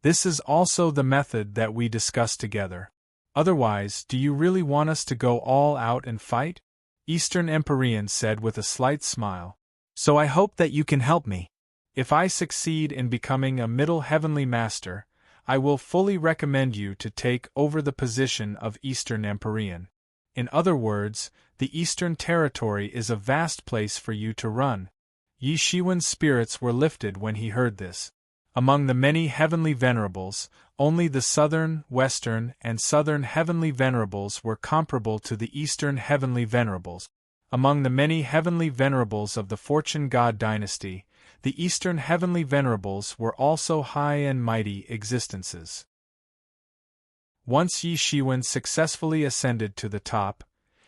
This is also the method that we discussed together. Otherwise, do you really want us to go all out and fight? Eastern Empyrean said with a slight smile. "So I hope that you can help me. If I succeed in becoming a Middle Heavenly Master, I will fully recommend you to take over the position of Eastern Empyrean. In other words, the Eastern Territory is a vast place for you to run." Yi Shiwen's spirits were lifted when he heard this. Among the many Heavenly Venerables, only the Southern, Western, and Southern Heavenly Venerables were comparable to the Eastern Heavenly Venerables. Among the many Heavenly Venerables of the Fortune God dynasty, the Eastern Heavenly Venerables were also high and mighty existences. Once Yi Shiwen successfully ascended to the top,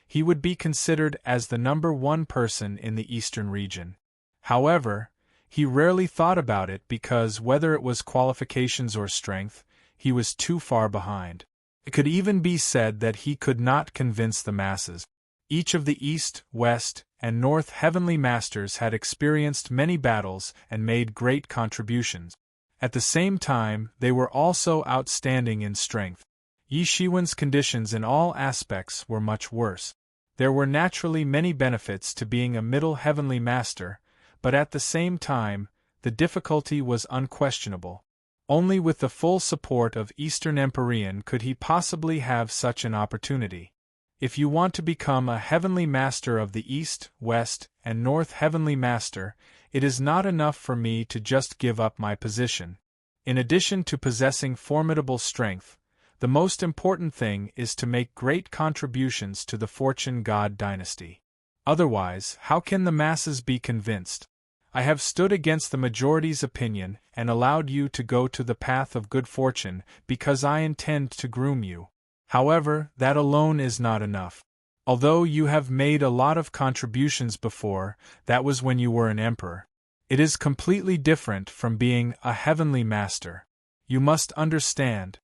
he would be considered as the #1 person in the Eastern region. However, he rarely thought about it because whether it was qualifications or strength, he was too far behind. It could even be said that he could not convince the masses. Each of the East, West, and North Heavenly Masters had experienced many battles and made great contributions. At the same time, they were also outstanding in strength. Yi Shiwen's conditions in all aspects were much worse. There were naturally many benefits to being a Middle Heavenly Master, but at the same time, the difficulty was unquestionable. Only with the full support of Eastern Empyrean could he possibly have such an opportunity. If you want to become a Heavenly Master of the East, West, and North Heavenly Master, it is not enough for me to just give up my position. In addition to possessing formidable strength, the most important thing is to make great contributions to the Fortune God dynasty. Otherwise, how can the masses be convinced? I have stood against the majority's opinion and allowed you to go to the path of good fortune because I intend to groom you. However, that alone is not enough. Although you have made a lot of contributions before, that was when you were an emperor. It is completely different from being a heavenly master. You must understand.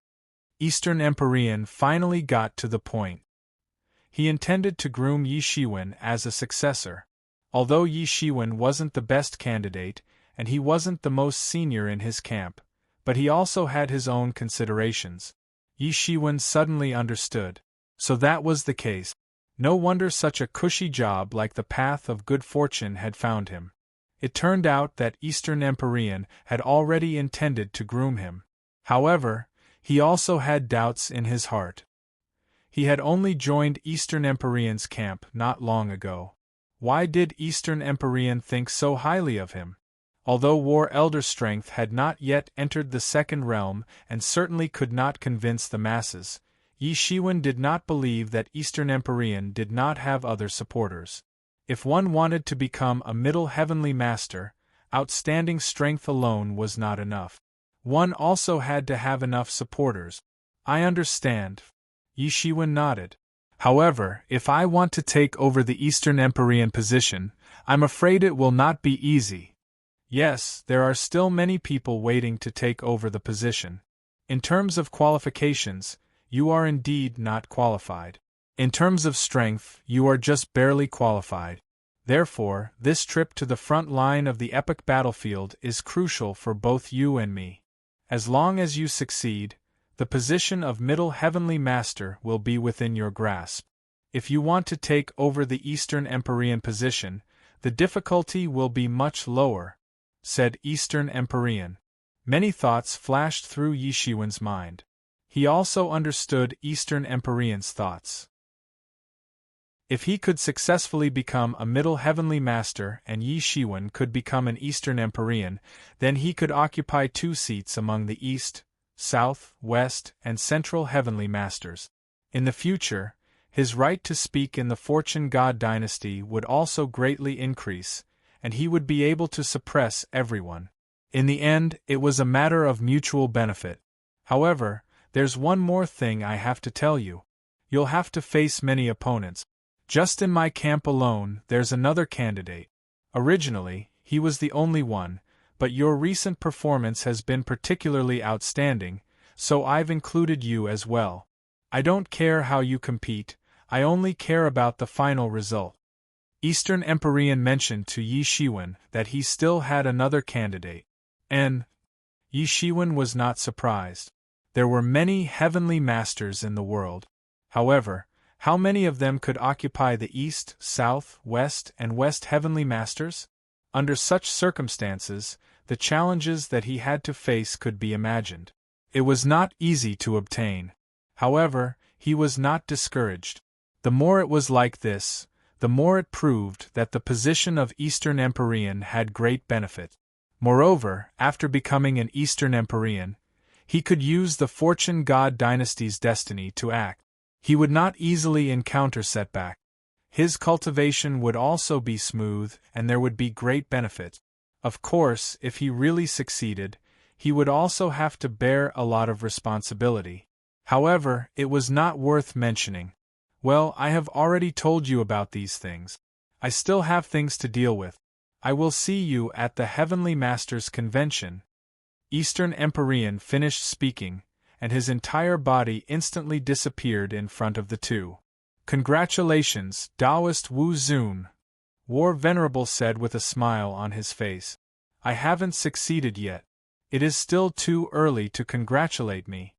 Eastern Empyrean finally got to the point. He intended to groom Yi Shiwen as a successor. Although Yi Shiwen wasn't the best candidate, and he wasn't the most senior in his camp, but he also had his own considerations. Yi Shiwen suddenly understood. So that was the case. No wonder such a cushy job like the path of good fortune had found him. It turned out that Eastern Empyrean had already intended to groom him. However, he also had doubts in his heart. He had only joined Eastern Empyrean's camp not long ago. Why did Eastern Empyrean think so highly of him? Although War Elder strength had not yet entered the second realm and certainly could not convince the masses, Yi Shiwen did not believe that Eastern Empyrean did not have other supporters. If one wanted to become a Middle Heavenly Master, outstanding strength alone was not enough. One also had to have enough supporters. I understand. Yi Shiwen nodded. However, if I want to take over the Eastern Empyrean position, I'm afraid it will not be easy. Yes, there are still many people waiting to take over the position. In terms of qualifications, you are indeed not qualified. In terms of strength, you are just barely qualified. Therefore, this trip to the front line of the epic battlefield is crucial for both you and me. As long as you succeed, the position of Middle Heavenly Master will be within your grasp. If you want to take over the Eastern Empyrean position, the difficulty will be much lower, said Eastern Empyrean. Many thoughts flashed through Yi Shiwen's mind. He also understood Eastern Empyrean's thoughts. If he could successfully become a Middle Heavenly Master and Yi Shiwen could become an Eastern Empyrean, then he could occupy 2 seats among the East, South, West, and Central Heavenly Masters. In the future, his right to speak in the Fortune God dynasty would also greatly increase, and he would be able to suppress everyone. In the end, it was a matter of mutual benefit. However, there's one more thing I have to tell you. You'll have to face many opponents. Just in my camp alone, there's another candidate. Originally, he was the only one, but your recent performance has been particularly outstanding, so I've included you as well. I don't care how you compete, I only care about the final result. Eastern Empyrean mentioned to Yi Shiwen that he still had another candidate. And Yi Shiwen was not surprised. There were many heavenly masters in the world. However, how many of them could occupy the East, South, West, and West Heavenly Masters? Under such circumstances, the challenges that he had to face could be imagined. It was not easy to obtain. However, he was not discouraged. The more it was like this, the more it proved that the position of Eastern Empyrean had great benefit. Moreover, after becoming an Eastern Empyrean, he could use the Fortune God dynasty's destiny to act. He would not easily encounter setback. His cultivation would also be smooth, and there would be great benefit. Of course, if he really succeeded, he would also have to bear a lot of responsibility. However, it was not worth mentioning. Well, I have already told you about these things. I still have things to deal with. I will see you at the Heavenly Masters Convention. Eastern Empyrean finished speaking, and his entire body instantly disappeared in front of the two. Congratulations, Taoist Wu Zun, War Venerable said with a smile on his face. I haven't succeeded yet. It is still too early to congratulate me.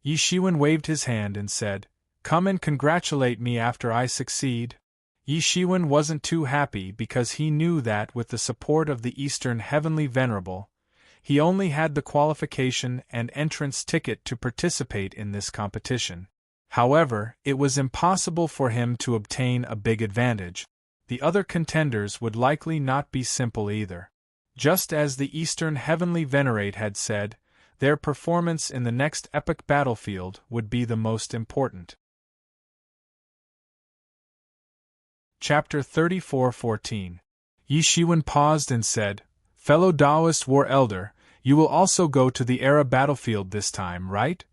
Yi Shiwen waved his hand and said, Come and congratulate me after I succeed. Yi Shiwen wasn't too happy because he knew that with the support of the Eastern Heavenly Venerable, he only had the qualification and entrance ticket to participate in this competition. However, it was impossible for him to obtain a big advantage. The other contenders would likely not be simple either. Just as the Eastern Heavenly Venerate had said, their performance in the next epic battlefield would be the most important. Chapter 34:14. Yi Shiwen paused and said, Fellow Taoist War Elder, you will also go to the Era battlefield this time, right?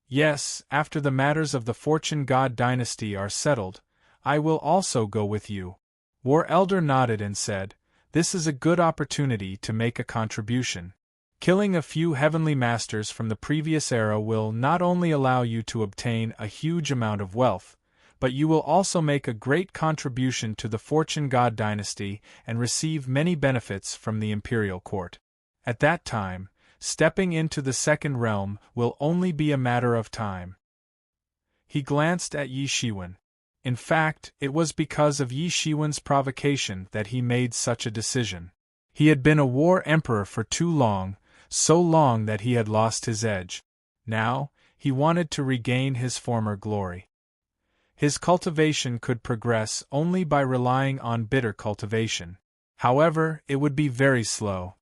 Yes, after the matters of the Fortune God dynasty are settled, I will also go with you. War Elder nodded and said, This is a good opportunity to make a contribution. Killing a few heavenly masters from the previous era will not only allow you to obtain a huge amount of wealth, but you will also make a great contribution to the Fortune God dynasty and receive many benefits from the imperial court. At that time, stepping into the second realm will only be a matter of time. He glanced at Yi Shiwen. In fact, it was because of Yi Shiwen's provocation that he made such a decision. He had been a war emperor for too long, so long that he had lost his edge. Now, he wanted to regain his former glory. His cultivation could progress only by relying on bitter cultivation. However, it would be very slow.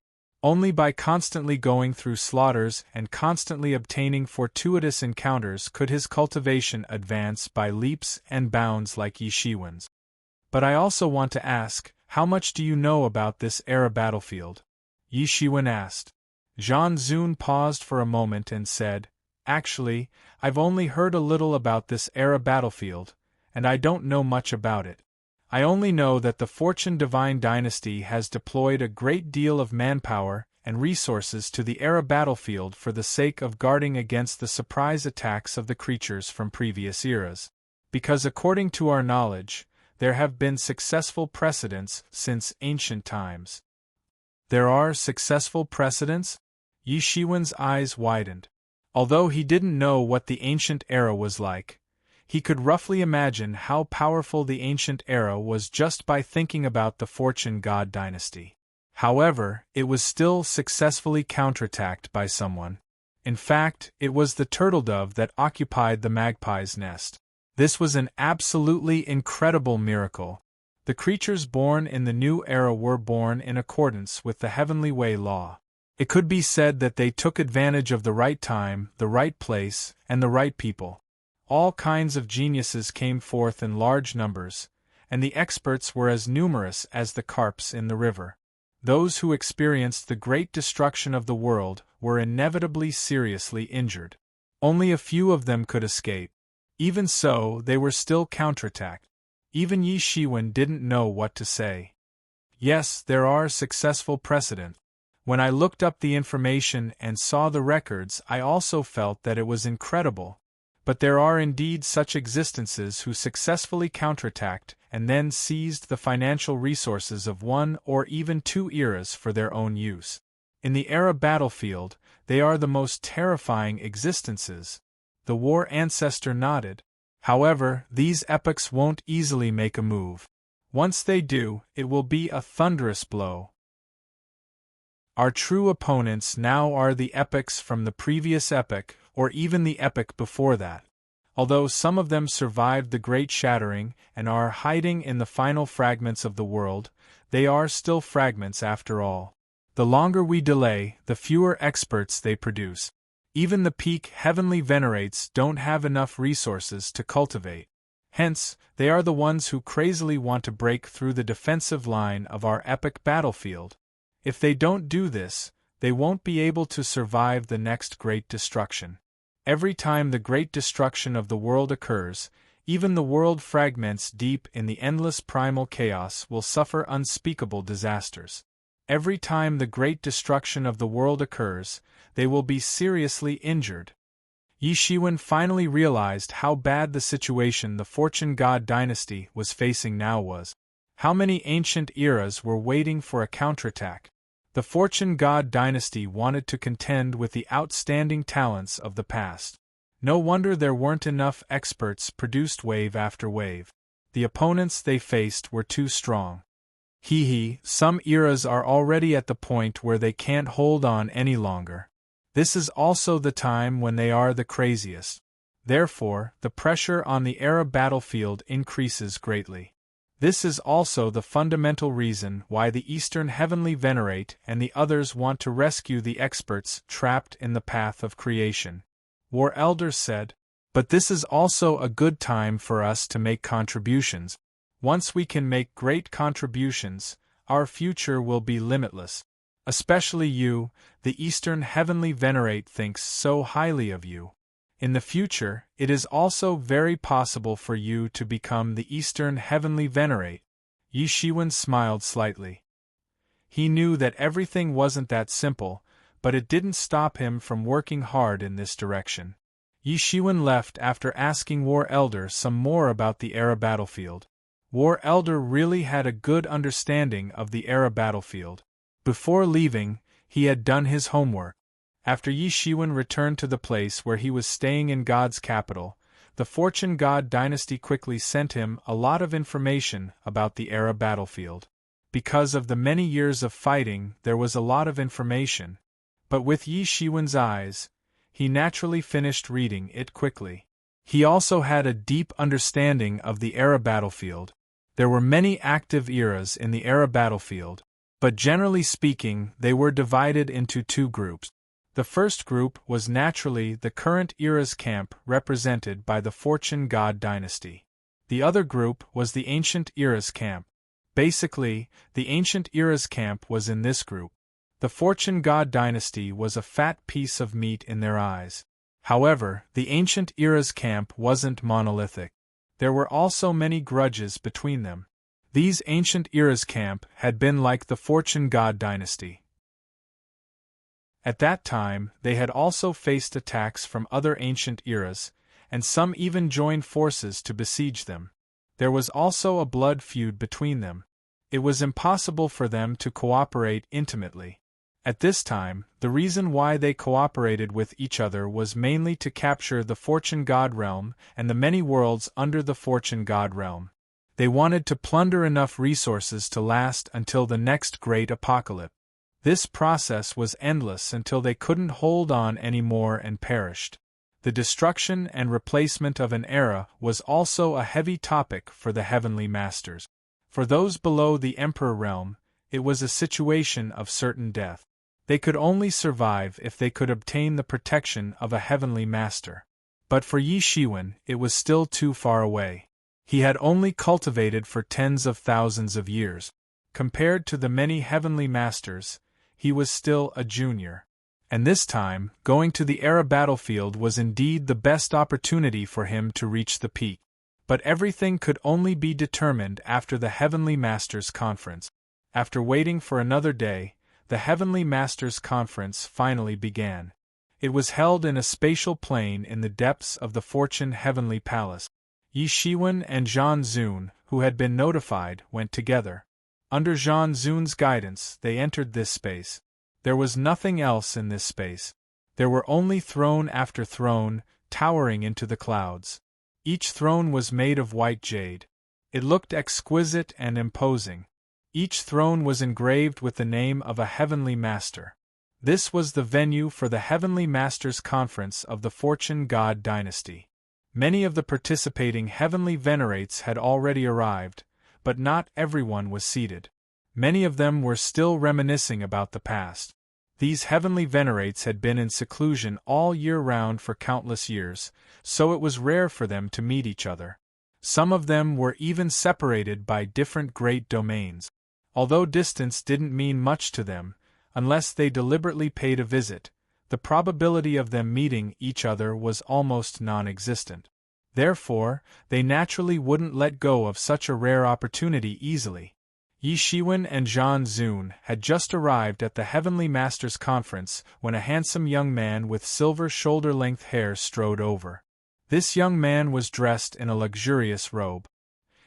Only by constantly going through slaughters and constantly obtaining fortuitous encounters could his cultivation advance by leaps and bounds like Yi Shiwen's. But I also want to ask, how much do you know about this era battlefield? Yi Shiwen asked. Zhan Zun paused for a moment and said, Actually, I've only heard a little about this era battlefield, and I don't know much about it. I only know that the Fortune Divine Dynasty has deployed a great deal of manpower and resources to the era battlefield for the sake of guarding against the surprise attacks of the creatures from previous eras. Because according to our knowledge, there have been successful precedents since ancient times. There are successful precedents? Yi Shiwen's eyes widened. Although he didn't know what the ancient era was like, he could roughly imagine how powerful the ancient era was just by thinking about the Fortune God dynasty. However, it was still successfully counterattacked by someone. In fact, it was the turtle-dove that occupied the magpie's nest. This was an absolutely incredible miracle. The creatures born in the new era were born in accordance with the Heavenly Way law. It could be said that they took advantage of the right time, the right place, and the right people. All kinds of geniuses came forth in large numbers, and the experts were as numerous as the carps in the river. Those who experienced the great destruction of the world were inevitably seriously injured. Only a few of them could escape. Even so, they were still counterattacked. Even Yi Shiwen didn't know what to say. Yes, there are successful precedents. When I looked up the information and saw the records, I also felt that it was incredible. But there are indeed such existences who successfully counterattacked and then seized the financial resources of one or even two eras for their own use. In the era battlefield, they are the most terrifying existences. The war ancestor nodded. However, these epochs won't easily make a move. Once they do, it will be a thunderous blow. Our true opponents now are the epochs from the previous epoch, or even the epoch before that. Although some of them survived the Great Shattering and are hiding in the final fragments of the world, they are still fragments after all. The longer we delay, the fewer experts they produce. Even the peak heavenly venerates don't have enough resources to cultivate. Hence, they are the ones who crazily want to break through the defensive line of our epic battlefield. If they don't do this, they won't be able to survive the next great destruction. Every time the great destruction of the world occurs, even the world fragments deep in the endless primal chaos will suffer unspeakable disasters. Every time the great destruction of the world occurs, they will be seriously injured. Yi Shiwen finally realized how bad the situation the Fortune God dynasty was facing now was. How many ancient eras were waiting for a counterattack? The Fortune God dynasty wanted to contend with the outstanding talents of the past. No wonder there weren't enough experts produced wave after wave. The opponents they faced were too strong. Some eras are already at the point where they can't hold on any longer. This is also the time when they are the craziest. Therefore, the pressure on the era battlefield increases greatly. This is also the fundamental reason why the Eastern Heavenly Venerate and the others want to rescue the experts trapped in the path of creation. War Elder said, "But this is also a good time for us to make contributions. Once we can make great contributions, our future will be limitless. Especially you, the Eastern Heavenly Venerate thinks so highly of you. In the future, it is also very possible for you to become the Eastern Heavenly Venerate." Yi Shiwen smiled slightly. He knew that everything wasn't that simple, but it didn't stop him from working hard in this direction. Yi Shiwen left after asking War Elder some more about the era battlefield. War Elder really had a good understanding of the era battlefield. Before leaving, he had done his homework. After Yi Shiwen returned to the place where he was staying in God's capital, the Fortune God dynasty quickly sent him a lot of information about the era battlefield. Because of the many years of fighting, there was a lot of information. But with Yi Shiwen's eyes, he naturally finished reading it quickly. He also had a deep understanding of the era battlefield. There were many active eras in the era battlefield, but generally speaking, they were divided into two groups. The first group was naturally the current era's camp represented by the Fortune God dynasty. The other group was the ancient era's camp. Basically, the ancient era's camp was in this group. The Fortune God dynasty was a fat piece of meat in their eyes. However, the ancient era's camp wasn't monolithic. There were also many grudges between them. These ancient era's camp had been like the Fortune God dynasty. At that time, they had also faced attacks from other ancient eras, and some even joined forces to besiege them. There was also a blood feud between them. It was impossible for them to cooperate intimately. At this time, the reason why they cooperated with each other was mainly to capture the Fortune God realm and the many worlds under the Fortune God realm. They wanted to plunder enough resources to last until the next great apocalypse. This process was endless until they couldn't hold on anymore and perished. The destruction and replacement of an era was also a heavy topic for the Heavenly Masters. For those below the Emperor realm, it was a situation of certain death. They could only survive if they could obtain the protection of a Heavenly Master. But for Yi Shiwen, it was still too far away. He had only cultivated for tens of thousands of years. Compared to the many Heavenly Masters, he was still a junior. And this time, going to the era battlefield was indeed the best opportunity for him to reach the peak. But everything could only be determined after the Heavenly Masters Conference. After waiting for another day, the Heavenly Masters Conference finally began. It was held in a spatial plane in the depths of the Fortune Heavenly Palace. Yi Shiwen and Zhan Zun, who had been notified, went together. Under Zhan Zun's guidance, they entered this space. There was nothing else in this space. There were only throne after throne, towering into the clouds. Each throne was made of white jade. It looked exquisite and imposing. Each throne was engraved with the name of a Heavenly Master. This was the venue for the Heavenly Masters Conference of the Fortune God Dynasty. Many of the participating Heavenly Venerates had already arrived, but not everyone was seated. Many of them were still reminiscing about the past. These Heavenly Venerates had been in seclusion all year round for countless years, so it was rare for them to meet each other. Some of them were even separated by different great domains. Although distance didn't mean much to them, unless they deliberately paid a visit, the probability of them meeting each other was almost non-existent. Therefore, they naturally wouldn't let go of such a rare opportunity easily. Yi Shiwen and Zhan Zun had just arrived at the Heavenly Masters Conference when a handsome young man with silver shoulder-length hair strode over. This young man was dressed in a luxurious robe.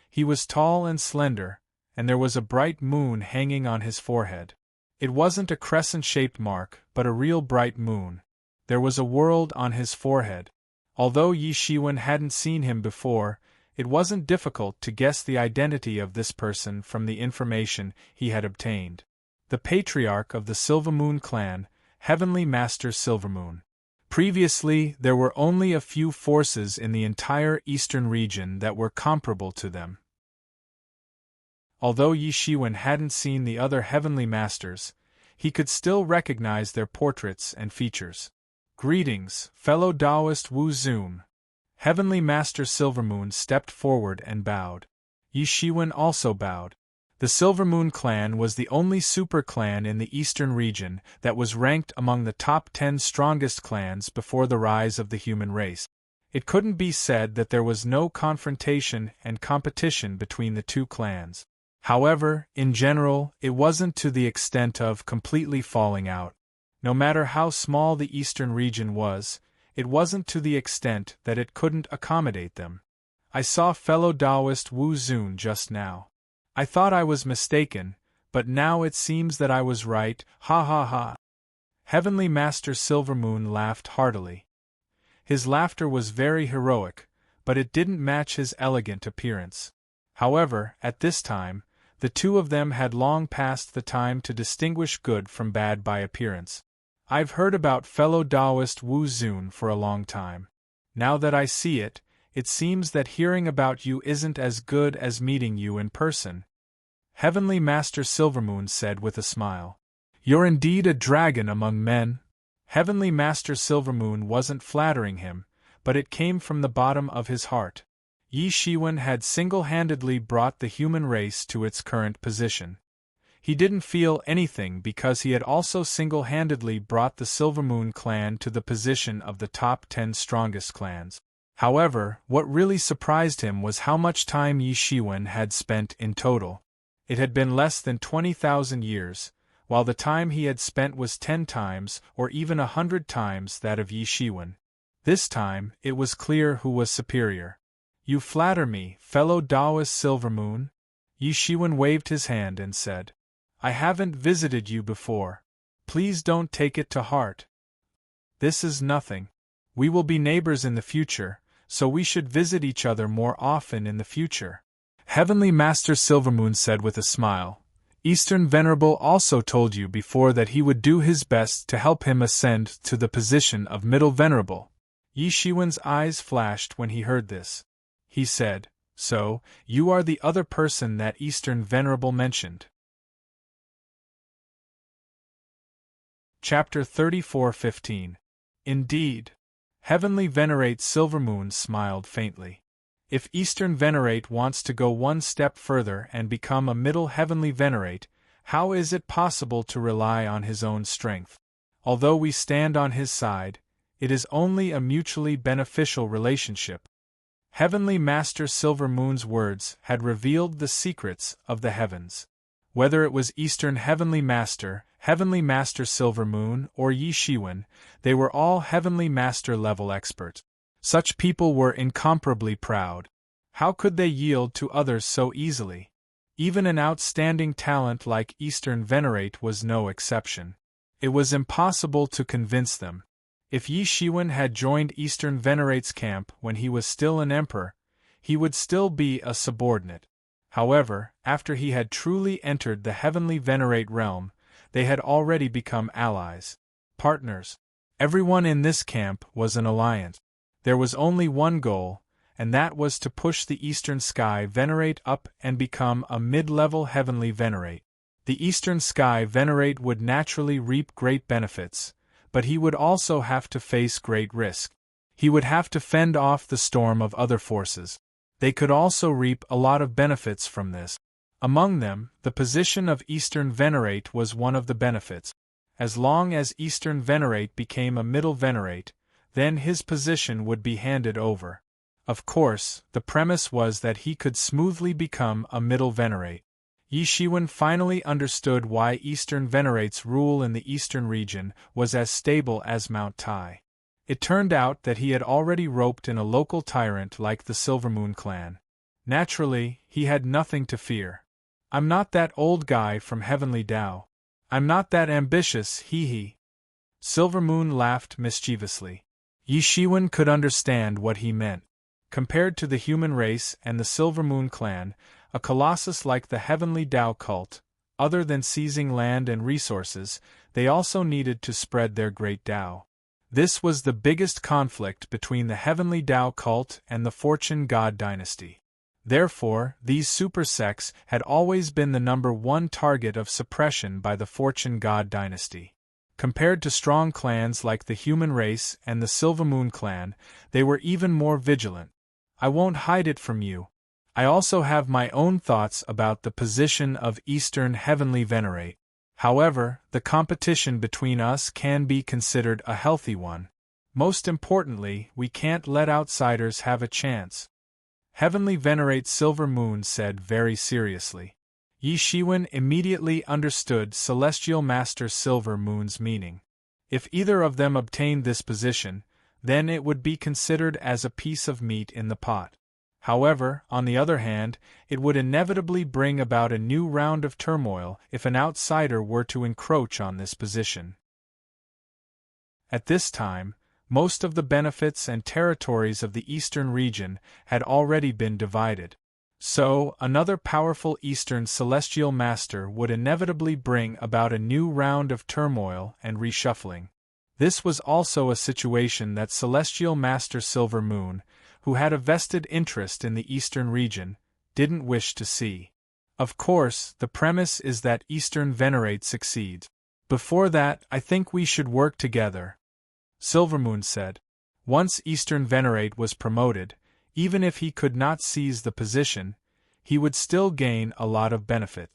He was tall and slender, and there was a bright moon hanging on his forehead. It wasn't a crescent-shaped mark, but a real bright moon. There was a world on his forehead. Although Yi Shiwen hadn't seen him before, it wasn't difficult to guess the identity of this person from the information he had obtained. The patriarch of the Silvermoon clan, Heavenly Master Silvermoon. Previously, there were only a few forces in the entire eastern region that were comparable to them. Although Yi Shiwen hadn't seen the other Heavenly Masters, he could still recognize their portraits and features. "Greetings, fellow Taoist Wu Zun." Heavenly Master Silvermoon stepped forward and bowed. Yi Shiwen also bowed. The Silvermoon clan was the only super clan in the eastern region that was ranked among the top 10 strongest clans before the rise of the human race. It couldn't be said that there was no confrontation and competition between the two clans. However, in general, it wasn't to the extent of completely falling out. No matter how small the eastern region was, it wasn't to the extent that it couldn't accommodate them. "I saw fellow Taoist Wu Zun just now. I thought I was mistaken, but now it seems that I was right, ha ha ha." Heavenly Master Silvermoon laughed heartily. His laughter was very heroic, but it didn't match his elegant appearance. However, at this time, the two of them had long passed the time to distinguish good from bad by appearance. "I've heard about fellow Taoist Wu Zun for a long time. Now that I see it, it seems that hearing about you isn't as good as meeting you in person," Heavenly Master Silvermoon said with a smile. "You're indeed a dragon among men." Heavenly Master Silvermoon wasn't flattering him, but it came from the bottom of his heart. Yi Shiwen had single-handedly brought the human race to its current position. He didn't feel anything because he had also single-handedly brought the Silvermoon clan to the position of the top 10 strongest clans. However, what really surprised him was how much time Yi Shiwen had spent in total. It had been less than 20,000 years, while the time he had spent was 10 times or even 100 times that of Yi Shiwen. This time, it was clear who was superior. "You flatter me, fellow Taoist Silvermoon." Yi Shiwen waved his hand and said, "I haven't visited you before. Please don't take it to heart. This is nothing. We will be neighbors in the future, so we should visit each other more often in the future." Heavenly Master Silvermoon said with a smile, "Eastern Venerable also told you before that he would do his best to help him ascend to the position of Middle Venerable." Yi Shiwen's eyes flashed when he heard this. He said, "So, you are the other person that Eastern Venerable mentioned." Chapter 34:15. Indeed. Heavenly Venerate Silvermoon smiled faintly. If Eastern Venerate wants to go one step further and become a Middle Heavenly Venerate, how is it possible to rely on his own strength? Although we stand on his side, it is only a mutually beneficial relationship. Heavenly Master Silvermoon's words had revealed the secrets of the heavens. Whether it was Eastern Heavenly Master Silvermoon, or Yi Shiwen, they were all Heavenly Master level experts. Such people were incomparably proud. How could they yield to others so easily? Even an outstanding talent like Eastern Venerate was no exception. It was impossible to convince them. If Yi Shiwen had joined Eastern Venerate's camp when he was still an emperor, he would still be a subordinate. However, after he had truly entered the Heavenly Venerate realm, they had already become allies, partners. Everyone in this camp was an alliance. There was only one goal, and that was to push the Eastern Sky Venerate up and become a mid-level Heavenly Venerate. The Eastern Sky Venerate would naturally reap great benefits, but he would also have to face great risk. He would have to fend off the storm of other forces. They could also reap a lot of benefits from this. Among them, the position of Eastern Venerate was one of the benefits. As long as Eastern Venerate became a Middle Venerate, then his position would be handed over. Of course, the premise was that he could smoothly become a Middle Venerate. Yi Shiwen finally understood why Eastern Venerate's rule in the Eastern region was as stable as Mount Tai. It turned out that he had already roped in a local tyrant like the Silvermoon clan. Naturally, he had nothing to fear. I'm not that old guy from Heavenly Dao. I'm not that ambitious, hee. Silvermoon laughed mischievously. Yi Shiwen could understand what he meant. Compared to the human race and the Silvermoon clan, a colossus like the Heavenly Dao cult, other than seizing land and resources, they also needed to spread their great Dao. This was the biggest conflict between the Heavenly Dao cult and the Fortune God dynasty. Therefore, these super sects had always been the number one target of suppression by the Fortune God dynasty. Compared to strong clans like the human race and the Silvermoon clan, they were even more vigilant. I won't hide it from you. I also have my own thoughts about the position of Eastern Heavenly Venerate. However, the competition between us can be considered a healthy one. Most importantly, we can't let outsiders have a chance. Heavenly Venerate Silvermoon said very seriously. Yi Shiwen immediately understood Celestial Master Silvermoon's meaning. If either of them obtained this position, then it would be considered as a piece of meat in the pot. However, on the other hand, it would inevitably bring about a new round of turmoil if an outsider were to encroach on this position. At this time, most of the benefits and territories of the Eastern region had already been divided. So, another powerful Eastern Celestial Master would inevitably bring about a new round of turmoil and reshuffling. This was also a situation that Celestial Master Silvermoon, who had a vested interest in the Eastern region, didn't wish to see. Of course, the premise is that Eastern Venerate succeeds. Before that, I think we should work together, Silvermoon said. Once Eastern Venerate was promoted, even if he could not seize the position, he would still gain a lot of benefit.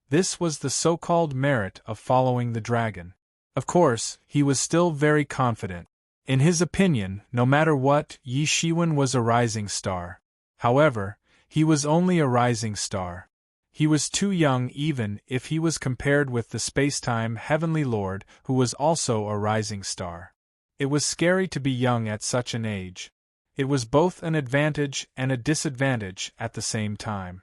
This was the so-called merit of following the dragon. Of course, he was still very confident. In his opinion, no matter what, Yi Shiwen was a rising star. However, he was only a rising star. He was too young even if he was compared with the Spacetime Heavenly Lord who was also a rising star. It was scary to be young at such an age. It was both an advantage and a disadvantage at the same time.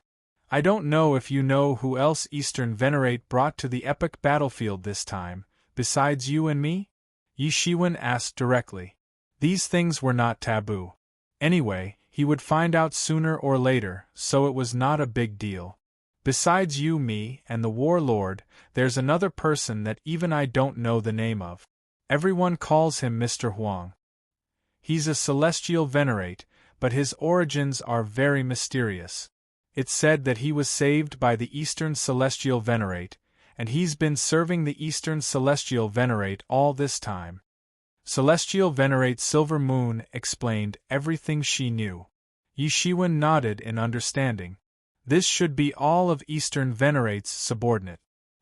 I don't know if you know who else Eastern Venerate brought to the epic battlefield this time, besides you and me? Yi Shiwen asked directly. These things were not taboo. Anyway, he would find out sooner or later, so it was not a big deal. Besides you, me, and the warlord, there's another person that even I don't know the name of. Everyone calls him Mr. Huang. He's a Celestial Venerate, but his origins are very mysterious. It's said that he was saved by the Eastern Celestial Venerate, and he's been serving the Eastern Celestial Venerate all this time. Celestial Venerate Silvermoon explained everything she knew. Yi Shiwen nodded in understanding. This should be all of Eastern Venerate's subordinate.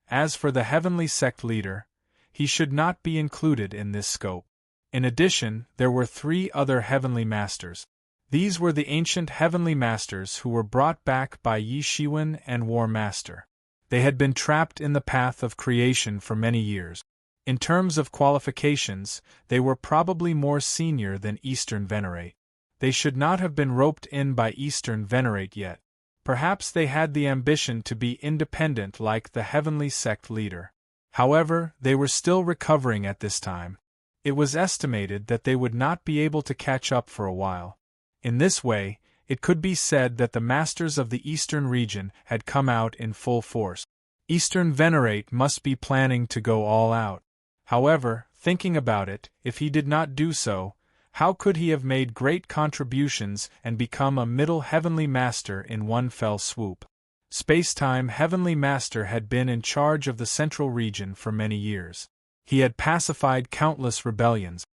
As for the Heavenly Sect leader, he should not be included in this scope. In addition, there were 3 other Heavenly Masters. These were the ancient Heavenly Masters who were brought back by Yi Shiwen and War Master. They had been trapped in the path of creation for many years. In terms of qualifications, they were probably more senior than Eastern Venerate. They should not have been roped in by Eastern Venerate yet. Perhaps they had the ambition to be independent like the Heavenly Sect leader. However, they were still recovering at this time. It was estimated that they would not be able to catch up for a while. In this way, it could be said that the masters of the Eastern region had come out in full force. Eastern Venerate must be planning to go all out. However, thinking about it, if he did not do so, how could he have made great contributions and become a Middle Heavenly Master in one fell swoop? Spacetime Heavenly Master had been in charge of the Central region for many years. He had pacified countless rebellions.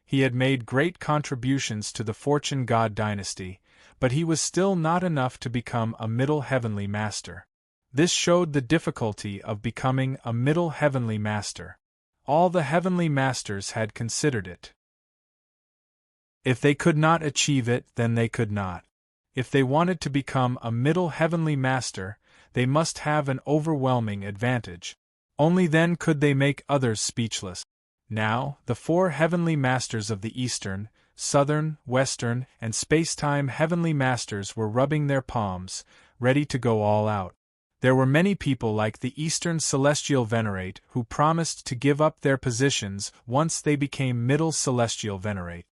He had made great contributions to the Fortune God dynasty, but he was still not enough to become a Middle Heavenly Master. This showed the difficulty of becoming a Middle Heavenly Master. All the Heavenly Masters had considered it. If they could not achieve it, then they could not. If they wanted to become a Middle Heavenly Master, they must have an overwhelming advantage. Only then could they make others speechless. Now, the four heavenly masters of the Eastern, Southern, Western, and Space-Time heavenly masters were rubbing their palms, ready to go all out. There were many people like the Eastern Celestial Venerate who promised to give up their positions once they became Middle Celestial Venerate.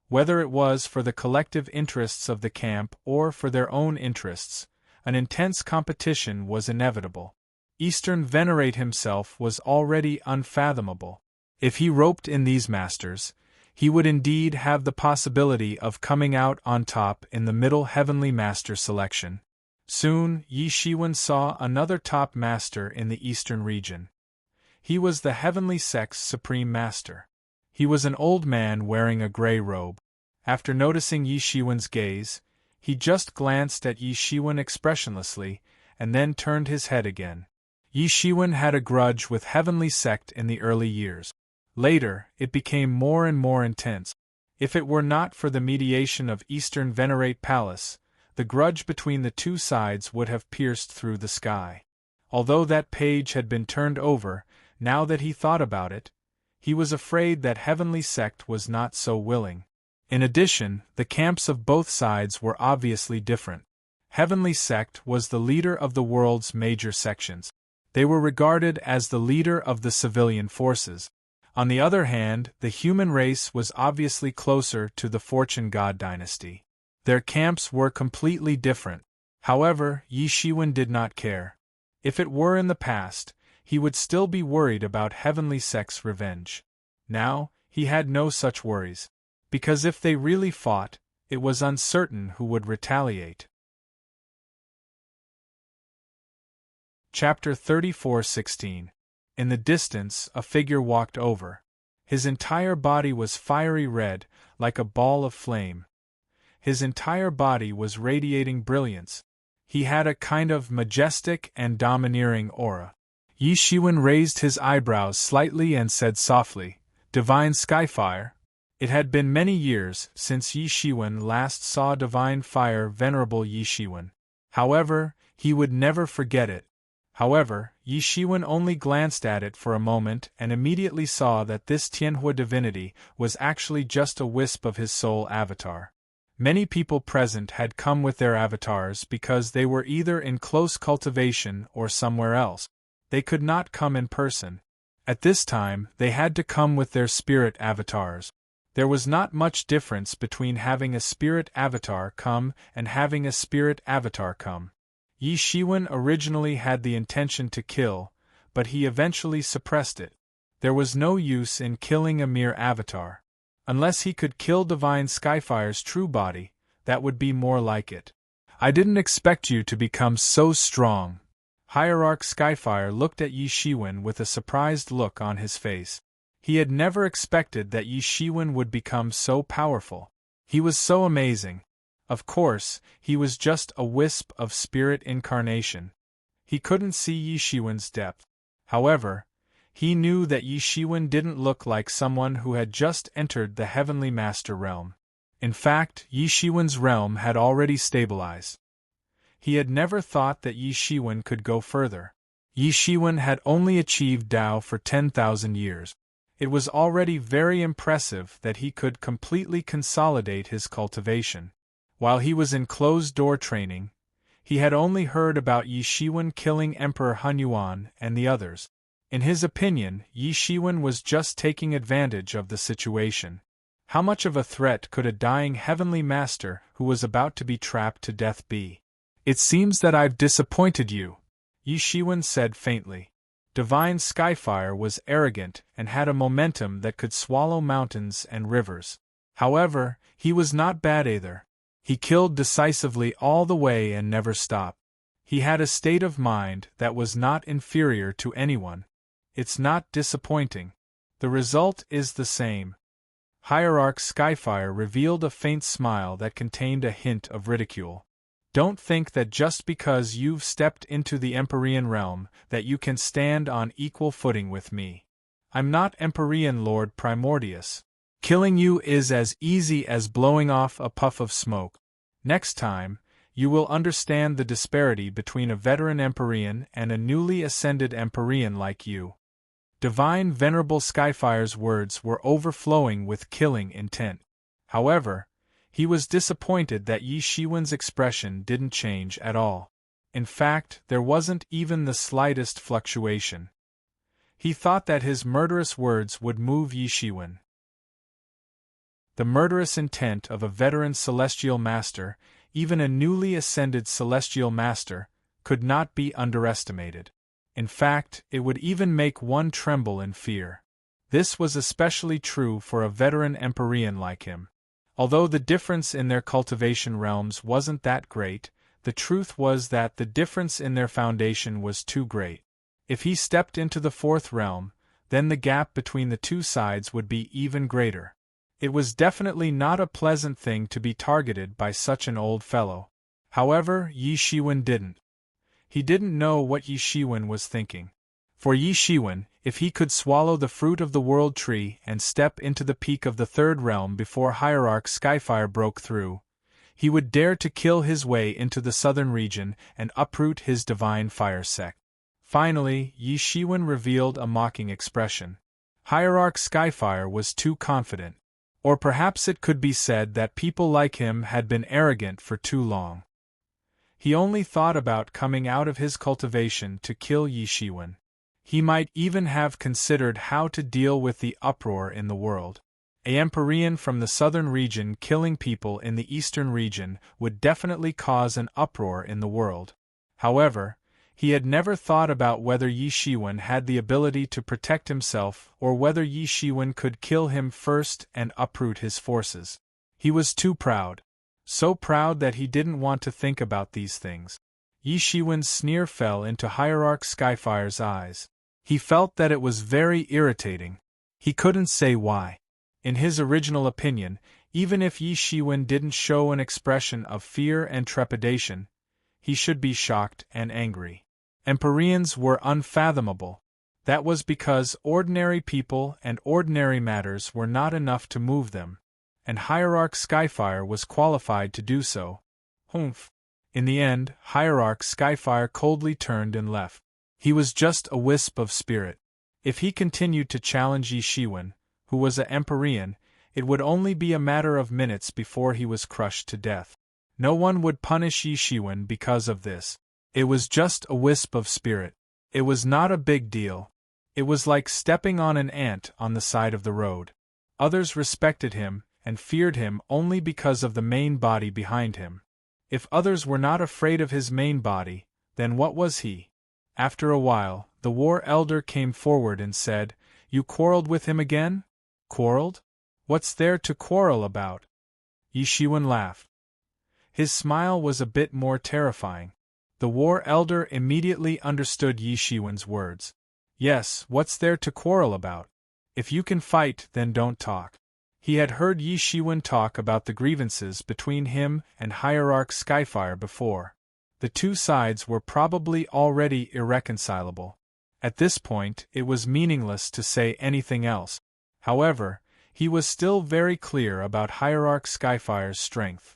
Whether it was for the collective interests of the camp or for their own interests, an intense competition was inevitable. Eastern Venerate himself was already unfathomable. If he roped in these masters, he would indeed have the possibility of coming out on top in the Middle Heavenly Master selection. Soon, Yi Shiwen saw another top master in the Eastern region. He was the Heavenly Sect's Supreme Master. He was an old man wearing a gray robe. After noticing Yi Shiwen's gaze, he just glanced at Yi Shiwen expressionlessly, and then turned his head again. Yi Shiwen had a grudge with Heavenly Sect in the early years. Later, it became more and more intense. If it were not for the mediation of Eastern Venerate Palace, the grudge between the two sides would have pierced through the sky. Although that page had been turned over, now that he thought about it, he was afraid that Heavenly Sect was not so willing. In addition, the camps of both sides were obviously different. Heavenly Sect was the leader of the world's major sections. They were regarded as the leader of the civilian forces. On the other hand, the human race was obviously closer to the Fortune God dynasty. Their camps were completely different. However, Yi Shiwen did not care. If it were in the past, he would still be worried about Heavenly Sect's revenge. Now, he had no such worries. Because if they really fought, it was uncertain who would retaliate. Chapter 34:16. In the distance, a figure walked over. His entire body was fiery red, like a ball of flame. His entire body was radiating brilliance. He had a kind of majestic and domineering aura. Yi Shiwen raised his eyebrows slightly and said softly, "Divine Skyfire." It had been many years since Yi Shiwen last saw Divine Fire Venerable Yi Shiwen. However, he would never forget it. However, Yi Shiwen only glanced at it for a moment and immediately saw that this Tianhua divinity was actually just a wisp of his soul avatar. Many people present had come with their avatars because they were either in close cultivation or somewhere else. They could not come in person. At this time, they had to come with their spirit avatars. There was not much difference between having a spirit avatar come and having a spirit avatar come. Yi Shiwen originally had the intention to kill, but he eventually suppressed it. There was no use in killing a mere avatar. Unless he could kill Divine Skyfire's true body, that would be more like it. "I didn't expect you to become so strong." Hierarch Skyfire looked at Yi Shiwen with a surprised look on his face. He had never expected that Yi Shiwen would become so powerful. He was so amazing. Of course, he was just a wisp of spirit incarnation. He couldn't see Yi Shiwen's depth. However, he knew that Yi Shiwen didn't look like someone who had just entered the Heavenly Master realm. In fact, Yi Shiwen's realm had already stabilized. He had never thought that Yi Shiwen could go further. Yi Shiwen had only achieved Dao for 10,000 years. It was already very impressive that he could completely consolidate his cultivation. While he was in closed-door training, he had only heard about Yi Shiwen killing Emperor Hunyuan and the others. In his opinion, Yi Shiwen was just taking advantage of the situation. How much of a threat could a dying Heavenly Master who was about to be trapped to death be? "It seems that I've disappointed you," Yi Shiwen said faintly. Divine Skyfire was arrogant and had a momentum that could swallow mountains and rivers. However, he was not bad either. He killed decisively all the way and never stopped. He had a state of mind that was not inferior to anyone. It's not disappointing. The result is the same. Hierarch Skyfire revealed a faint smile that contained a hint of ridicule. Don't think that just because you've stepped into the Empyrean realm that you can stand on equal footing with me. I'm not Empyrean Lord Primordius. Killing you is as easy as blowing off a puff of smoke. Next time, you will understand the disparity between a veteran Empyrean and a newly ascended Empyrean like you. Divine Venerable Skyfire's words were overflowing with killing intent. However, he was disappointed that Yi Shiwen's expression didn't change at all. In fact, there wasn't even the slightest fluctuation. He thought that his murderous words would move Yi Shiwen. The murderous intent of a veteran Celestial Master, even a newly ascended Celestial Master, could not be underestimated. In fact, it would even make one tremble in fear. This was especially true for a veteran Empyrean like him. Although the difference in their cultivation realms wasn't that great, the truth was that the difference in their foundation was too great. If he stepped into the fourth realm, then the gap between the two sides would be even greater. It was definitely not a pleasant thing to be targeted by such an old fellow. However, Yi Shiwen didn't. He didn't know what Yi Shiwen was thinking. For Yi Shiwen, if he could swallow the fruit of the World Tree and step into the peak of the third realm before Hierarch Skyfire broke through, he would dare to kill his way into the southern region and uproot his divine fire sect. Finally, Yi Shiwen revealed a mocking expression. Hierarch Skyfire was too confident. Or perhaps it could be said that people like him had been arrogant for too long. He only thought about coming out of his cultivation to kill Yi Shiwen. He might even have considered how to deal with the uproar in the world. A Empyrean from the southern region killing people in the eastern region would definitely cause an uproar in the world. However, he had never thought about whether Yi Shiwen had the ability to protect himself or whether Yi Shiwen could kill him first and uproot his forces. He was too proud. So proud that he didn't want to think about these things. Yi Shiwen's sneer fell into Hierarch Skyfire's eyes. He felt that it was very irritating. He couldn't say why. In his original opinion, even if Yi Shiwen didn't show an expression of fear and trepidation, he should be shocked and angry. Empyreans were unfathomable. That was because ordinary people and ordinary matters were not enough to move them, and Hierarch Skyfire was qualified to do so. Humph. In the end, Hierarch Skyfire coldly turned and left. He was just a wisp of spirit. If he continued to challenge Yi Shiwen, who was an Empyrean, it would only be a matter of minutes before he was crushed to death. No one would punish Yi Shiwen because of this. It was just a wisp of spirit. It was not a big deal. It was like stepping on an ant on the side of the road. Others respected him and feared him only because of the main body behind him. If others were not afraid of his main body, then what was he? After a while, the War Elder came forward and said, "You quarreled with him again?" "Quarreled? What's there to quarrel about?" Yi Shiwen laughed. His smile was a bit more terrifying. The War Elder immediately understood Yi Shiwen's words. Yes, what's there to quarrel about? If you can fight, then don't talk. He had heard Yi Shiwen talk about the grievances between him and Hierarch Skyfire before. The two sides were probably already irreconcilable. At this point, it was meaningless to say anything else. However, he was still very clear about Hierarch Skyfire's strength.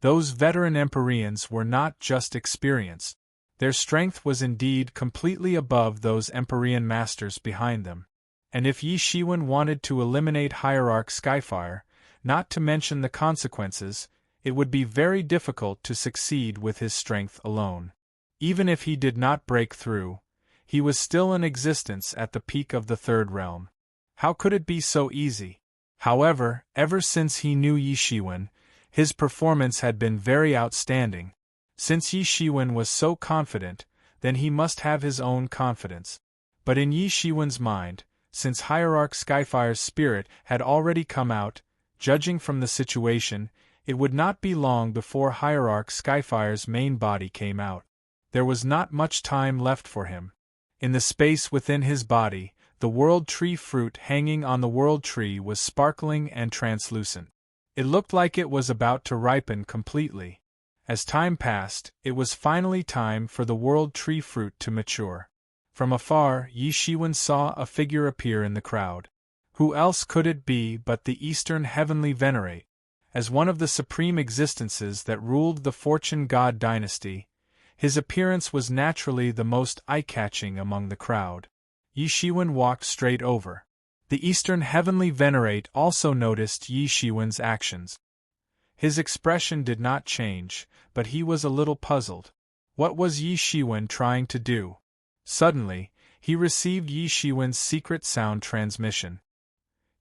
Those veteran Empyreans were not just experienced. Their strength was indeed completely above those Empyrean masters behind them. And if Yi Shiwen wanted to eliminate Hierarch Skyfire, not to mention the consequences, it would be very difficult to succeed with his strength alone. Even if he did not break through, he was still in existence at the peak of the third realm. How could it be so easy? However, ever since he knew Yi Shiwen, his performance had been very outstanding. Since Yi Shiwen was so confident, then he must have his own confidence. But in Yi Shiwen's mind, since Hierarch Skyfire's spirit had already come out, judging from the situation, it would not be long before Hierarch Skyfire's main body came out. There was not much time left for him. In the space within his body, the World Tree fruit hanging on the World Tree was sparkling and translucent. It looked like it was about to ripen completely. As time passed, it was finally time for the World Tree fruit to mature. From afar, Yi Shiwen saw a figure appear in the crowd. Who else could it be but the Eastern Heavenly Venerate? As one of the supreme existences that ruled the Fortune God dynasty, his appearance was naturally the most eye-catching among the crowd. Yi Shiwen walked straight over. The Eastern Heavenly Venerate also noticed Yi Shiwen's actions. His expression did not change, but he was a little puzzled. What was Yi Shiwen trying to do? Suddenly, he received Yi Shiwen's secret sound transmission.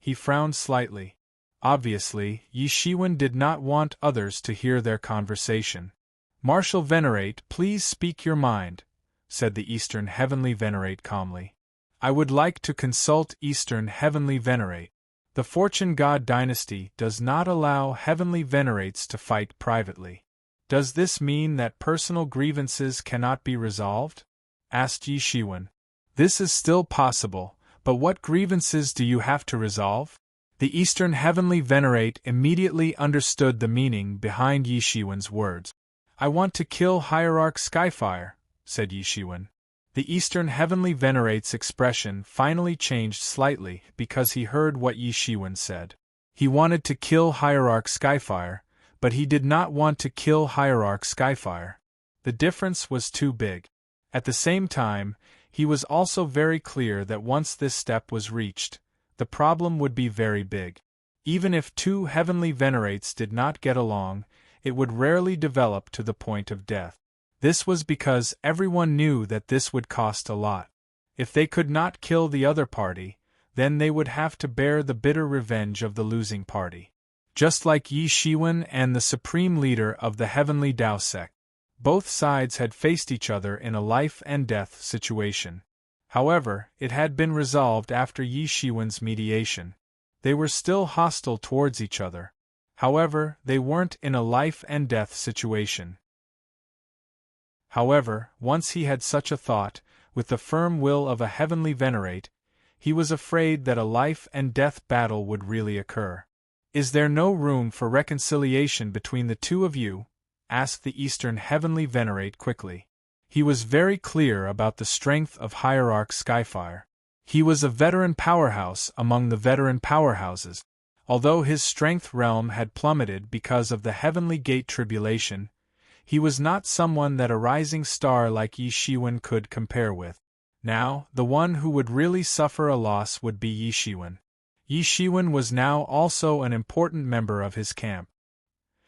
He frowned slightly. Obviously, Yi Shiwen did not want others to hear their conversation. "Martial Venerate, please speak your mind," said the Eastern Heavenly Venerate calmly. "I would like to consult Eastern Heavenly Venerate. The Fortune God dynasty does not allow Heavenly Venerates to fight privately. Does this mean that personal grievances cannot be resolved?" asked Yi Shiwen. "This is still possible, but what grievances do you have to resolve?" The Eastern Heavenly Venerate immediately understood the meaning behind Yi Shiwen's words. "I want to kill Hierarch Skyfire," said Yi Shiwen. The Eastern Heavenly Venerate's expression finally changed slightly because he heard what Yi Shiwen said. He wanted to kill Hierarch Skyfire, but he did not want to kill Hierarch Skyfire. The difference was too big. At the same time, he was also very clear that once this step was reached, the problem would be very big. Even if two Heavenly Venerates did not get along, it would rarely develop to the point of death. This was because everyone knew that this would cost a lot. If they could not kill the other party, then they would have to bear the bitter revenge of the losing party. Just like Yi Shiwen and the supreme leader of the Heavenly Tao sect. Both sides had faced each other in a life-and-death situation. However, it had been resolved after Yi Shiwen's mediation. They were still hostile towards each other. However, they weren't in a life-and-death situation. However, once he had such a thought, with the firm will of a Heavenly Venerate, he was afraid that a life-and-death battle would really occur. "Is there no room for reconciliation between the two of you?" asked the Eastern Heavenly Venerate quickly. He was very clear about the strength of Hierarch Skyfire. He was a veteran powerhouse among the veteran powerhouses. Although his strength realm had plummeted because of the Heavenly Gate tribulation, he was not someone that a rising star like Yi Shiwen could compare with. Now, the one who would really suffer a loss would be Yi Shiwen. Yi Shiwen was now also an important member of his camp.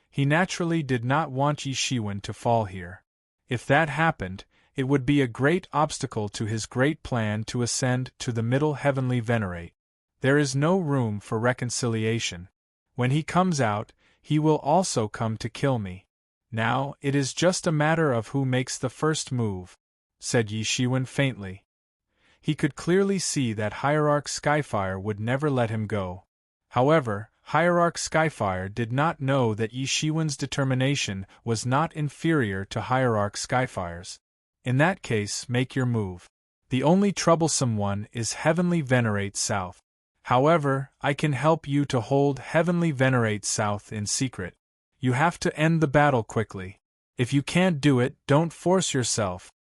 He naturally did not want Yi Shiwen to fall here. If that happened, it would be a great obstacle to his great plan to ascend to the Middle Heavenly Venerate. There is no room for reconciliation. When he comes out, he will also come to kill me. Now, it is just a matter of who makes the first move," said Yi Shiwen faintly. He could clearly see that Hierarch Skyfire would never let him go. However, Hierarch Skyfire did not know that Yi Shiwen's determination was not inferior to Hierarch Skyfire's. "In that case, make your move. The only troublesome one is Heavenly Venerate South. However, I can help you to hold Heavenly Venerate South in secret. You have to end the battle quickly. If you can't do it, don't force yourself,"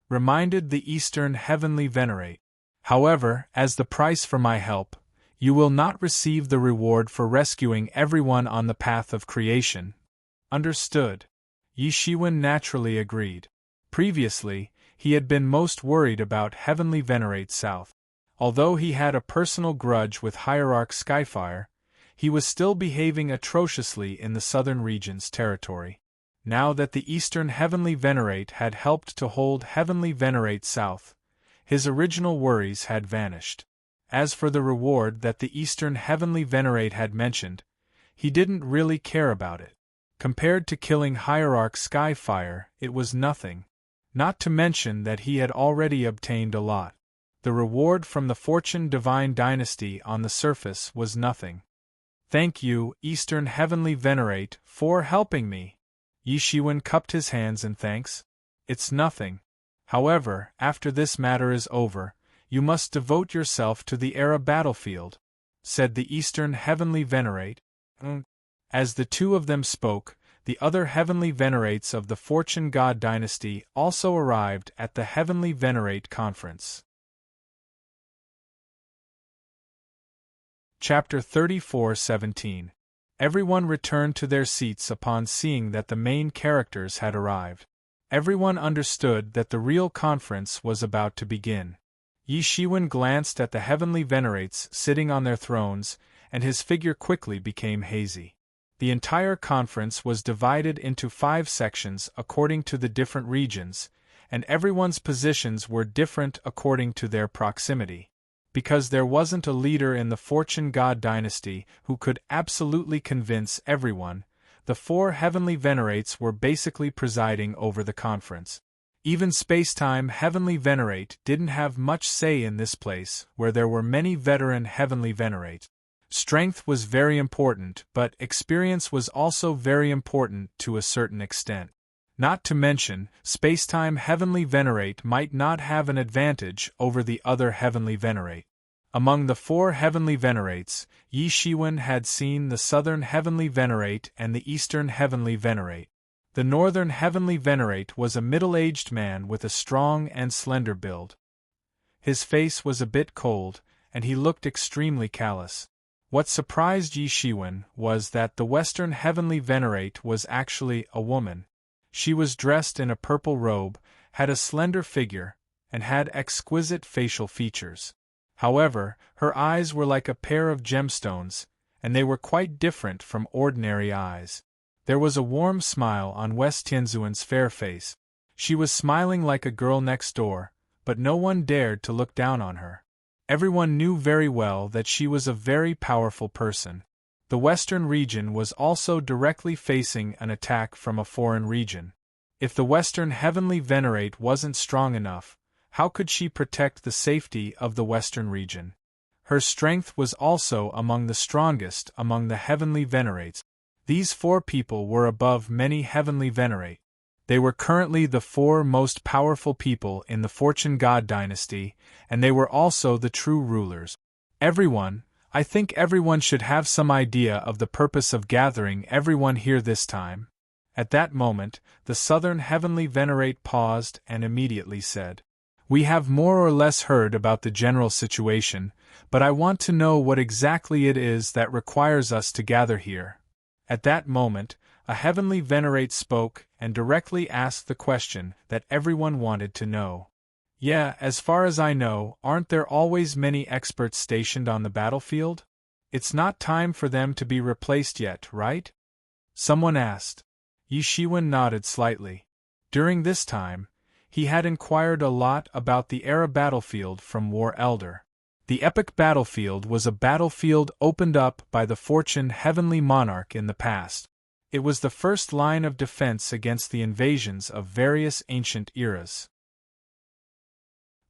reminded the Eastern Heavenly Venerate. "However, as the price for my help, you will not receive the reward for rescuing everyone on the path of creation." Understood. Yi Shiwen naturally agreed. Previously, he had been most worried about Heavenly Venerate South. Although he had a personal grudge with Hierarch Skyfire, he was still behaving atrociously in the southern region's territory. Now that the Eastern Heavenly Venerate had helped to hold Heavenly Venerate South, his original worries had vanished. As for the reward that the Eastern Heavenly Venerate had mentioned, he didn't really care about it. Compared to killing Hierarch Skyfire, it was nothing. Not to mention that he had already obtained a lot. The reward from the Fortune Divine Dynasty on the surface was nothing. "Thank you, Eastern Heavenly Venerate, for helping me." Yi Shiwen cupped his hands in thanks. "It's nothing. However, after this matter is over, you must devote yourself to the Era battlefield," said the Eastern Heavenly Venerate. As the two of them spoke, the other Heavenly Venerates of the Fortune God Dynasty also arrived at the Heavenly Venerate Conference. Chapter 34:17 Everyone returned to their seats upon seeing that the main characters had arrived. Everyone understood that the real conference was about to begin. Yi Shiwen glanced at the heavenly venerates sitting on their thrones, and his figure quickly became hazy. The entire conference was divided into 5 sections according to the different regions, and everyone's positions were different according to their proximity. Because there wasn't a leader in the Fortune God dynasty who could absolutely convince everyone, the 4 heavenly venerates were basically presiding over the conference. Even Spacetime Heavenly Venerate didn't have much say in this place, where there were many veteran heavenly venerates. Strength was very important, but experience was also very important to a certain extent. Not to mention, Spacetime Heavenly Venerate might not have an advantage over the other Heavenly Venerate. Among the 4 Heavenly Venerates, Yi Shiwen had seen the Southern Heavenly Venerate and the Eastern Heavenly Venerate. The Northern Heavenly Venerate was a middle-aged man with a strong and slender build. His face was a bit cold, and he looked extremely callous. What surprised Yi Shiwen was that the Western Heavenly Venerate was actually a woman. She was dressed in a purple robe, had a slender figure, and had exquisite facial features. However, her eyes were like a pair of gemstones, and they were quite different from ordinary eyes. There was a warm smile on West Tianzuan's fair face. She was smiling like a girl next door, but no one dared to look down on her. Everyone knew very well that she was a very powerful person. The Western region was also directly facing an attack from a foreign region. If the Western Heavenly Venerate wasn't strong enough, how could she protect the safety of the Western region? Her strength was also among the strongest among the Heavenly Venerates. These 4 people were above many Heavenly Venerate. They were currently the 4 most powerful people in the Fortune God dynasty, and they were also the true rulers. I think everyone should have some idea of the purpose of gathering everyone here this time. At that moment, the Southern Heavenly Venerate paused and immediately said, "We have more or less heard about the general situation, but I want to know what exactly it is that requires us to gather here." At that moment, a Heavenly Venerate spoke and directly asked the question that everyone wanted to know. "Yeah, as far as I know, aren't there always many experts stationed on the battlefield? It's not time for them to be replaced yet, right?" Someone asked. Yi Shiwen nodded slightly. During this time, he had inquired a lot about the era battlefield from War Elder. The epic battlefield was a battlefield opened up by the Fortune Heavenly Monarch in the past. It was the first line of defense against the invasions of various ancient eras.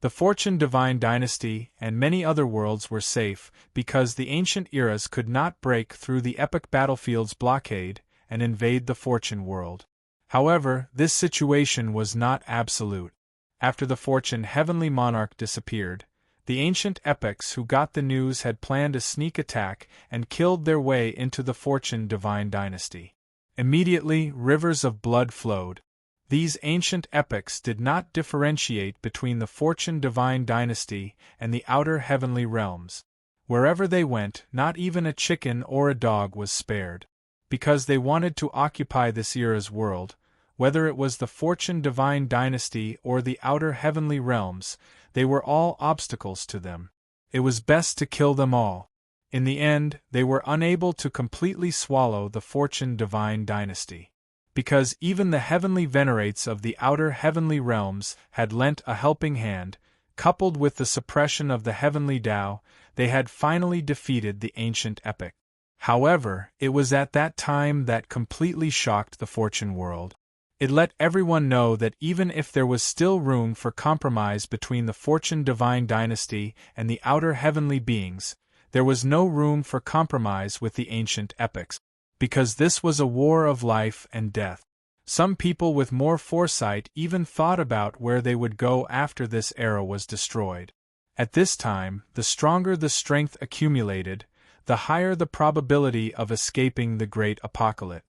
The Fortune Divine Dynasty and many other worlds were safe because the ancient eras could not break through the epic battlefield's blockade and invade the Fortune world. However, this situation was not absolute. After the Fortune Heavenly Monarch disappeared, the ancient epics who got the news had planned a sneak attack and killed their way into the Fortune Divine Dynasty. Immediately, rivers of blood flowed. These ancient epics did not differentiate between the Fortune Divine Dynasty and the outer heavenly realms. Wherever they went, not even a chicken or a dog was spared. Because they wanted to occupy this era's world, whether it was the Fortune Divine Dynasty or the outer heavenly realms, they were all obstacles to them. It was best to kill them all. In the end, they were unable to completely swallow the Fortune Divine Dynasty. Because even the heavenly venerates of the outer heavenly realms had lent a helping hand, coupled with the suppression of the heavenly Tao, they had finally defeated the ancient epic. However, it was at that time that completely shocked the Fortune world. It let everyone know that even if there was still room for compromise between the Fortune Divine Dynasty and the outer heavenly beings, there was no room for compromise with the ancient epics. Because this was a war of life and death. Some people with more foresight even thought about where they would go after this era was destroyed. At this time, the stronger the strength accumulated, the higher the probability of escaping the great apocalypse.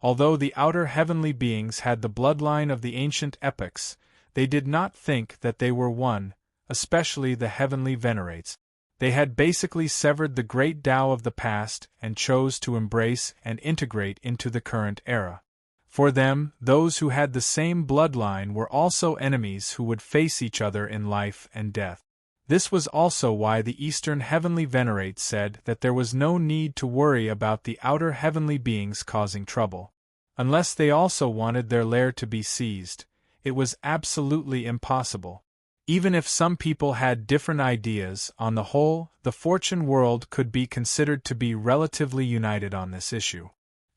Although the outer heavenly beings had the bloodline of the ancient epics, they did not think that they were one, especially the heavenly venerates. They had basically severed the great Tao of the past and chose to embrace and integrate into the current era. For them, those who had the same bloodline were also enemies who would face each other in life and death. This was also why the Eastern Heavenly Venerate said that there was no need to worry about the outer heavenly beings causing trouble. Unless they also wanted their lair to be seized, it was absolutely impossible. Even if some people had different ideas, on the whole, the fortune world could be considered to be relatively united on this issue.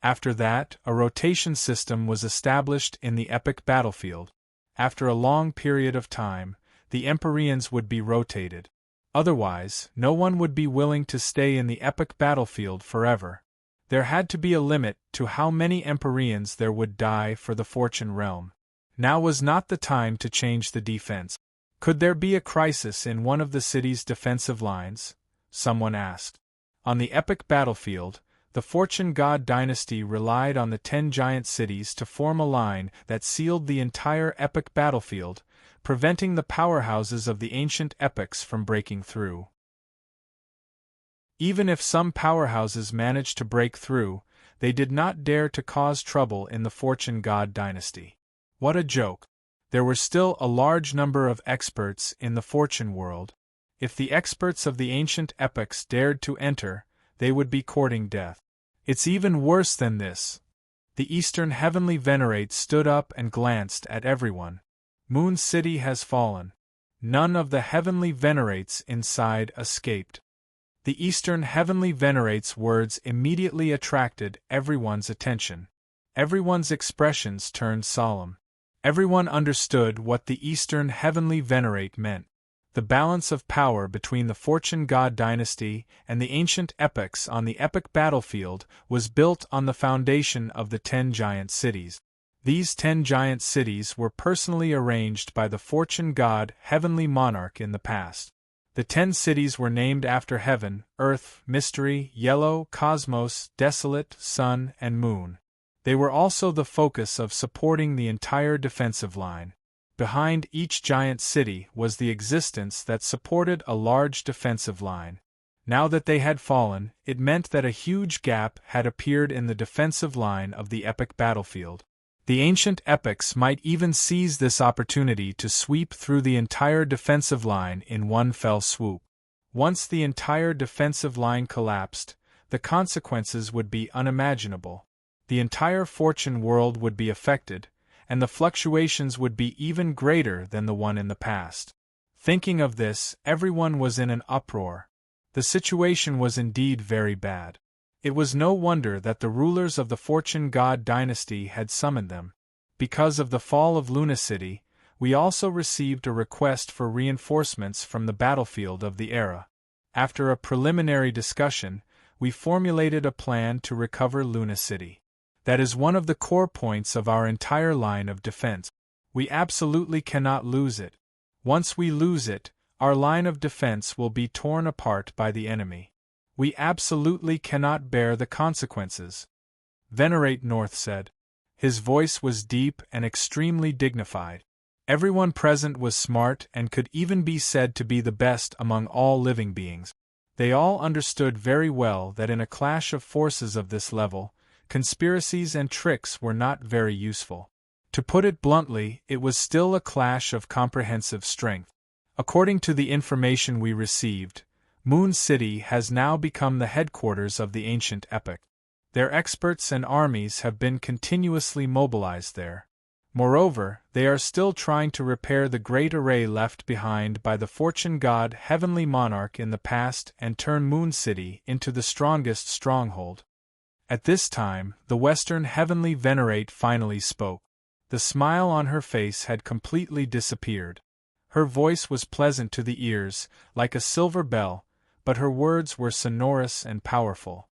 After that, a rotation system was established in the epic battlefield. After a long period of time, the Empyreans would be rotated. Otherwise, no one would be willing to stay in the epic battlefield forever. There had to be a limit to how many Empyreans there would die for the fortune realm. Now was not the time to change the defense. Could there be a crisis in one of the city's defensive lines? Someone asked. On the epic battlefield, the Fortune God dynasty relied on the 10 giant cities to form a line that sealed the entire epic battlefield, preventing the powerhouses of the ancient epics from breaking through. Even if some powerhouses managed to break through, they did not dare to cause trouble in the Fortune God dynasty. What a joke! There were still a large number of experts in the fortune world. If the experts of the ancient epics dared to enter, they would be courting death. It's even worse than this. The Eastern Heavenly Venerate stood up and glanced at everyone. Moon City has fallen. None of the Heavenly Venerates inside escaped. The Eastern Heavenly Venerate's words immediately attracted everyone's attention. Everyone's expressions turned solemn. Everyone understood what the Eastern Heavenly Venerate meant. The balance of power between the Fortune God dynasty and the ancient epics on the epic battlefield was built on the foundation of the 10 giant cities. These 10 giant cities were personally arranged by the Fortune God Heavenly Monarch in the past. The 10 cities were named after heaven, earth, mystery, yellow, cosmos, desolate, sun, and moon. They were also the focus of supporting the entire defensive line. Behind each giant city was the existence that supported a large defensive line. Now that they had fallen, it meant that a huge gap had appeared in the defensive line of the epic battlefield. The ancient epics might even seize this opportunity to sweep through the entire defensive line in one fell swoop. Once the entire defensive line collapsed, the consequences would be unimaginable. The entire fortune world would be affected, and the fluctuations would be even greater than the one in the past. Thinking of this, everyone was in an uproar. The situation was indeed very bad. It was no wonder that the rulers of the Fortune God dynasty had summoned them. Because of the fall of Luna City, we also received a request for reinforcements from the battlefield of the era. After a preliminary discussion, we formulated a plan to recover Luna City. That is one of the core points of our entire line of defense. We absolutely cannot lose it. Once we lose it, our line of defense will be torn apart by the enemy. We absolutely cannot bear the consequences. Venerate North said. His voice was deep and extremely dignified. Everyone present was smart and could even be said to be the best among all living beings. They all understood very well that in a clash of forces of this level, conspiracies and tricks were not very useful. To put it bluntly, it was still a clash of comprehensive strength. According to the information we received, Moon City has now become the headquarters of the ancient epic. Their experts and armies have been continuously mobilized there. Moreover, they are still trying to repair the great array left behind by the Fortune God Heavenly Monarch in the past and turn Moon City into the strongest stronghold. At this time, the Western Heavenly Venerate finally spoke. The smile on her face had completely disappeared. Her voice was pleasant to the ears, like a silver bell, but her words were sonorous and powerful.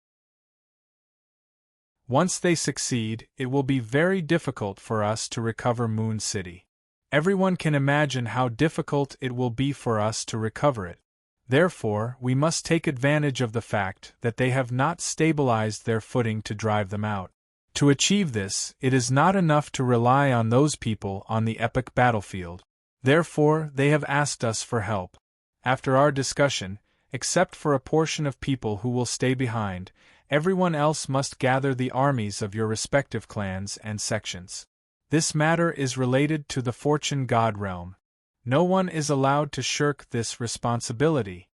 Once they succeed, it will be very difficult for us to recover Moon City. Everyone can imagine how difficult it will be for us to recover it. Therefore, we must take advantage of the fact that they have not stabilized their footing to drive them out. To achieve this, it is not enough to rely on those people on the epic battlefield. Therefore, they have asked us for help. After our discussion, except for a portion of people who will stay behind, everyone else must gather the armies of your respective clans and sections. This matter is related to the fortune god realm. No one is allowed to shirk this responsibility.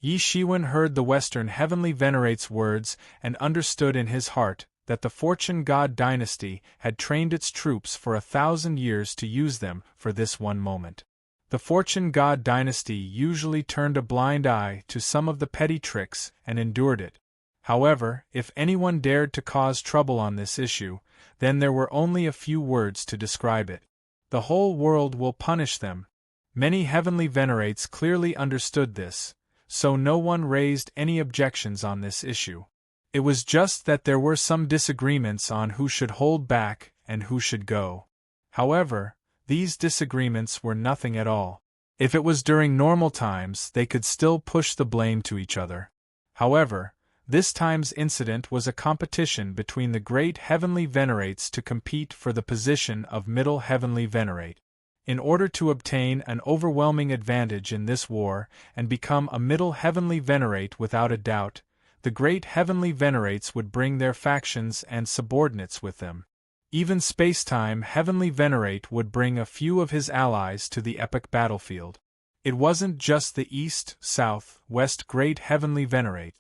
Yi Shiwen heard the Western Heavenly Venerate's words and understood in his heart that the fortune god dynasty had trained its troops for 1,000 years to use them for this one moment. The fortune god dynasty usually turned a blind eye to some of the petty tricks and endured it. However, if anyone dared to cause trouble on this issue, then there were only a few words to describe it. The whole world will punish them. Many heavenly venerates clearly understood this, so no one raised any objections on this issue. It was just that there were some disagreements on who should hold back and who should go. However, these disagreements were nothing at all. If it was during normal times, they could still push the blame to each other. However, this time's incident was a competition between the great heavenly venerates to compete for the position of middle heavenly venerate. In order to obtain an overwhelming advantage in this war and become a middle heavenly venerate without a doubt, the great heavenly venerates would bring their factions and subordinates with them. Even Spacetime Heavenly Venerate would bring a few of his allies to the epic battlefield. It wasn't just the East, South, West Great Heavenly Venerate.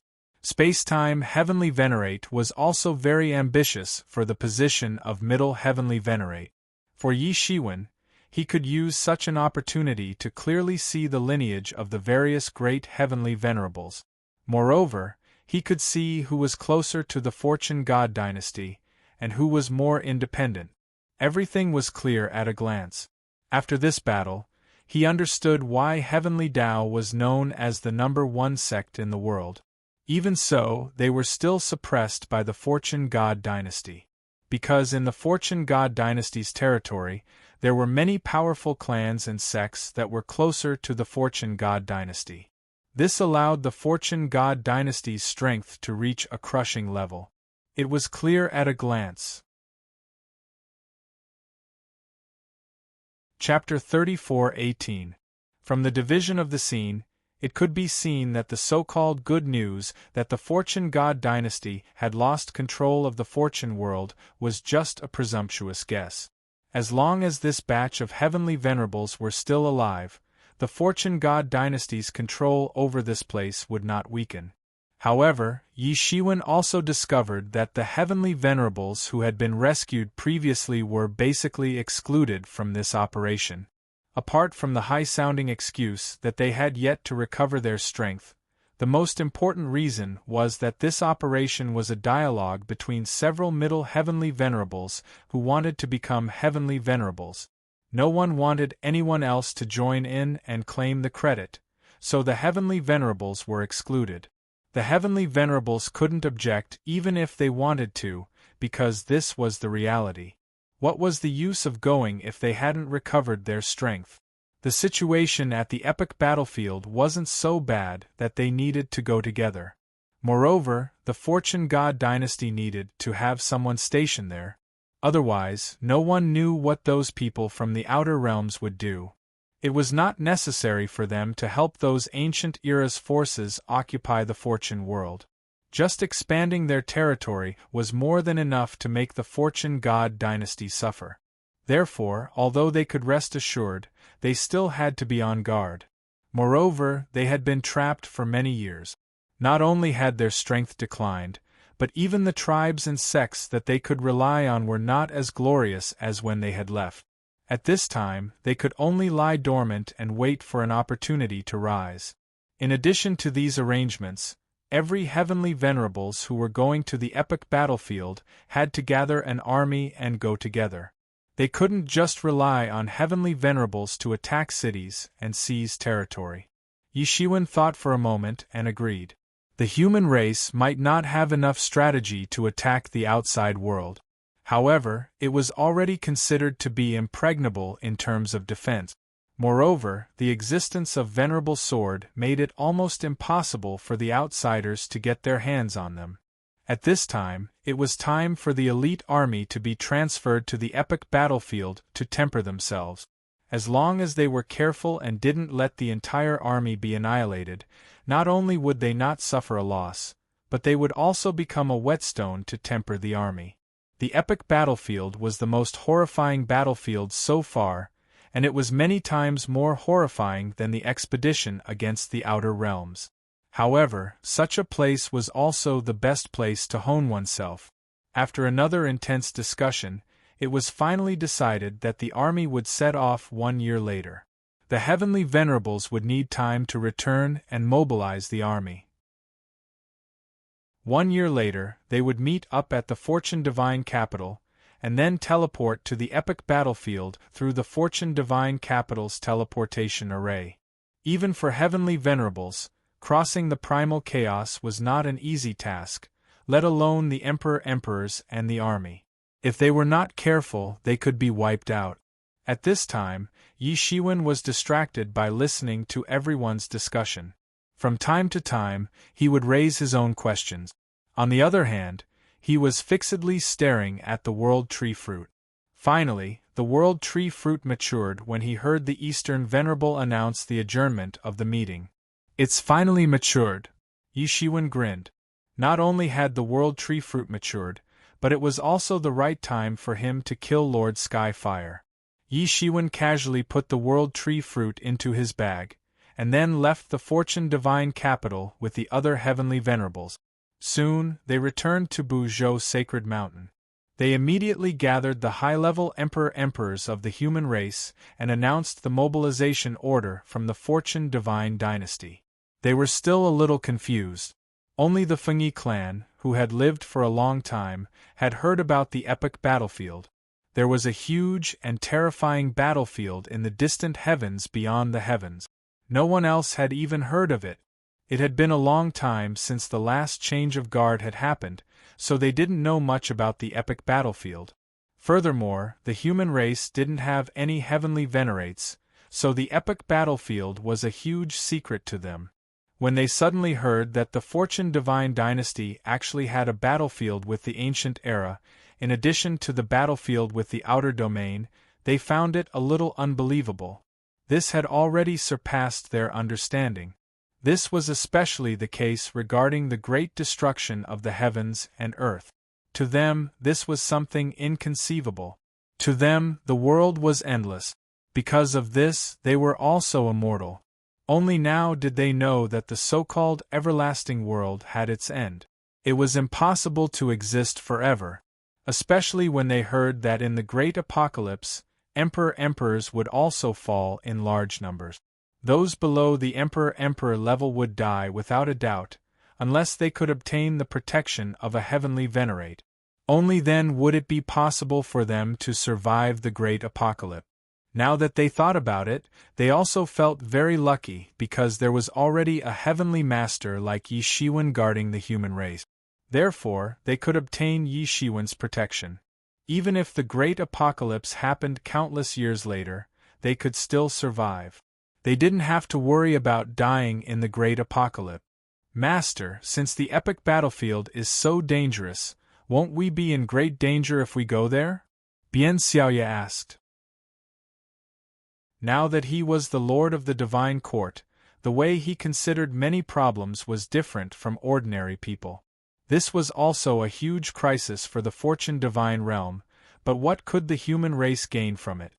Spacetime Heavenly Venerate was also very ambitious for the position of Middle Heavenly Venerate. For Yi Shiwen, he could use such an opportunity to clearly see the lineage of the various great heavenly venerables. Moreover, he could see who was closer to the fortune god dynasty, and who was more independent. Everything was clear at a glance. After this battle, he understood why Heavenly Tao was known as the #1 sect in the world. Even so, they were still suppressed by the fortune god dynasty. Because in the fortune god dynasty's territory, there were many powerful clans and sects that were closer to the fortune god dynasty. This allowed the fortune god dynasty's strength to reach a crushing level. It was clear at a glance. Chapter 34:18. From the division of the scene, it could be seen that the so-called good news that the fortune god dynasty had lost control of the fortune world was just a presumptuous guess. As long as this batch of heavenly venerables were still alive, the fortune god dynasty's control over this place would not weaken. However, Yi Shiwen also discovered that the heavenly venerables who had been rescued previously were basically excluded from this operation. Apart from the high-sounding excuse that they had yet to recover their strength, the most important reason was that this operation was a dialogue between several middle heavenly venerables who wanted to become heavenly venerables. No one wanted anyone else to join in and claim the credit, so the heavenly venerables were excluded. The heavenly venerables couldn't object even if they wanted to, because this was the reality. What was the use of going if they hadn't recovered their strength? The situation at the epic battlefield wasn't so bad that they needed to go together. Moreover, the fortune god dynasty needed to have someone stationed there. Otherwise, no one knew what those people from the outer realms would do. It was not necessary for them to help those ancient era's forces occupy the fortune world. Just expanding their territory was more than enough to make the fortune god dynasty suffer. Therefore, although they could rest assured, they still had to be on guard. Moreover, they had been trapped for many years. Not only had their strength declined, but even the tribes and sects that they could rely on were not as glorious as when they had left. At this time, they could only lie dormant and wait for an opportunity to rise. In addition to these arrangements, every heavenly venerables who were going to the epic battlefield had to gather an army and go together. They couldn't just rely on heavenly venerables to attack cities and seize territory. Yi Shiwen thought for a moment and agreed. The human race might not have enough strategy to attack the outside world. However, it was already considered to be impregnable in terms of defense. Moreover, the existence of Venerable Sword made it almost impossible for the outsiders to get their hands on them. At this time, it was time for the elite army to be transferred to the epic battlefield to temper themselves. As long as they were careful and didn't let the entire army be annihilated, not only would they not suffer a loss, but they would also become a whetstone to temper the army. The epic battlefield was the most horrifying battlefield so far, and it was many times more horrifying than the expedition against the Outer Realms. However, such a place was also the best place to hone oneself. After another intense discussion, it was finally decided that the army would set off 1 year later. The heavenly venerables would need time to return and mobilize the army. 1 year later, they would meet up at the Fortune Divine capital, and then teleport to the epic battlefield through the Fortune Divine capital's teleportation array. Even for heavenly venerables, crossing the primal chaos was not an easy task, let alone the emperors and the army. If they were not careful, they could be wiped out. At this time, Yi Shiwen was distracted by listening to everyone's discussion. From time to time, he would raise his own questions. On the other hand, he was fixedly staring at the World Tree Fruit. Finally, the World Tree Fruit matured when he heard the Eastern Venerable announce the adjournment of the meeting. "It's finally matured," Yi Shiwen grinned. Not only had the World Tree Fruit matured, but it was also the right time for him to kill Lord Skyfire. Yi Shiwen casually put the World Tree Fruit into his bag, and then left the Fortune Divine capital with the other heavenly venerables. Soon, they returned to Buzhou Sacred Mountain. They immediately gathered the high-level emperors of the human race and announced the mobilization order from the Fortune Divine dynasty. They were still a little confused. Only the Fengyi clan, who had lived for a long time, had heard about the epic battlefield. There was a huge and terrifying battlefield in the distant heavens beyond the heavens. No one else had even heard of it. It had been a long time since the last change of guard had happened, so they didn't know much about the epic battlefield. Furthermore, the human race didn't have any heavenly venerates, so the epic battlefield was a huge secret to them. When they suddenly heard that the Fortune Divine dynasty actually had a battlefield with the ancient era, in addition to the battlefield with the outer domain, they found it a little unbelievable. This had already surpassed their understanding. This was especially the case regarding the great destruction of the heavens and earth. To them, this was something inconceivable. To them, the world was endless. Because of this, they were also immortal. Only now did they know that the so-called everlasting world had its end. It was impossible to exist forever, especially when they heard that in the great apocalypse, emperors would also fall in large numbers. Those below the emperor level would die without a doubt, unless they could obtain the protection of a heavenly venerate. Only then would it be possible for them to survive the great apocalypse. Now that they thought about it, they also felt very lucky because there was already a heavenly master like Yi Shiwen guarding the human race. Therefore, they could obtain Yi Shiwen's protection. Even if the great apocalypse happened countless years later, they could still survive. They didn't have to worry about dying in the great apocalypse. "Master, since the epic battlefield is so dangerous, won't we be in great danger if we go there?" Bian Xiaoye asked. Now that he was the lord of the divine court, the way he considered many problems was different from ordinary people. This was also a huge crisis for the Fortune Divine realm, but what could the human race gain from it?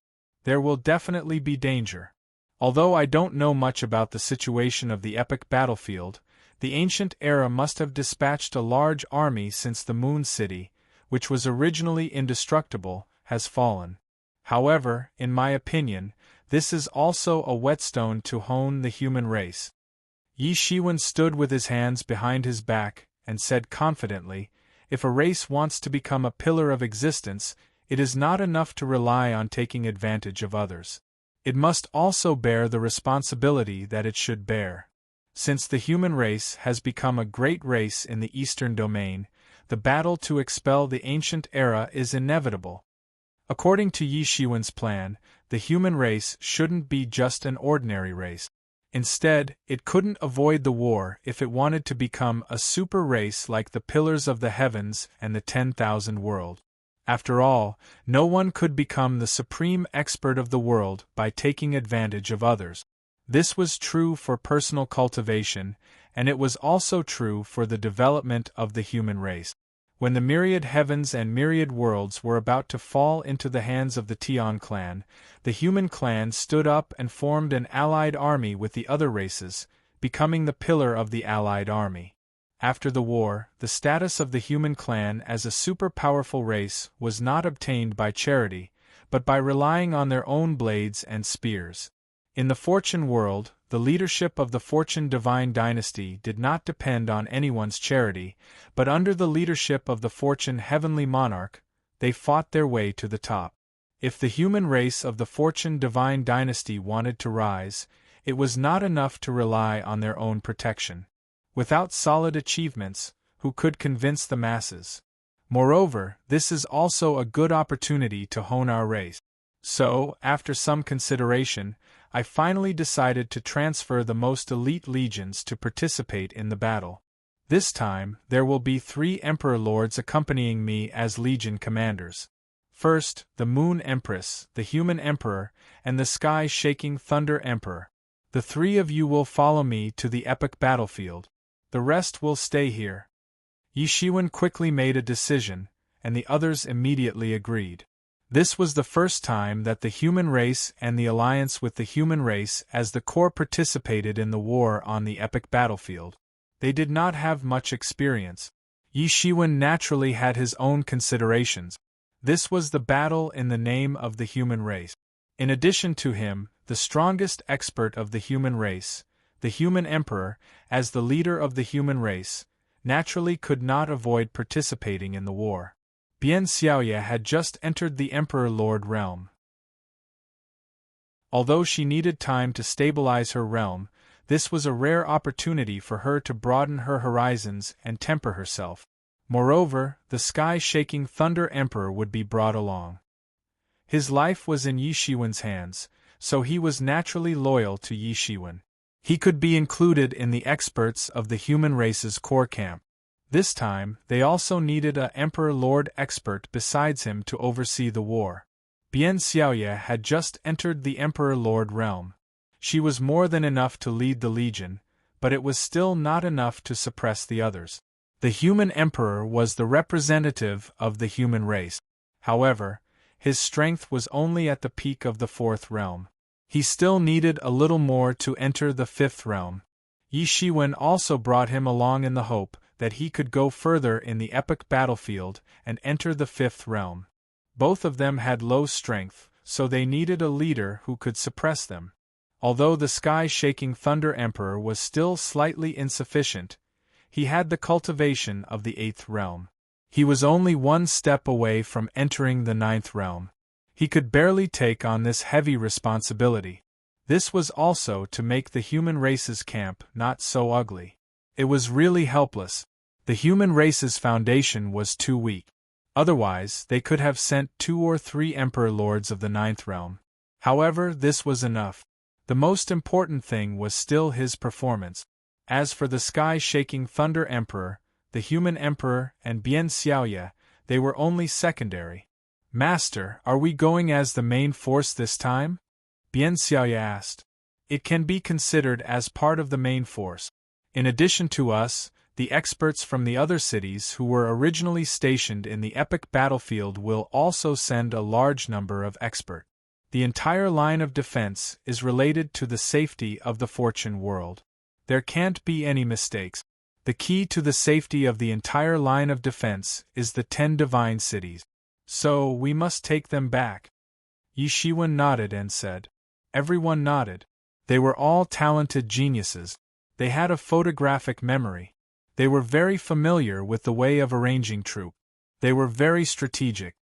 There will definitely be danger. Although I don't know much about the situation of the epic battlefield, the ancient era must have dispatched a large army since the Moon City, which was originally indestructible, has fallen. However, in my opinion, this is also a whetstone to hone the human race. Yi Shiwen stood with his hands behind his back and said confidently, "If a race wants to become a pillar of existence, it is not enough to rely on taking advantage of others. It must also bear the responsibility that it should bear. Since the human race has become a great race in the Eastern domain, the battle to expel the ancient era is inevitable. According to Yi Shiwen's plan, the human race shouldn't be just an ordinary race. Instead, it couldn't avoid the war if it wanted to become a super race like the Pillars of the Heavens and the 10,000 World. After all, no one could become the supreme expert of the world by taking advantage of others. This was true for personal cultivation, and it was also true for the development of the human race. When the myriad heavens and myriad worlds were about to fall into the hands of the Tian clan, the human clan stood up and formed an allied army with the other races, becoming the pillar of the allied army. After the war, the status of the human clan as a super-powerful race was not obtained by charity, but by relying on their own blades and spears. In the Fortune world, the leadership of the Fortune divine dynasty did not depend on anyone's charity, but under the leadership of the Fortune heavenly monarch, they fought their way to the top. If the human race of the Fortune divine dynasty wanted to rise, it was not enough to rely on their own protection. Without solid achievements, who could convince the masses? Moreover, this is also a good opportunity to hone our race. So, after some consideration, I finally decided to transfer the most elite legions to participate in the battle. This time, there will be 3 Emperor Lords accompanying me as legion commanders. First, the Moon Empress, the Human Emperor, and the Sky-Shaking Thunder Emperor. The 3 of you will follow me to the epic battlefield. The rest will stay here. Yi Shiwen quickly made a decision, and the others immediately agreed. This was the first time that the human race and the alliance with the human race as the core participated in the war on the epic battlefield. They did not have much experience. Yi Shiwen naturally had his own considerations. This was the battle in the name of the human race. In addition to him, the strongest expert of the human race, the human emperor, as the leader of the human race, naturally could not avoid participating in the war. Bian Xiaoye had just entered the Emperor Lord realm. Although she needed time to stabilize her realm, this was a rare opportunity for her to broaden her horizons and temper herself. Moreover, the sky-shaking Thunder Emperor would be brought along. His life was in Yi Shiwen's hands, so he was naturally loyal to Yi Shiwen. He could be included in the experts of the human race's core camp. This time, they also needed an Emperor Lord expert besides him to oversee the war. Bian Xiaoye had just entered the Emperor Lord realm. She was more than enough to lead the legion, but it was still not enough to suppress the others. The human emperor was the representative of the human race. However, his strength was only at the peak of the 4th realm. He still needed a little more to enter the 5th realm. Yi Shiwen also brought him along in the hope that he could go further in the epic battlefield and enter the 5th realm. Both of them had low strength, so they needed a leader who could suppress them. Although the sky-shaking Thunder Emperor was still slightly insufficient, he had the cultivation of the 8th realm. He was only one step away from entering the 9th realm. He could barely take on this heavy responsibility. This was also to make the human race's camp not so ugly. It was really helpless. The human race's foundation was too weak. Otherwise, they could have sent 2 or 3 Emperor Lords of the 9th realm. However, this was enough. The most important thing was still his performance. As for the sky-shaking Thunder Emperor, the human emperor, and Bian Xiaoye, they were only secondary. Master, are we going as the main force this time? Bian Xiaoye asked. It can be considered as part of the main force. In addition to us, the experts from the other cities who were originally stationed in the epic battlefield will also send a large number of experts. The entire line of defense is related to the safety of the Fortune world. There can't be any mistakes. The key to the safety of the entire line of defense is the 10 divine cities. So, we must take them back. Yi Shiwen nodded and said. Everyone nodded. They were all talented geniuses. They had a photographic memory. They were very familiar with the way of arranging troops. They were very strategic.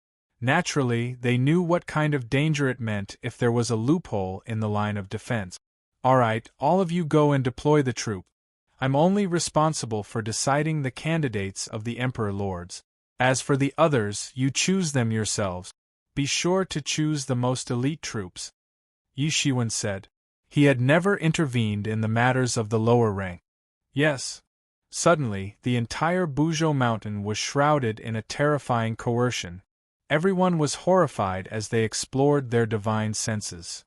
Naturally, they knew what kind of danger it meant if there was a loophole in the line of defense. Alright, all of you go and deploy the troop. I'm only responsible for deciding the candidates of the Emperor Lords. As for the others, you choose them yourselves. Be sure to choose the most elite troops. Yi Shiwen said. He had never intervened in the matters of the lower rank. Yes. Suddenly, the entire Buzhou mountain was shrouded in a terrifying coercion. Everyone was horrified as they explored their divine senses.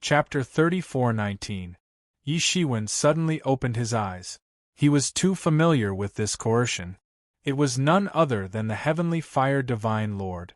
Chapter 34:19. Yi Shiwen suddenly opened his eyes. He was too familiar with this coercion. It was none other than the heavenly fire divine lord.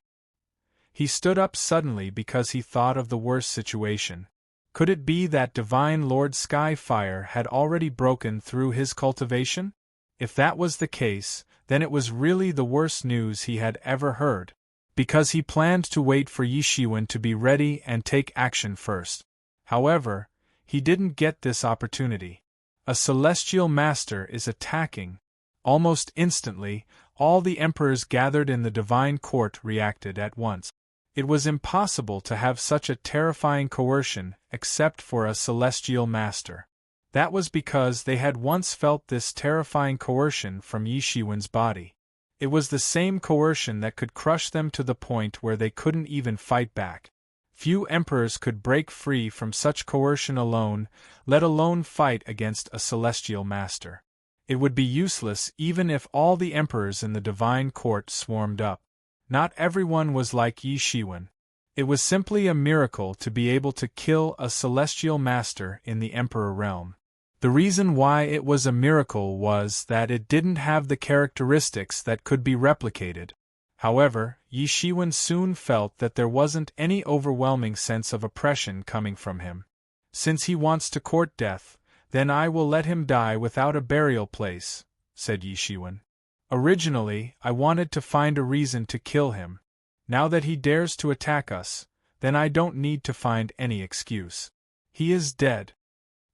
He stood up suddenly because he thought of the worst situation. Could it be that divine Lord Sky Fire had already broken through his cultivation? If that was the case, then it was really the worst news he had ever heard, because he planned to wait for Yi Shiwen to be ready and take action first. However, he didn't get this opportunity. A celestial master is attacking. Almost instantly, all the emperors gathered in the divine court reacted at once. It was impossible to have such a terrifying coercion except for a celestial master. That was because they had once felt this terrifying coercion from Yi Shiwen's body. It was the same coercion that could crush them to the point where they couldn't even fight back. Few emperors could break free from such coercion alone, let alone fight against a celestial master. It would be useless even if all the emperors in the divine court swarmed up. Not everyone was like Yi Shiwen. It was simply a miracle to be able to kill a celestial master in the emperor realm. The reason why it was a miracle was that it didn't have the characteristics that could be replicated. However, Yi Shiwen soon felt that there wasn't any overwhelming sense of oppression coming from him. Since he wants to court death, then I will let him die without a burial place, said Yi Shiwen. Originally, I wanted to find a reason to kill him. Now that he dares to attack us, then I don't need to find any excuse. He is dead.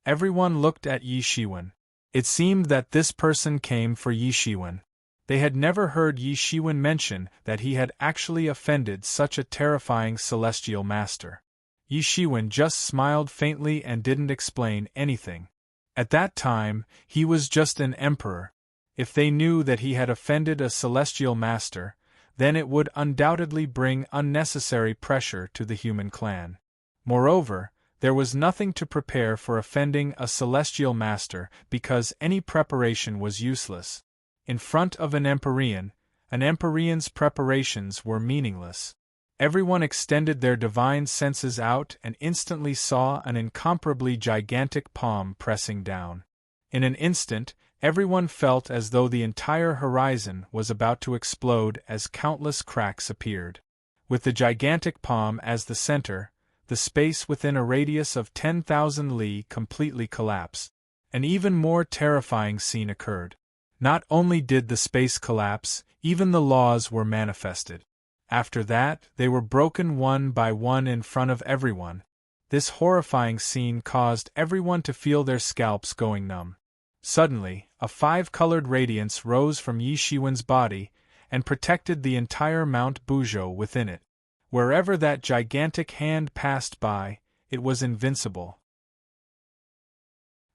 Everyone looked at Yi Shiwen. It seemed that this person came for Yi Shiwen. They had never heard Yi Shiwen mention that he had actually offended such a terrifying celestial master. Yi Shiwen just smiled faintly and didn't explain anything. At that time, he was just an emperor. If they knew that he had offended a celestial master, then it would undoubtedly bring unnecessary pressure to the human clan. Moreover, there was nothing to prepare for offending a celestial master because any preparation was useless. In front of an Empyrean's preparations were meaningless. Everyone extended their divine senses out and instantly saw an incomparably gigantic palm pressing down. In an instant, everyone felt as though the entire horizon was about to explode as countless cracks appeared. With the gigantic palm as the center, the space within a radius of 10,000 li completely collapsed. An even more terrifying scene occurred. Not only did the space collapse, even the laws were manifested. After that, they were broken one by one in front of everyone. This horrifying scene caused everyone to feel their scalps going numb. Suddenly, a five-colored radiance rose from Yi Shiwen's body and protected the entire Mount Buzhou within it. Wherever that gigantic hand passed by, it was invincible.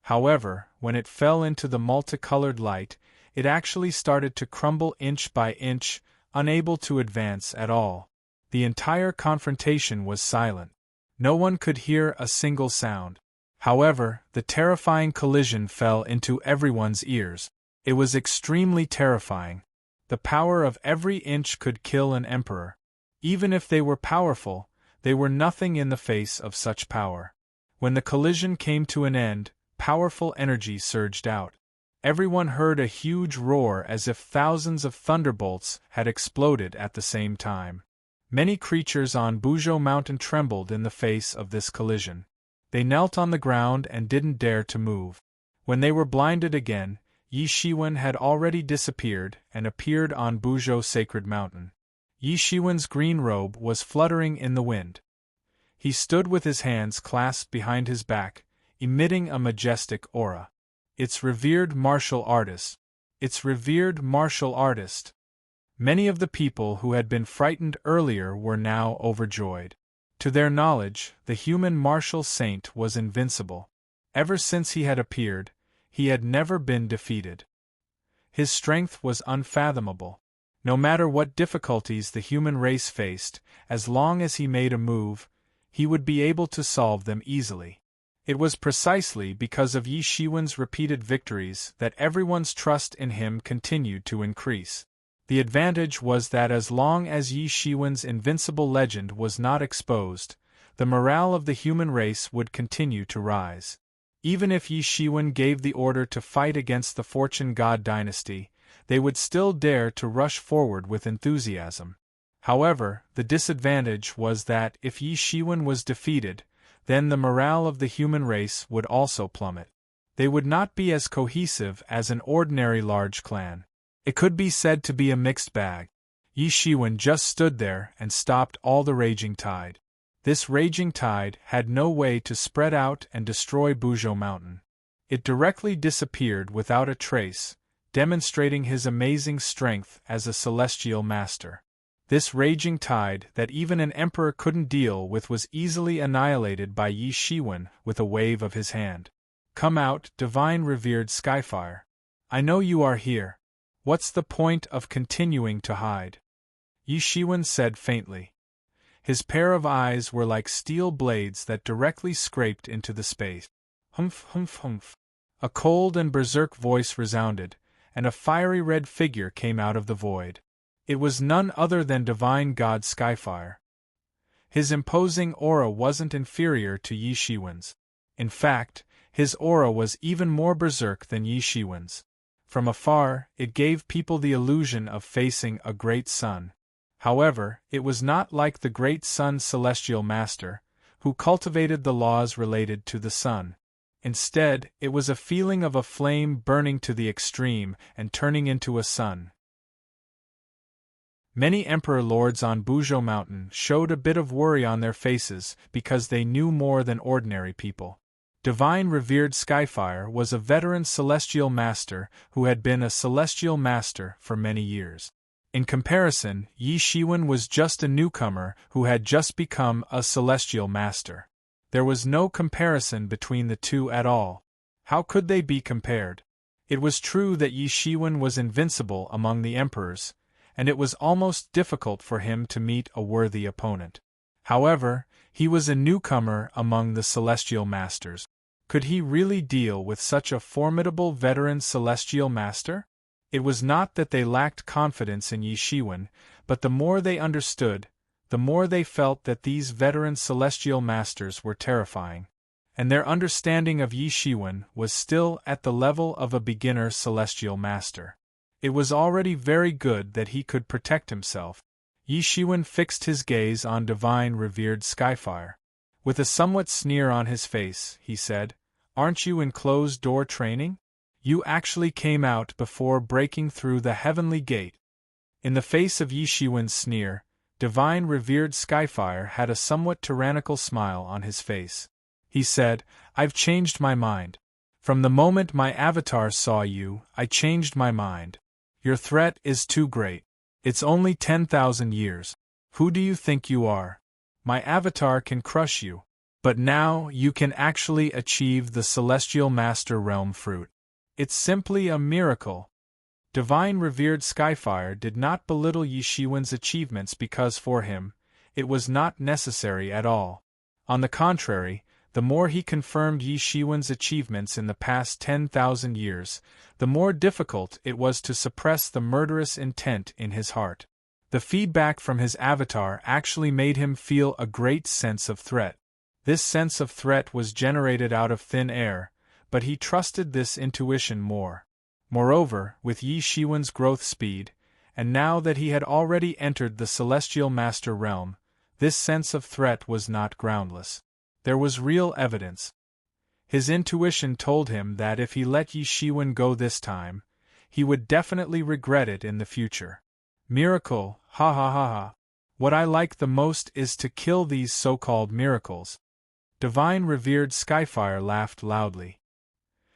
However, when it fell into the multicolored light, it actually started to crumble inch by inch, unable to advance at all. The entire confrontation was silent. No one could hear a single sound. However, the terrifying collision fell into everyone's ears. It was extremely terrifying. The power of every inch could kill an emperor. Even if they were powerful, they were nothing in the face of such power. When the collision came to an end, powerful energy surged out. Everyone heard a huge roar as if thousands of thunderbolts had exploded at the same time. Many creatures on Buzhou Mountain trembled in the face of this collision. They knelt on the ground and didn't dare to move. When they were blinded again, Yi Shiwen had already disappeared and appeared on Buzhou Sacred Mountain. Yi Shiwen's green robe was fluttering in the wind. He stood with his hands clasped behind his back, emitting a majestic aura. Its revered martial artist. Its revered martial artist. Many of the people who had been frightened earlier were now overjoyed. To their knowledge, the human martial saint was invincible. Ever since he had appeared, he had never been defeated. His strength was unfathomable. No matter what difficulties the human race faced, as long as he made a move, he would be able to solve them easily. It was precisely because of Yi Shiwen's repeated victories that everyone's trust in him continued to increase. The advantage was that as long as Yi Shiwen's invincible legend was not exposed, the morale of the human race would continue to rise. Even if Yi Shiwen gave the order to fight against the Fortune God dynasty, they would still dare to rush forward with enthusiasm. However, the disadvantage was that if Yi Shiwen was defeated, then the morale of the human race would also plummet. They would not be as cohesive as an ordinary large clan. It could be said to be a mixed bag. Yi Shiwen just stood there and stopped all the raging tide. This raging tide had no way to spread out and destroy Buzhou Mountain. It directly disappeared without a trace, demonstrating his amazing strength as a celestial master. This raging tide that even an emperor couldn't deal with was easily annihilated by Yi Shiwen with a wave of his hand. "Come out, divine revered Skyfire. I know you are here. What's the point of continuing to hide?" Yi Shiwen said faintly. His pair of eyes were like steel blades that directly scraped into the space. "Humph, humph, humph." A cold and berserk voice resounded, and a fiery red figure came out of the void. It was none other than Divine God Skyfire. His imposing aura wasn't inferior to Yi Shiwen's. In fact, his aura was even more berserk than Yi Shiwen's. From afar, it gave people the illusion of facing a great sun. However, it was not like the great sun's celestial master, who cultivated the laws related to the sun. Instead, it was a feeling of a flame burning to the extreme and turning into a sun. Many emperor lords on Buzhou Mountain showed a bit of worry on their faces because they knew more than ordinary people. Divine revered Skyfire was a veteran celestial master who had been a celestial master for many years. In comparison, Yi Shiwen was just a newcomer who had just become a celestial master. There was no comparison between the two at all. How could they be compared? It was true that Yi Shiwen was invincible among the emperors, and it was almost difficult for him to meet a worthy opponent. However, he was a newcomer among the celestial masters. Could he really deal with such a formidable veteran celestial master? It was not that they lacked confidence in Yi Shiwen, but the more they understood, the more they felt that these veteran celestial masters were terrifying. And their understanding of Yi Shiwen was still at the level of a beginner celestial master. It was already very good that he could protect himself. Yi Shiwen fixed his gaze on divine revered Skyfire. With a somewhat sneer on his face, he said, "Aren't you in closed-door training? You actually came out before breaking through the heavenly gate." In the face of Yi Shiwen's sneer, divine revered Skyfire had a somewhat tyrannical smile on his face. He said, "I've changed my mind. From the moment my avatar saw you, I changed my mind. Your threat is too great. It's only 10,000 years. Who do you think you are? My avatar can crush you. But now you can actually achieve the Celestial Master Realm fruit. It's simply a miracle." Divine revered Skyfire did not belittle Yi Shiwen's achievements because for him, it was not necessary at all. On the contrary, the more he confirmed Yi Shiwen's achievements in the past 10,000 years, the more difficult it was to suppress the murderous intent in his heart. The feedback from his avatar actually made him feel a great sense of threat. This sense of threat was generated out of thin air, but he trusted this intuition more. Moreover, with Yi Shiwen's growth speed, and now that he had already entered the Celestial Master Realm, this sense of threat was not groundless. There was real evidence. His intuition told him that if he let Yi Shiwen go this time, he would definitely regret it in the future. Miracle, ha ha ha ha. What I like the most is to kill these so-called miracles. Divine revered Skyfire laughed loudly.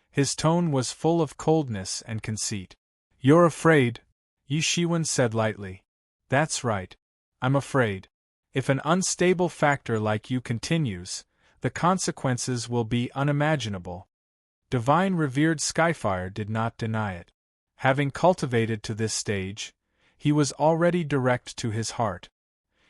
His tone was full of coldness and conceit. "You're afraid," Yi Shiwen said lightly. "That's right. I'm afraid. If an unstable factor like you continues, the consequences will be unimaginable." Divine revered Skyfire did not deny it. Having cultivated to this stage, he was already direct to his heart.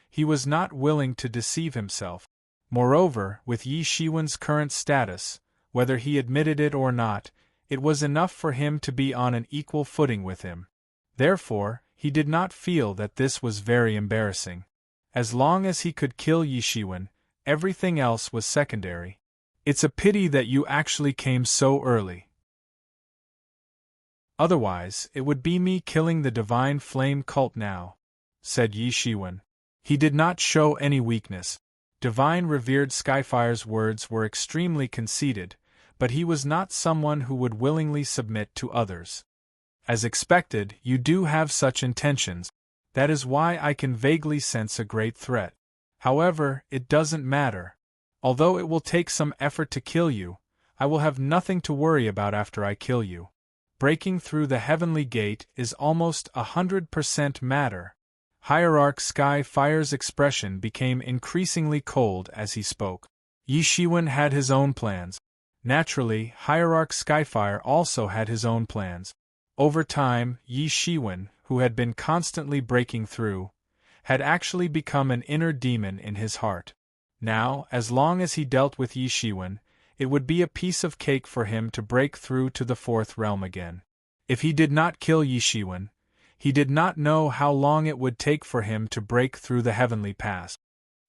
He was not willing to deceive himself. Moreover, with Yi Shiwen's current status, whether he admitted it or not, it was enough for him to be on an equal footing with him. Therefore, he did not feel that this was very embarrassing. As long as he could kill Yi Shiwen, everything else was secondary. It's a pity that you actually came so early. Otherwise, it would be me killing the divine flame cult now, said Yi Shiwen. He did not show any weakness. Divine revered Skyfire's words were extremely conceited, but he was not someone who would willingly submit to others. As expected, you do have such intentions. That is why I can vaguely sense a great threat. However, it doesn't matter. Although it will take some effort to kill you, I will have nothing to worry about after I kill you. Breaking through the heavenly gate is almost 100% matter. Hierarch Skyfire's expression became increasingly cold as he spoke. Yi Shiwen had his own plans. Naturally, Hierarch Skyfire also had his own plans. Over time, Yi Shiwen, who had been constantly breaking through, had actually become an inner demon in his heart. Now, as long as he dealt with Yi Shiwen, it would be a piece of cake for him to break through to the fourth realm again. If he did not kill Yi Shiwen, he did not know how long it would take for him to break through the heavenly pass.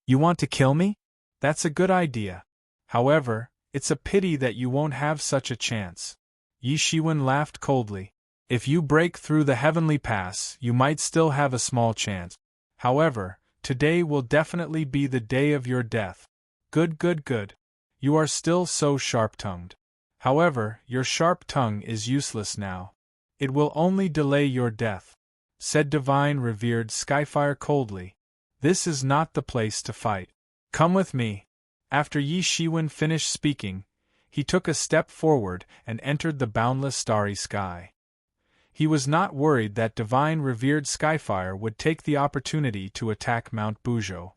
You want to kill me? That's a good idea. However, it's a pity that you won't have such a chance. Yi Shiwen laughed coldly. If you break through the heavenly pass, you might still have a small chance. However, today will definitely be the day of your death. Good. You are still so sharp-tongued. However, your sharp tongue is useless now. It will only delay your death, said Divine Revered Skyfire coldly. This is not the place to fight. Come with me. After Yi Shiwen finished speaking, he took a step forward and entered the boundless starry sky. He was not worried that Divine Revered Skyfire would take the opportunity to attack Mount Bujo.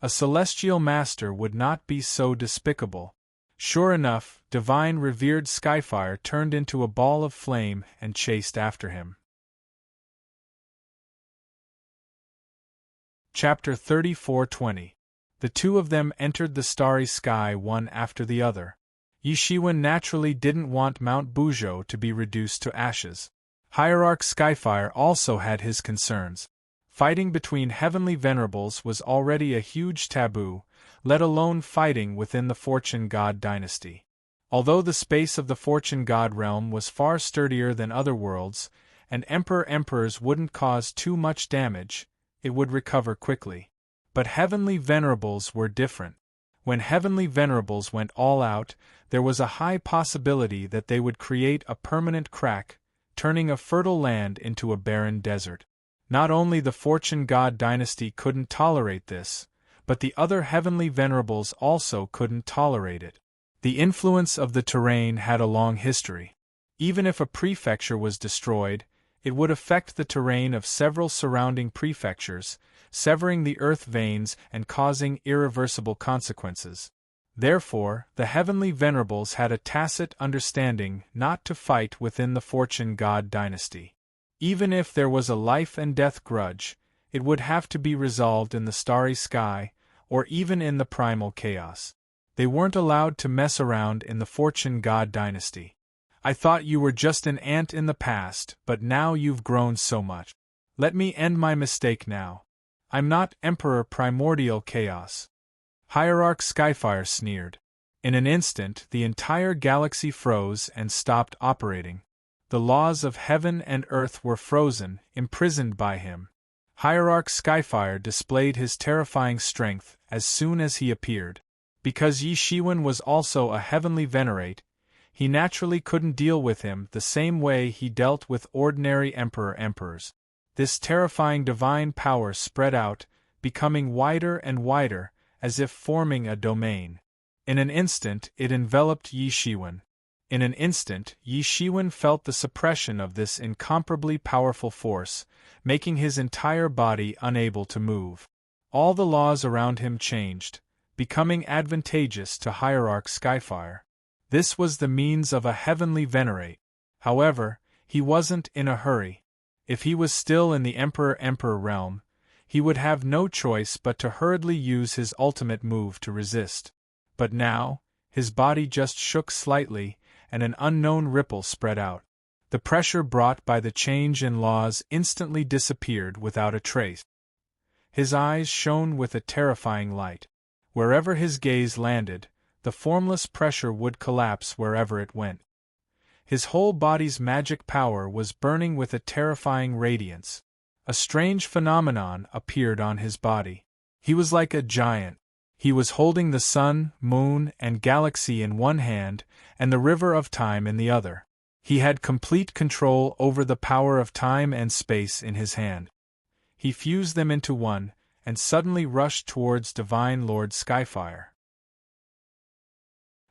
A celestial master would not be so despicable. Sure enough, Divine Revered Skyfire turned into a ball of flame and chased after him. Chapter 34:20. The two of them entered the starry sky one after the other. Yi Shiwen naturally didn't want Mount Bujo to be reduced to ashes. Hierarch Skyfire also had his concerns. Fighting between heavenly venerables was already a huge taboo, let alone fighting within the Fortune God dynasty. Although the space of the Fortune God realm was far sturdier than other worlds, and emperors wouldn't cause too much damage, it would recover quickly. But heavenly venerables were different. When heavenly venerables went all out, there was a high possibility that they would create a permanent crack, turning a fertile land into a barren desert. Not only the Fortune God dynasty couldn't tolerate this, but the other heavenly venerables also couldn't tolerate it. The influence of the terrain had a long history. Even if a prefecture was destroyed, it would affect the terrain of several surrounding prefectures, severing the earth veins and causing irreversible consequences. Therefore, the heavenly venerables had a tacit understanding not to fight within the Fortune God dynasty. Even if there was a life and death grudge, it would have to be resolved in the starry sky, or even in the primal chaos. They weren't allowed to mess around in the Fortune God dynasty. I thought you were just an ant in the past, but now you've grown so much. Let me end my mistake now. I'm not Emperor Primordial Chaos. Hierarch Skyfire sneered. In an instant, the entire galaxy froze and stopped operating. The laws of heaven and earth were frozen, imprisoned by him. Hierarch Skyfire displayed his terrifying strength as soon as he appeared. Because Yi Shiwen was also a heavenly venerate, he naturally couldn't deal with him the same way he dealt with ordinary emperors. This terrifying divine power spread out, becoming wider and wider, as if forming a domain. In an instant it enveloped Yi Shiwen. In an instant, Yi Shiwen felt the suppression of this incomparably powerful force, making his entire body unable to move. All the laws around him changed, becoming advantageous to Hierarch Skyfire. This was the means of a heavenly venerate. However, he wasn't in a hurry. If he was still in the emperor realm, He would have no choice but to hurriedly use his ultimate move to resist. But now, his body just shook slightly, and an unknown ripple spread out. The pressure brought by the change in laws instantly disappeared without a trace. His eyes shone with a terrifying light. Wherever his gaze landed, the formless pressure would collapse wherever it went. His whole body's magic power was burning with a terrifying radiance. A strange phenomenon appeared on his body. He was like a giant. He was holding the sun, moon, and galaxy in one hand, and the river of time in the other. He had complete control over the power of time and space in his hand. He fused them into one, and suddenly rushed towards Divine Lord Skyfire.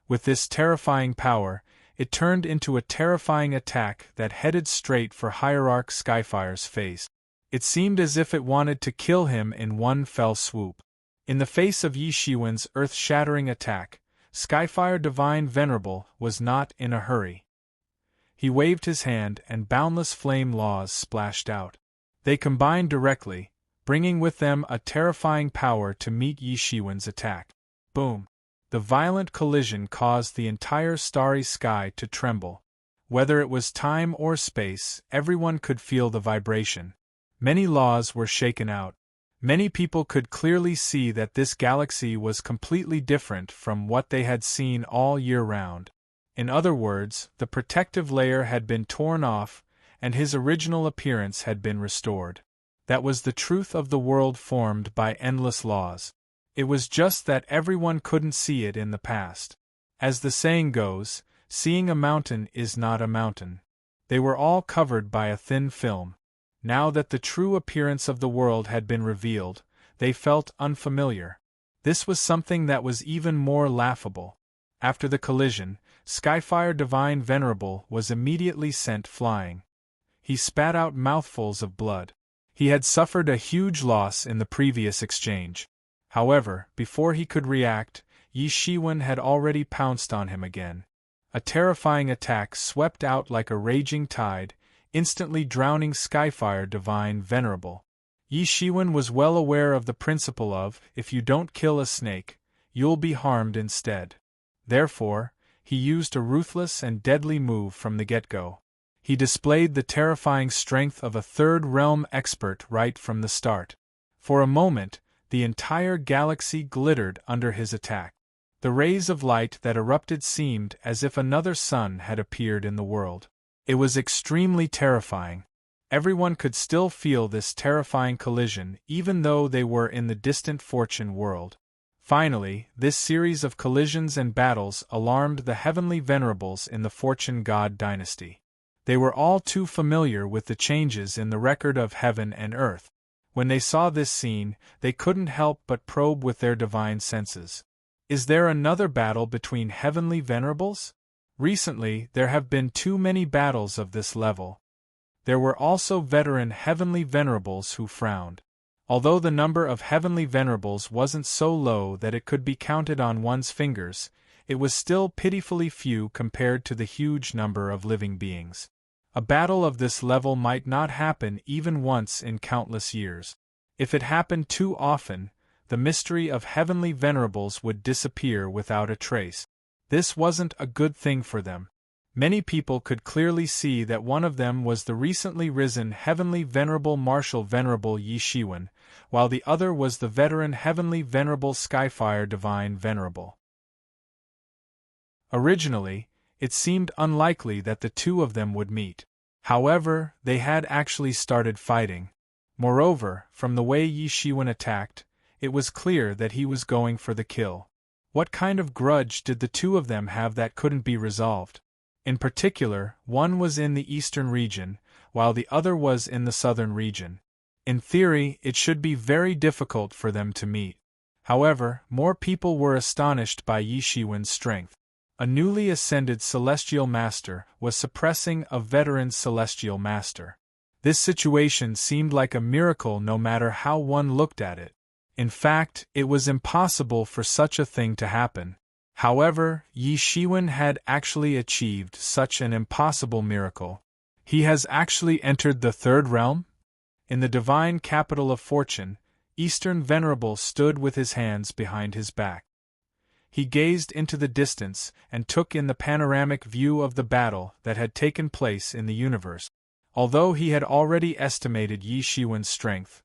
With this terrifying power, it turned into a terrifying attack that headed straight for Hierarch Skyfire's face. It seemed as if it wanted to kill him in one fell swoop. In the face of Yi Shiwen's earth-shattering attack, Skyfire Divine Venerable was not in a hurry. He waved his hand and boundless flame laws splashed out. They combined directly, bringing with them a terrifying power to meet Yi Shiwen's attack. Boom! The violent collision caused the entire starry sky to tremble. Whether it was time or space, everyone could feel the vibration. Many laws were shaken out. Many people could clearly see that this galaxy was completely different from what they had seen all year round. In other words, the protective layer had been torn off, and his original appearance had been restored. That was the truth of the world formed by endless laws. It was just that everyone couldn't see it in the past. As the saying goes, seeing a mountain is not a mountain. They were all covered by a thin film. Now that the true appearance of the world had been revealed, they felt unfamiliar. This was something that was even more laughable. After the collision, Skyfire Divine Venerable was immediately sent flying. He spat out mouthfuls of blood. He had suffered a huge loss in the previous exchange. However, before he could react, Yi Shiwen had already pounced on him again. A terrifying attack swept out like a raging tide, instantly drowning Skyfire Divine Venerable. Yi Shiwen was well aware of the principle of, if you don't kill a snake, you'll be harmed instead. Therefore, he used a ruthless and deadly move from the get-go. He displayed the terrifying strength of a third-realm expert right from the start. For a moment, the entire galaxy glittered under his attack. The rays of light that erupted seemed as if another sun had appeared in the world. It was extremely terrifying. Everyone could still feel this terrifying collision even though they were in the distant Fortune world. Finally, this series of collisions and battles alarmed the heavenly venerables in the Fortune God dynasty. They were all too familiar with the changes in the record of heaven and earth. When they saw this scene, they couldn't help but probe with their divine senses. Is there another battle between heavenly venerables? Recently, there have been too many battles of this level. There were also veteran heavenly venerables who frowned. Although the number of heavenly venerables wasn't so low that it could be counted on one's fingers, it was still pitifully few compared to the huge number of living beings. A battle of this level might not happen even once in countless years. If it happened too often, the mystery of heavenly venerables would disappear without a trace. This wasn't a good thing for them. Many people could clearly see that one of them was the recently risen heavenly venerable Martial Venerable Yi Shiwen, while the other was the veteran heavenly venerable Skyfire Divine Venerable. Originally, it seemed unlikely that the two of them would meet. However, they had actually started fighting. Moreover, from the way Yi Shiwen attacked, it was clear that he was going for the kill. What kind of grudge did the two of them have that couldn't be resolved? In particular, one was in the eastern region, while the other was in the southern region. In theory, it should be very difficult for them to meet. However, more people were astonished by Yi Shiwen's strength. A newly ascended Celestial Master was suppressing a veteran Celestial Master. This situation seemed like a miracle no matter how one looked at it. In fact, it was impossible for such a thing to happen. However, Yi Shiwen had actually achieved such an impossible miracle. He has actually entered the third realm? In the divine capital of Fortune, Eastern Venerable stood with his hands behind his back. He gazed into the distance and took in the panoramic view of the battle that had taken place in the universe. Although he had already estimated Yi Shiwen's strength,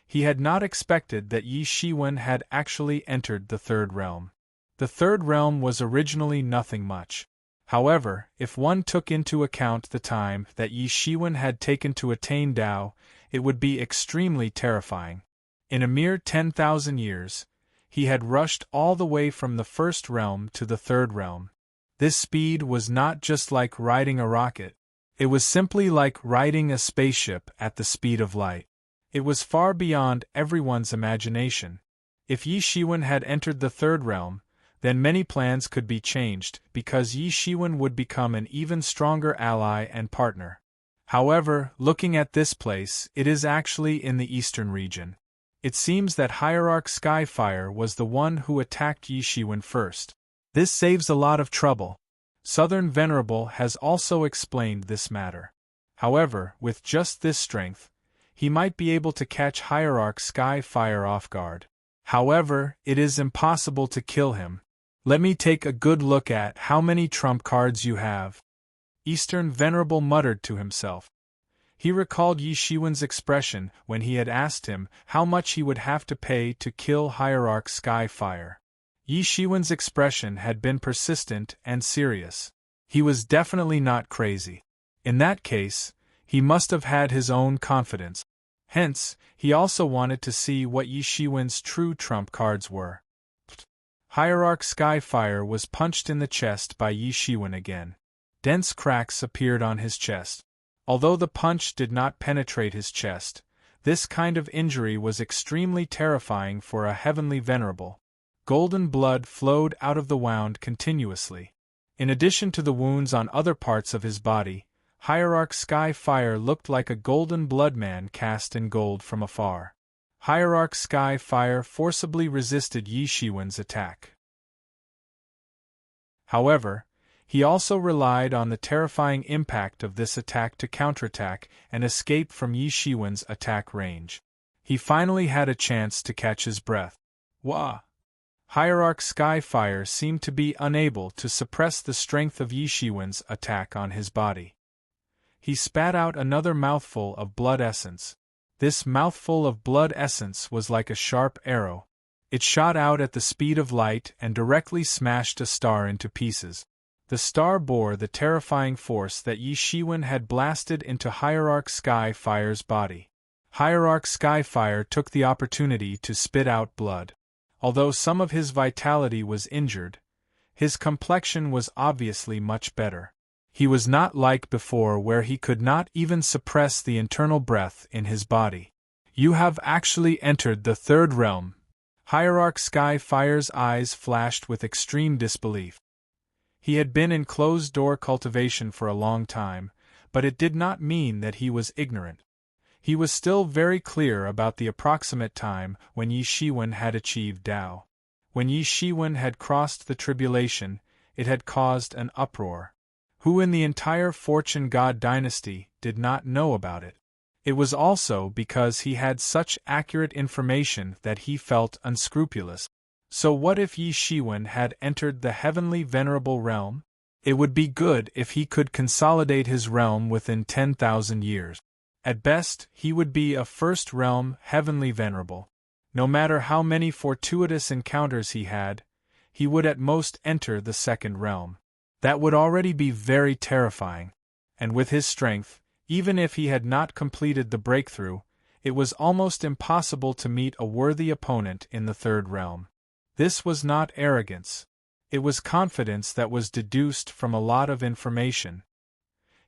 he had not expected that Yi Shiwen had actually entered the Third Realm. The Third Realm was originally nothing much. However, if one took into account the time that Yi Shiwen had taken to attain Tao, it would be extremely terrifying. In a mere 10,000 years, he had rushed all the way from the First Realm to the Third Realm. This speed was not just like riding a rocket. It was simply like riding a spaceship at the speed of light. It was far beyond everyone's imagination. If Yi Shiwen had entered the Third Realm, then many plans could be changed, because Yi Shiwen would become an even stronger ally and partner. However, looking at this place, it is actually in the eastern region. It seems that Hierarch Skyfire was the one who attacked Yi Shiwen first. This saves a lot of trouble. Southern Venerable has also explained this matter. However, with just this strength, he might be able to catch Hierarch Skyfire off guard. However, it is impossible to kill him. Let me take a good look at how many trump cards you have. Eastern Venerable muttered to himself. He recalled Yi Shiwen's expression when he had asked him how much he would have to pay to kill Hierarch Skyfire. Yi Shiwen's expression had been persistent and serious. He was definitely not crazy. In that case, he must have had his own confidence. Hence, he also wanted to see what Yi Shiwen's true trump cards were. Hierarch Skyfire was punched in the chest by Yi Shiwen again. Dense cracks appeared on his chest. Although the punch did not penetrate his chest, this kind of injury was extremely terrifying for a heavenly venerable. Golden blood flowed out of the wound continuously. In addition to the wounds on other parts of his body, Hierarch Skyfire looked like a golden blood man cast in gold from afar. Hierarch Skyfire forcibly resisted Yi Shiwen's attack. However, he also relied on the terrifying impact of this attack to counterattack and escape from Yi Shiwen's attack range. He finally had a chance to catch his breath. Wah! Hierarch Skyfire seemed to be unable to suppress the strength of Yi Shiwen's attack on his body. He spat out another mouthful of blood essence. This mouthful of blood essence was like a sharp arrow. It shot out at the speed of light and directly smashed a star into pieces. The star bore the terrifying force that Yi Shiwen had blasted into Hierarch Skyfire's body. Hierarch Skyfire took the opportunity to spit out blood. Although some of his vitality was injured, his complexion was obviously much better. He was not like before where he could not even suppress the internal breath in his body. You have actually entered the Third Realm. Hierarch Skyfire's eyes flashed with extreme disbelief. He had been in closed-door cultivation for a long time, but it did not mean that he was ignorant. He was still very clear about the approximate time when Yi Shiwen had achieved Tao. When Yi Shiwen had crossed the tribulation, it had caused an uproar. Who in the entire Fortune God dynasty did not know about it? It was also because he had such accurate information that he felt unscrupulous. So what if Yi Shiwen had entered the heavenly venerable realm? It would be good if he could consolidate his realm within 10,000 years. At best, he would be a first realm heavenly venerable. No matter how many fortuitous encounters he had, he would at most enter the second realm. That would already be very terrifying. And with his strength, even if he had not completed the breakthrough, it was almost impossible to meet a worthy opponent in the third realm. This was not arrogance. It was confidence that was deduced from a lot of information.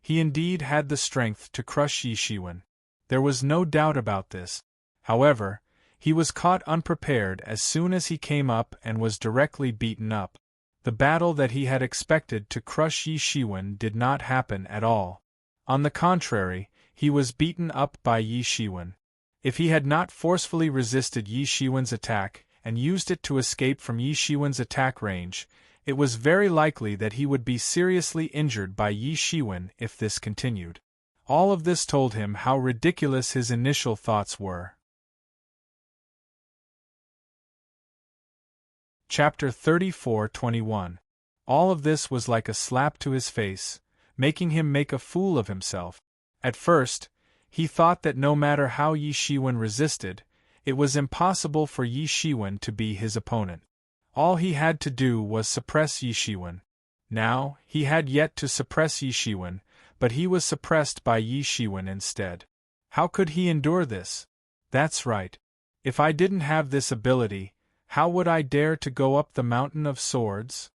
He indeed had the strength to crush Yi Shiwen. There was no doubt about this. However, he was caught unprepared as soon as he came up and was directly beaten up. The battle that he had expected to crush Yi Shiwen did not happen at all. On the contrary, he was beaten up by Yi Shiwen. If he had not forcefully resisted Yi Shiwen's attack and used it to escape from Yi Shiwen's attack range, it was very likely that he would be seriously injured by Yi Shiwen if this continued. All of this told him how ridiculous his initial thoughts were. Chapter 34:21. All of this was like a slap to his face, making him make a fool of himself. At first, he thought that no matter how Yi Shiwen resisted, it was impossible for Yi Shiwen to be his opponent. All he had to do was suppress Yi Shiwen. Now, he had yet to suppress Yi Shiwen, but he was suppressed by Yi Shiwen instead. How could he endure this? That's right. If I didn't have this ability, how would I dare to go up the mountain of swords?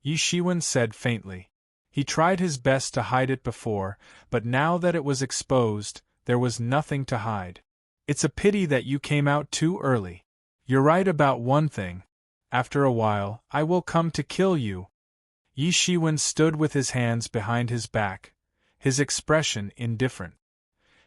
Yi Shiwen said faintly. He tried his best to hide it before, but now that it was exposed, there was nothing to hide. It's a pity that you came out too early. You're right about one thing. After a while, I will come to kill you. Yi Shiwen stood with his hands behind his back, his expression indifferent.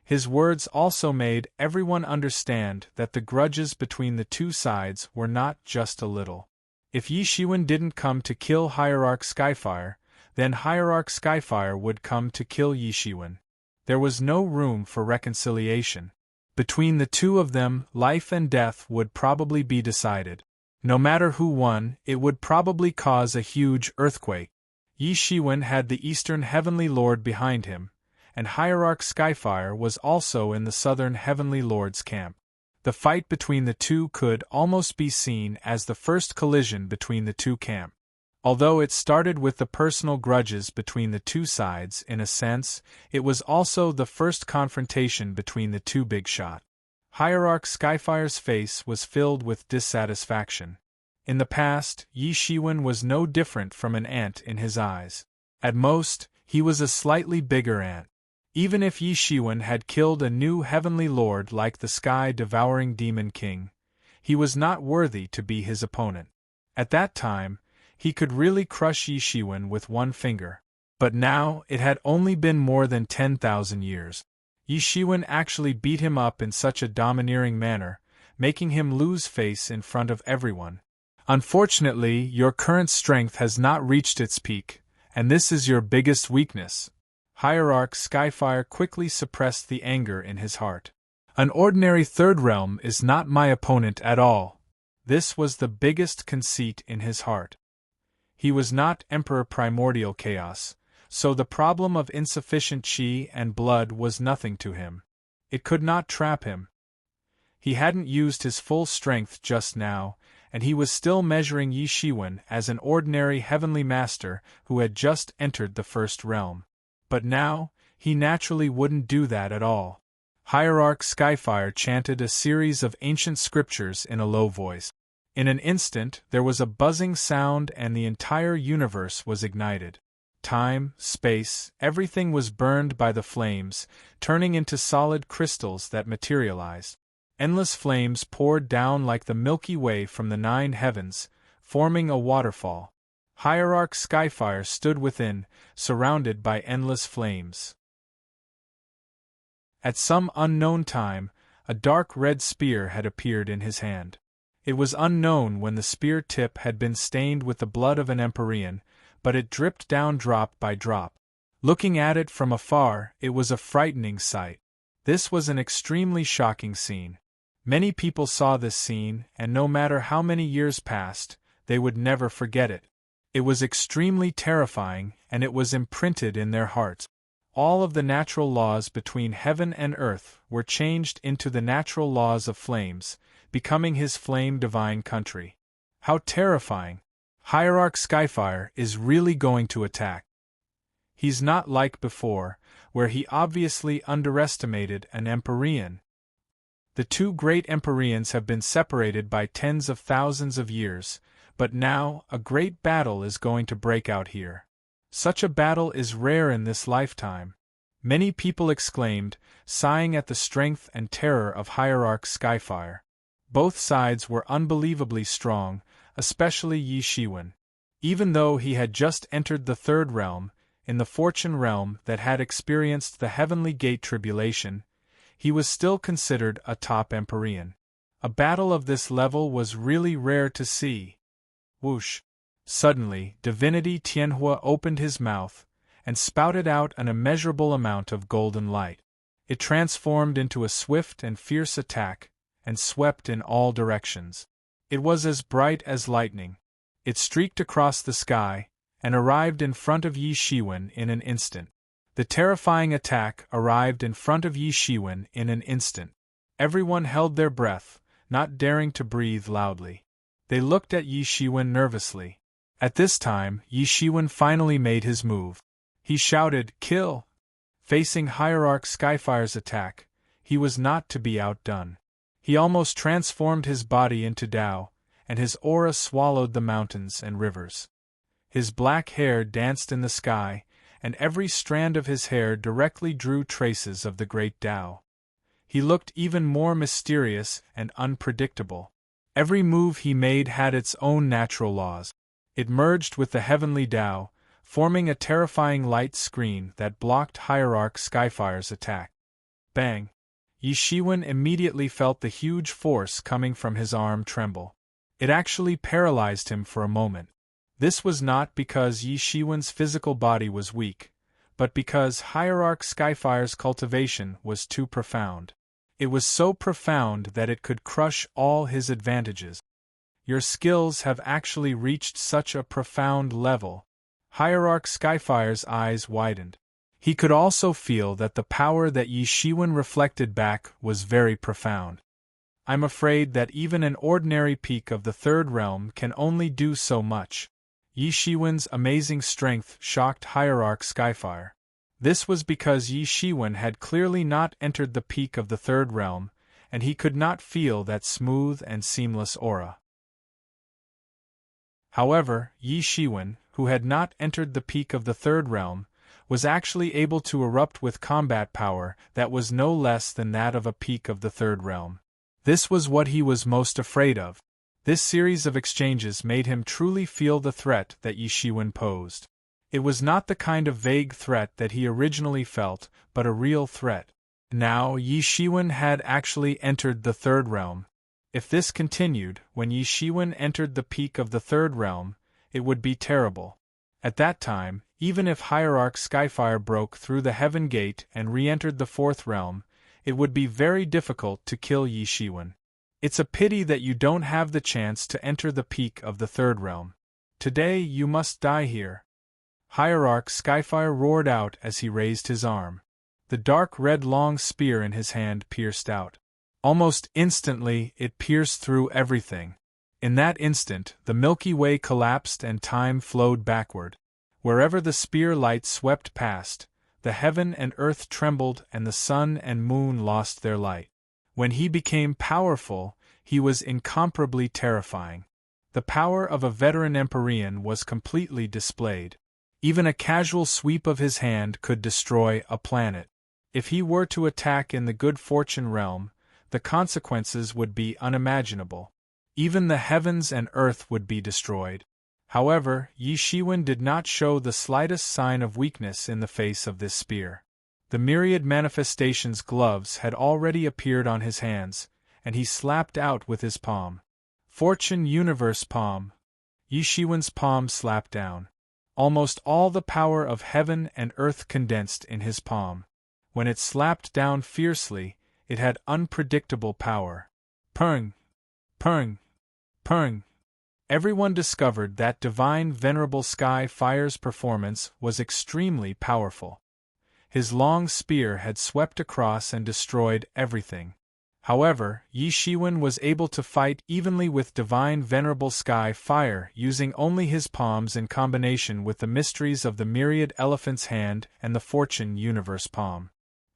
His words also made everyone understand that the grudges between the two sides were not just a little. If Yi Shiwen didn't come to kill Hierarch Skyfire, then Hierarch Skyfire would come to kill Yi Shiwen. There was no room for reconciliation. Between the two of them, life and death would probably be decided. No matter who won, it would probably cause a huge earthquake. Yi Shiwen had the Eastern Heavenly Lord behind him, and Hierarch Skyfire was also in the Southern Heavenly Lord's camp. The fight between the two could almost be seen as the first collision between the two camps. Although it started with the personal grudges between the two sides, in a sense, it was also the first confrontation between the two big shot. Hierarch Skyfire's face was filled with dissatisfaction. In the past, Yi Shiwen was no different from an ant in his eyes. At most, he was a slightly bigger ant. Even if Yi Shiwen had killed a new heavenly lord like the sky-devouring demon king, he was not worthy to be his opponent. At that time, he could really crush Yi Shiwen with one finger. But now, it had only been more than 10,000 years. Yi Shiwen actually beat him up in such a domineering manner, making him lose face in front of everyone. Unfortunately, your current strength has not reached its peak, and this is your biggest weakness. Hierarch Skyfire quickly suppressed the anger in his heart. An ordinary third realm is not my opponent at all. This was the biggest conceit in his heart. He was not Emperor Primordial Chaos, so the problem of insufficient chi and blood was nothing to him. It could not trap him. He hadn't used his full strength just now, and he was still measuring Yi Shiwen as an ordinary heavenly master who had just entered the first realm. But now, he naturally wouldn't do that at all. Hierarch Skyfire chanted a series of ancient scriptures in a low voice. In an instant, there was a buzzing sound and the entire universe was ignited. Time, space, everything was burned by the flames, turning into solid crystals that materialized. Endless flames poured down like the Milky Way from the 9 heavens, forming a waterfall. Hierarch Skyfire stood within, surrounded by endless flames. At some unknown time, a dark red spear had appeared in his hand. It was unknown when the spear tip had been stained with the blood of an Empyrean, but it dripped down drop by drop. Looking at it from afar, it was a frightening sight. This was an extremely shocking scene. Many people saw this scene, and no matter how many years passed, they would never forget it. It was extremely terrifying, and it was imprinted in their hearts. All of the natural laws between heaven and earth were changed into the natural laws of flames, becoming his flame-divine country. How terrifying! Hierarch Skyfire is really going to attack. He's not like before, where he obviously underestimated an Empyrean. The two great Empyreans have been separated by tens of thousands of years, but now a great battle is going to break out here. Such a battle is rare in this lifetime. Many people exclaimed, sighing at the strength and terror of Hierarch Skyfire. Both sides were unbelievably strong, especially Yi Shiwen. Even though he had just entered the third realm, in the fortune realm that had experienced the Heavenly Gate tribulation, he was still considered a top Empyrean. A battle of this level was really rare to see. Whoosh! Suddenly, Divinity Tianhua opened his mouth, and spouted out an immeasurable amount of golden light. It transformed into a swift and fierce attack, and swept in all directions. It was as bright as lightning. It streaked across the sky, and arrived in front of Yi Shiwen in an instant. The terrifying attack arrived in front of Yi Shiwen in an instant. Everyone held their breath, not daring to breathe loudly. They looked at Yi Shiwen nervously. At this time, Yi Shiwen finally made his move. He shouted, "Kill!" Facing Hierarch Skyfire's attack, he was not to be outdone. He almost transformed his body into Tao, and his aura swallowed the mountains and rivers. His black hair danced in the sky, and every strand of his hair directly drew traces of the great Tao. He looked even more mysterious and unpredictable. Every move he made had its own natural laws. It merged with the heavenly Tao, forming a terrifying light screen that blocked Hierarch Skyfire's attack. Bang! Yi Shiwen immediately felt the huge force coming from his arm tremble. It actually paralyzed him for a moment. This was not because Yi Shiwen's physical body was weak, but because Hierarch Skyfire's cultivation was too profound. It was so profound that it could crush all his advantages. Your skills have actually reached such a profound level. Hierarch Skyfire's eyes widened. He could also feel that the power that Yi Shiwen reflected back was very profound. I'm afraid that even an ordinary peak of the third realm can only do so much. Yi Shiwen's amazing strength shocked Hierarch Skyfire. This was because Yi Shiwen had clearly not entered the peak of the third realm, and he could not feel that smooth and seamless aura. However, Yi Shiwen, who had not entered the peak of the third realm, was actually able to erupt with combat power that was no less than that of a peak of the third realm. This was what he was most afraid of. This series of exchanges made him truly feel the threat that Yi Shiwen posed. It was not the kind of vague threat that he originally felt, but a real threat. Now Yi Shiwen had actually entered the third realm. If this continued, when Yi Shiwen entered the peak of the third realm, it would be terrible. At that time, even if Hierarch Skyfire broke through the Heaven Gate and re-entered the fourth realm, it would be very difficult to kill Yi Shiwen. It's a pity that you don't have the chance to enter the peak of the third realm. Today you must die here. Hierarch Skyfire roared out as he raised his arm. The dark red long spear in his hand pierced out. Almost instantly it pierced through everything. In that instant, the Milky Way collapsed and time flowed backward. Wherever the spear light swept past, the heaven and earth trembled and the sun and moon lost their light. When he became powerful, he was incomparably terrifying. The power of a veteran Empyrean was completely displayed. Even a casual sweep of his hand could destroy a planet. If he were to attack in the good fortune realm, the consequences would be unimaginable. Even the heavens and earth would be destroyed. However, Yi Shiwen did not show the slightest sign of weakness in the face of this spear. The myriad manifestations gloves had already appeared on his hands, and he slapped out with his palm. Fortune Universe Palm. Yi Shiwen's palm slapped down. Almost all the power of heaven and earth condensed in his palm. When it slapped down fiercely, it had unpredictable power. Purng! Purng! Purng! Everyone discovered that Divine Venerable Sky Fire's performance was extremely powerful. His long spear had swept across and destroyed everything. However, Yi Shiwen was able to fight evenly with Divine Venerable Sky Fire using only his palms in combination with the mysteries of the Myriad Elephant's Hand and the Fortune Universe Palm.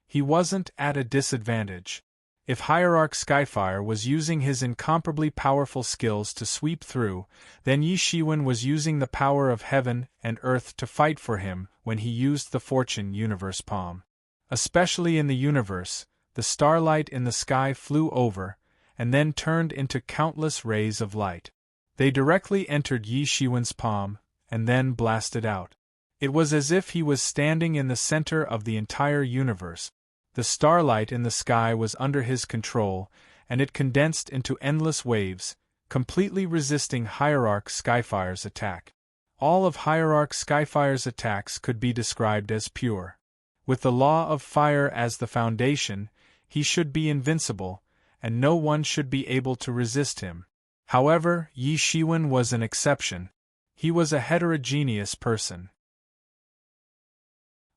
He wasn't at a disadvantage. If Hierarch Skyfire was using his incomparably powerful skills to sweep through, then Yi Shiwen was using the power of heaven and earth to fight for him when he used the Fortune Universe Palm. Especially in the universe, the starlight in the sky flew over, and then turned into countless rays of light. They directly entered Yi Shiwen's palm, and then blasted out. It was as if he was standing in the center of the entire universe. The starlight in the sky was under his control, and it condensed into endless waves, completely resisting Hierarch Skyfire's attack. All of Hierarch Skyfire's attacks could be described as pure. With the law of fire as the foundation, he should be invincible, and no one should be able to resist him. However, Yi Shiwen was an exception. He was a heterogeneous person.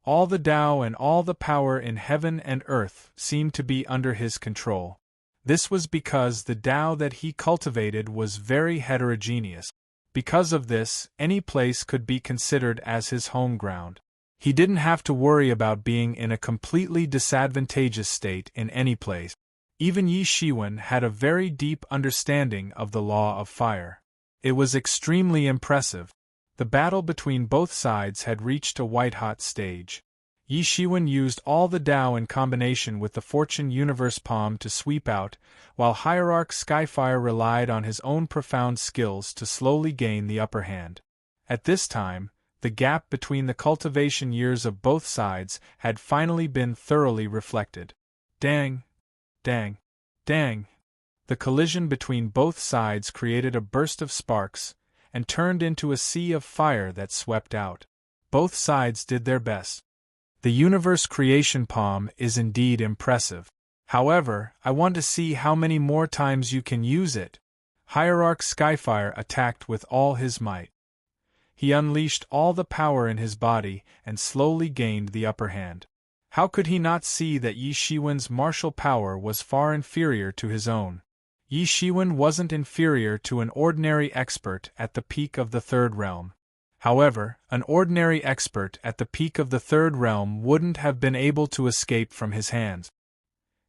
All the Tao and all the power in heaven and earth seemed to be under his control. This was because the Tao that he cultivated was very heterogeneous. Because of this, any place could be considered as his home ground. He didn't have to worry about being in a completely disadvantageous state in any place. Even Yi Shiwen had a very deep understanding of the law of fire. It was extremely impressive. The battle between both sides had reached a white-hot stage. Yi Shiwen used all the Tao in combination with the Fortune Universe Palm to sweep out, while Hierarch Skyfire relied on his own profound skills to slowly gain the upper hand. At this time, the gap between the cultivation years of both sides had finally been thoroughly reflected. Dang! Dang! Dang! The collision between both sides created a burst of sparks, and turned into a sea of fire that swept out. Both sides did their best. The Universe Creation Palm is indeed impressive. However, I want to see how many more times you can use it. Hierarch Skyfire attacked with all his might. He unleashed all the power in his body and slowly gained the upper hand. How could he not see that Yi Shiwen's martial power was far inferior to his own? Yi Shiwen wasn't inferior to an ordinary expert at the peak of the third realm. However, an ordinary expert at the peak of the third realm wouldn't have been able to escape from his hands.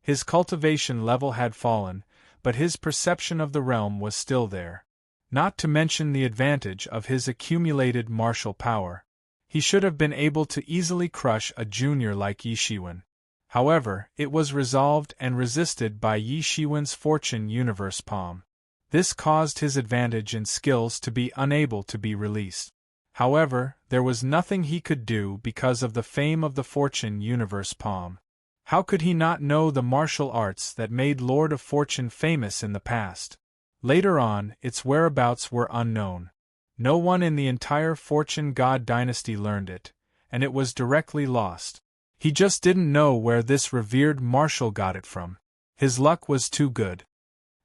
His cultivation level had fallen, but his perception of the realm was still there. Not to mention the advantage of his accumulated martial power. He should have been able to easily crush a junior like Yi Shiwen. However, it was resolved and resisted by Yi Shiwen's Fortune Universe Palm. This caused his advantage in skills to be unable to be released. However, there was nothing he could do because of the fame of the Fortune Universe Palm. How could he not know the martial arts that made Lord of Fortune famous in the past? Later on, its whereabouts were unknown. No one in the entire Fortune God dynasty learned it, and it was directly lost. He just didn't know where this revered marshal got it from. His luck was too good.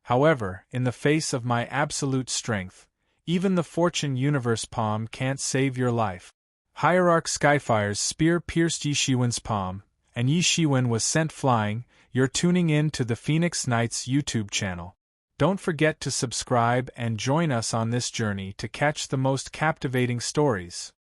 However, in the face of my absolute strength, even the Fortune Universe Palm can't save your life. Hierarch Skyfire's spear pierced Yi Shiwen's palm, and Yi Shiwen was sent flying. You're tuning in to the Phoenix Knights YouTube channel. Don't forget to subscribe and join us on this journey to catch the most captivating stories.